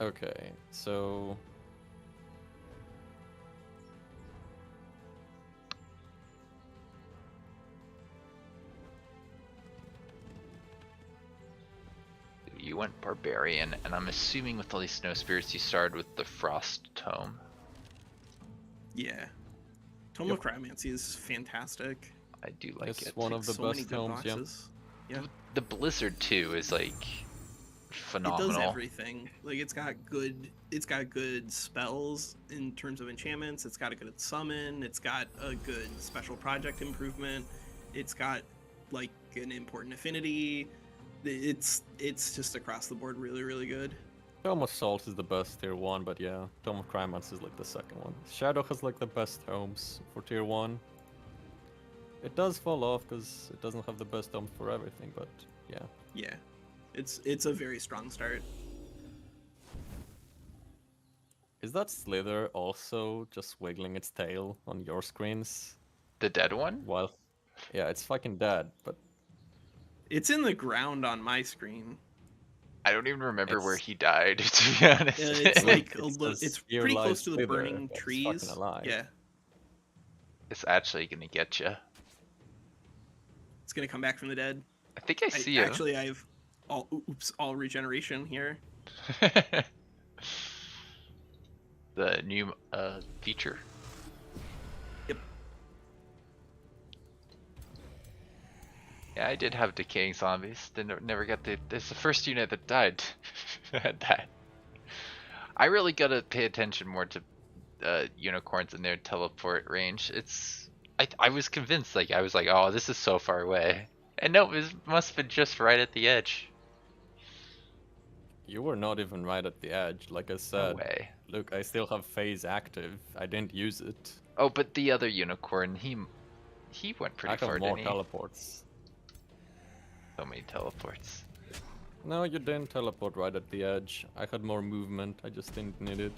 Speaker 3: Okay, so...
Speaker 2: You went Barbarian, and I'm assuming with all these Snow Spirits you started with the Frost Tome.
Speaker 1: Yeah. Tome of Cryomancy is fantastic.
Speaker 2: I do like
Speaker 3: It's
Speaker 2: it.
Speaker 3: one of the
Speaker 1: So many
Speaker 3: best
Speaker 1: good
Speaker 3: tomes, yeah.
Speaker 1: boxes. Yeah.
Speaker 2: The Blizzard too is like
Speaker 1: It
Speaker 2: phenomenal.
Speaker 1: does everything. Like it's got good spells in terms of enchantments. It's got a good summon. It's got a good special project improvement. It's got like an important affinity. It's just across the board really, really good.
Speaker 3: Tome of Souls is the best tier 1, but yeah, Tome of Cryomancy is like the second one. Shadow has like the best tomes for tier 1. It does fall off because it doesn't have the best tomes for everything, but yeah.
Speaker 1: Yeah. It's a very strong start.
Speaker 3: Is that Slither also just wiggling its tail on your screens?
Speaker 2: The dead one?
Speaker 3: Well, yeah, it's fucking dead, but
Speaker 1: It's in the ground on my screen.
Speaker 2: I don't even remember where
Speaker 3: It's-
Speaker 2: he died, to be honest.
Speaker 1: It's like
Speaker 3: It's
Speaker 1: it's
Speaker 3: a
Speaker 1: pretty close
Speaker 3: spear-like
Speaker 1: to the
Speaker 3: slither
Speaker 1: burning
Speaker 3: that's
Speaker 1: trees.
Speaker 3: fucking alive.
Speaker 1: Yeah,
Speaker 2: It's actually gonna get you.
Speaker 1: it's gonna come back from the dead.
Speaker 2: I think I see you.
Speaker 1: Actually, I have all regeneration here.
Speaker 2: The new feature.
Speaker 1: Yep.
Speaker 2: Yeah, I did have decaying zombies. Never got the. It's the first unit that died. Had that. I really gotta pay attention more to unicorns in their teleport range. I was convinced, like I was like, oh, this is so far away, and no, it must have been just right at the edge.
Speaker 3: you were not even right at the edge. Like I
Speaker 2: No
Speaker 3: said,
Speaker 2: way.
Speaker 3: look, I still have phase active. I didn't use it.
Speaker 2: Oh, but the other unicorn, he went pretty
Speaker 3: I
Speaker 2: far,
Speaker 3: have more
Speaker 2: didn't he?
Speaker 3: teleports.
Speaker 2: So many teleports.
Speaker 3: No, you didn't teleport right at the edge. I had more movement. I just didn't need it.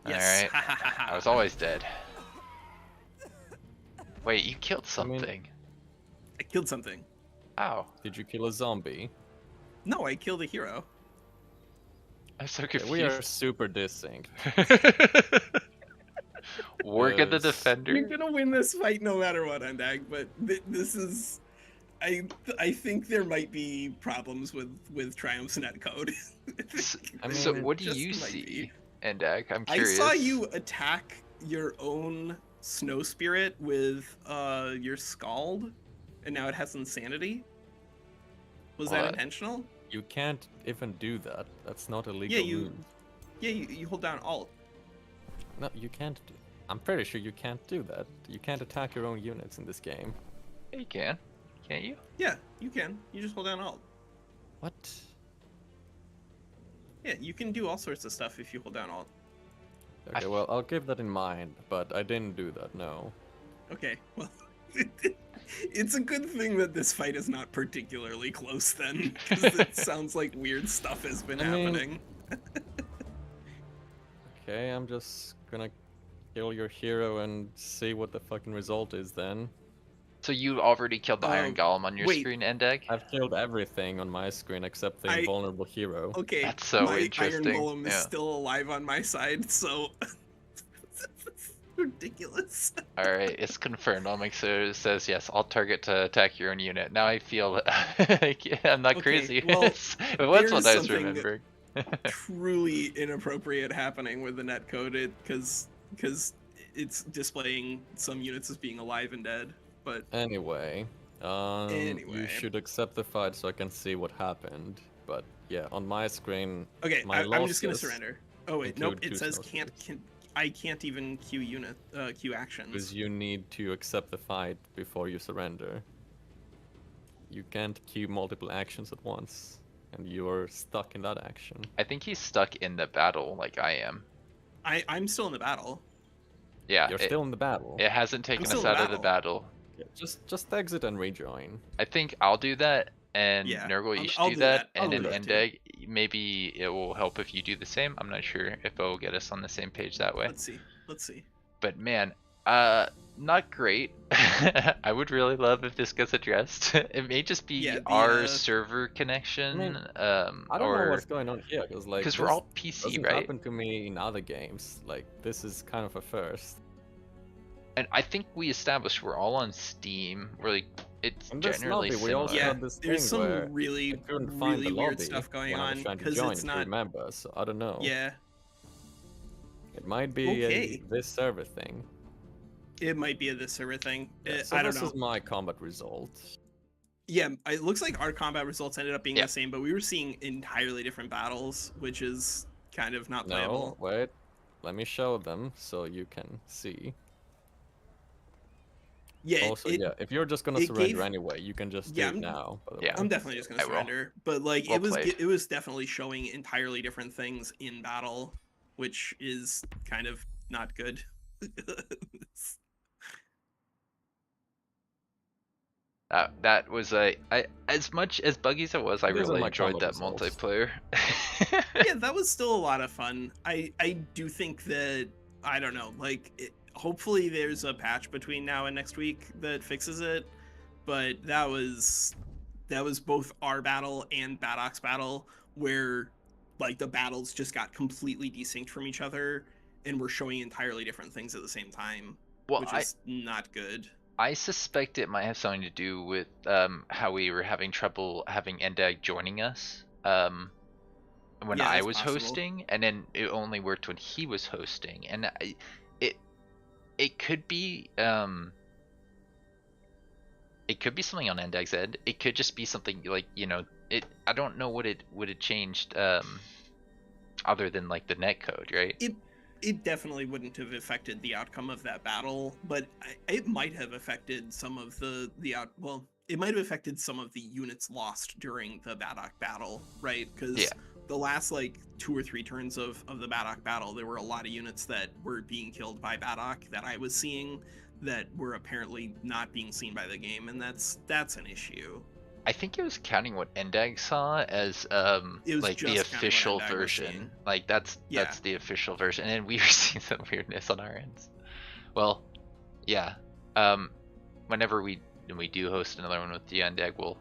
Speaker 1: Yes.
Speaker 2: Alright. I was always dead. Wait, you killed
Speaker 3: I mean-
Speaker 2: something.
Speaker 1: I killed something.
Speaker 2: Ow.
Speaker 3: Did you kill a zombie?
Speaker 1: No, I killed a hero.
Speaker 2: I'm so
Speaker 3: Okay,
Speaker 2: confused.
Speaker 3: we are super dissing.
Speaker 2: Work of the
Speaker 3: Yes.
Speaker 2: defender.
Speaker 1: We're gonna win this fight no matter what, Undag. But this is I think there might be problems with Triumph's netcode.
Speaker 2: So
Speaker 3: mean,
Speaker 2: what do
Speaker 1: just
Speaker 2: you
Speaker 1: might
Speaker 2: see,
Speaker 1: be.
Speaker 2: Endak? I'm
Speaker 1: I
Speaker 2: curious.
Speaker 1: saw you attack your own snow spirit with your scald, and now it has insanity. Was that
Speaker 2: What?
Speaker 1: intentional?
Speaker 3: you can't even do that. That's not a legal
Speaker 1: Yeah, you
Speaker 3: move.
Speaker 1: you hold down Alt.
Speaker 3: No, you can't. I'm pretty sure you can't do that. You can't attack your own units in this game.
Speaker 2: Yeah, you can, can't you?
Speaker 1: Yeah, you can. You just hold down Alt.
Speaker 3: What?
Speaker 1: Yeah, you can do all sorts of stuff if you hold down Alt.
Speaker 3: Okay, well, I'll keep that in mind, but I didn't do that, no.
Speaker 1: Okay, well, it's a good thing that this fight is not particularly close then, because it sounds like weird stuff has been
Speaker 3: I mean-
Speaker 1: happening.
Speaker 3: Okay, I'm just gonna kill your hero and see what the fucking result is then.
Speaker 2: So you already killed the Iron Golem on your
Speaker 1: wait.
Speaker 2: screen, Endak?
Speaker 3: I've killed everything on my screen except the
Speaker 1: I-
Speaker 3: invulnerable hero.
Speaker 1: Okay,
Speaker 2: That's so
Speaker 1: my Iron
Speaker 2: interesting,
Speaker 1: Golem is
Speaker 2: yeah.
Speaker 1: still alive on my side, so ridiculous.
Speaker 2: All right, it's confirmed. I'll make sure it says yes. I'll target to attack your own unit. Now I feel like I'm not
Speaker 1: Okay,
Speaker 2: crazy.
Speaker 1: well,
Speaker 2: That's what
Speaker 1: there's
Speaker 2: I was
Speaker 1: something
Speaker 2: remembering.
Speaker 1: Truly inappropriate happening with the netcode, because it's displaying some units as being alive and dead. But
Speaker 3: Anyway,
Speaker 1: Anyway.
Speaker 3: you should accept the fight so I can see what happened. But yeah, on my screen,
Speaker 1: okay,
Speaker 3: my
Speaker 1: I'm just gonna
Speaker 3: losses
Speaker 1: surrender. Oh wait,
Speaker 3: include
Speaker 1: nope. It
Speaker 3: two
Speaker 1: says
Speaker 3: snow
Speaker 1: I can't even queue queue
Speaker 3: because
Speaker 1: actions.
Speaker 3: you need to accept the fight before you surrender. You can't queue multiple actions at once, and you're stuck in that action.
Speaker 2: I think he's stuck in the battle like I am.
Speaker 1: I'm still in the battle.
Speaker 2: Yeah,
Speaker 3: You're
Speaker 2: it,
Speaker 3: still in the battle.
Speaker 2: it hasn't taken
Speaker 1: still
Speaker 2: us
Speaker 1: in the
Speaker 2: out of the battle.
Speaker 3: Yeah, just exit and rejoin.
Speaker 2: I think I'll do that, and
Speaker 1: Yeah,
Speaker 2: Nurgle, you
Speaker 1: I'll-
Speaker 2: should
Speaker 1: I'll
Speaker 2: do
Speaker 1: do
Speaker 2: that,
Speaker 1: that. I'll
Speaker 2: and
Speaker 1: do
Speaker 2: then
Speaker 1: that too.
Speaker 2: Endeg, maybe it will help if you do the same. I'm not sure if it will get us on the same page that way.
Speaker 1: Let's see. Let's see.
Speaker 2: But man, not great. I would really love if this gets addressed. It may just be
Speaker 1: Yeah, the,
Speaker 2: our server connection,
Speaker 3: I mean, I don't know
Speaker 2: or
Speaker 3: what's going on here, because like
Speaker 2: because
Speaker 3: this
Speaker 2: we're all PC,
Speaker 3: doesn't
Speaker 2: right?
Speaker 3: happen to me in other games. Like this is kind of a first.
Speaker 2: And I think we established we're all on Steam. We're like, it's
Speaker 3: In this
Speaker 2: generally
Speaker 3: lobby, we
Speaker 2: similar.
Speaker 3: also
Speaker 1: Yeah,
Speaker 3: had this
Speaker 1: there's
Speaker 3: thing where
Speaker 1: some really
Speaker 3: I couldn't find the
Speaker 1: weird
Speaker 3: lobby
Speaker 1: stuff going
Speaker 3: when I was
Speaker 1: on
Speaker 3: trying to
Speaker 1: because
Speaker 3: join
Speaker 1: it's
Speaker 3: to
Speaker 1: not.
Speaker 3: remember, so I don't know.
Speaker 1: Yeah,
Speaker 3: It might be
Speaker 1: Okay.
Speaker 3: this server thing.
Speaker 1: it might be a this server thing.
Speaker 3: Yeah, so
Speaker 1: I don't
Speaker 3: this
Speaker 1: know.
Speaker 3: is my combat result.
Speaker 1: Yeah, it looks like our combat results ended up being
Speaker 2: Yeah.
Speaker 1: the same, but we were seeing entirely different battles, which is kind of not
Speaker 3: No,
Speaker 1: playable.
Speaker 3: wait. Let me show them so you can see.
Speaker 1: Yeah,
Speaker 3: Also,
Speaker 1: it,
Speaker 3: yeah, if you're just gonna
Speaker 1: it
Speaker 3: surrender
Speaker 1: gave-
Speaker 3: anyway, you can just
Speaker 1: Yeah,
Speaker 3: do it
Speaker 1: I'm-
Speaker 3: now. by the
Speaker 2: Yeah.
Speaker 3: way.
Speaker 1: I'm definitely just gonna
Speaker 2: I will.
Speaker 1: surrender. But like
Speaker 2: Well
Speaker 1: it
Speaker 2: played.
Speaker 1: was definitely showing entirely different things in battle, which is kind of not good.
Speaker 2: That was as much as buggy as it was, I
Speaker 3: These are
Speaker 2: really
Speaker 3: my
Speaker 2: enjoyed
Speaker 3: combat
Speaker 2: that
Speaker 3: results.
Speaker 2: multiplayer.
Speaker 1: Yeah, that was still a lot of fun. I do think that I don't know, like hopefully there's a patch between now and next week that fixes it, but that was both our battle and Baddock's battle where like the battles just got completely desynced from each other and were showing entirely different things at the same time,
Speaker 2: Well,
Speaker 1: which is not good.
Speaker 2: I suspect it might have something to do with how we were having trouble having Endag joining us when
Speaker 1: Yeah,
Speaker 2: I
Speaker 1: that's
Speaker 2: was
Speaker 1: possible.
Speaker 2: hosting, and then it only worked when he was hosting, and it could be something on Endag's end. It could just be something like I don't know what it changed other than like the netcode, right?
Speaker 1: It definitely wouldn't have affected the outcome of that battle, but it might have affected some of it might have affected some of the units lost during the Baddock battle, right? Because
Speaker 2: Yeah.
Speaker 1: the last like 2 or 3 turns of the Baddock battle, there were a lot of units that were being killed by Baddock that I was seeing that were apparently not being seen by the game, and that's an issue.
Speaker 2: I think it was counting what Endag saw as
Speaker 1: It was
Speaker 2: like the
Speaker 1: just counting what
Speaker 2: official
Speaker 1: Endag was
Speaker 2: version.
Speaker 1: seeing.
Speaker 2: Like that's
Speaker 1: Yeah.
Speaker 2: the official version, and we were seeing some weirdness on our ends. Well, yeah. Whenever we do host another one with the Endag, we'll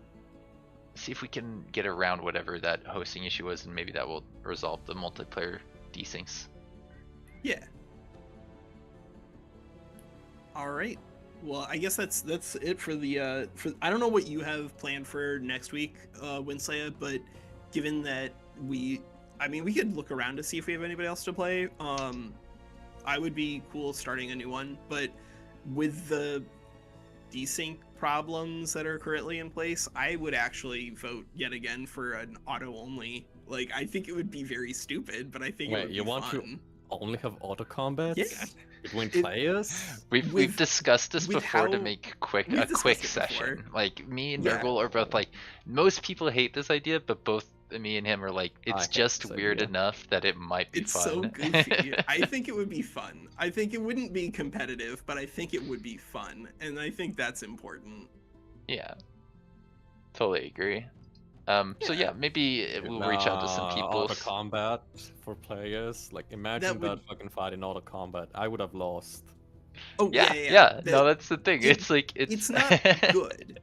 Speaker 2: see if we can get around whatever that hosting issue was, and maybe that will resolve the multiplayer desyncs.
Speaker 1: Yeah. All right. Well, I guess that's it for the for. I don't know what you have planned for next week, Winsaya, but given that I mean, we could look around to see if we have anybody else to play. I would be cool starting a new one, but with the desync problems that are currently in place, I would actually vote yet again for an auto only. Like, I think it would be very stupid, but I think it
Speaker 3: Wait,
Speaker 1: would
Speaker 3: you
Speaker 1: be
Speaker 3: want to
Speaker 1: fun.
Speaker 3: only have auto combats
Speaker 1: Yeah.
Speaker 3: between
Speaker 1: It-
Speaker 3: players?
Speaker 2: We've
Speaker 1: With-
Speaker 2: discussed this
Speaker 1: with
Speaker 2: before to
Speaker 1: how-
Speaker 2: make
Speaker 1: we've
Speaker 2: a quick
Speaker 1: discussed it before.
Speaker 2: session. Like me and
Speaker 1: Yeah.
Speaker 2: Nurgle are both like, most people hate this idea, but both me and him are like,
Speaker 3: I
Speaker 2: it's
Speaker 3: hate
Speaker 2: just
Speaker 3: this
Speaker 2: weird
Speaker 3: idea.
Speaker 2: enough that it might be
Speaker 1: It's
Speaker 2: fun.
Speaker 1: so goofy. I think it would be fun. I think it wouldn't be competitive, but I think it would be fun, and I think that's important.
Speaker 2: Yeah, totally agree. So yeah, maybe we'll reach out to some people.
Speaker 3: Auto combat for players. Like, imagine that
Speaker 1: would-
Speaker 3: fucking fight in auto combat. I would have lost.
Speaker 1: Oh
Speaker 2: Yeah. No, that's the thing.
Speaker 1: it-
Speaker 2: It's like
Speaker 1: it's not good.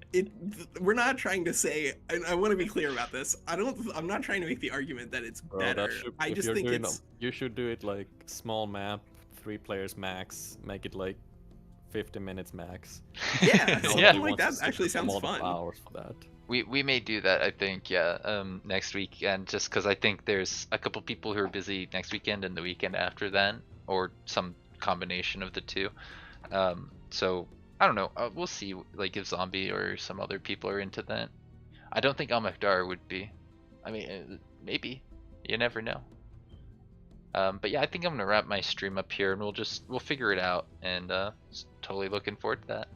Speaker 1: We're not trying to say, and I want to be clear about this. I'm not trying to make the argument that it's
Speaker 3: Bro,
Speaker 1: better. I
Speaker 3: if
Speaker 1: just
Speaker 3: you're
Speaker 1: think
Speaker 3: doing
Speaker 1: it's
Speaker 3: you should do it like small map, 3 players max, make it like 50 minutes max.
Speaker 1: yeah,
Speaker 3: Nobody
Speaker 1: something like
Speaker 3: wants to
Speaker 1: that
Speaker 3: sit
Speaker 1: actually
Speaker 3: for
Speaker 1: sounds
Speaker 3: multiple
Speaker 1: fun.
Speaker 3: hours for that.
Speaker 2: We may do that, I think, yeah, next weekend, just because I think there's a couple people who are busy next weekend and the weekend after then, or some combination of the two. So I don't know. We'll see, like if Zombie or some other people are into that. I don't think Almekhdar would be. I mean, maybe. You never know. But yeah, I think I'm gonna wrap my stream up here, and we'll figure it out. And totally looking forward to that.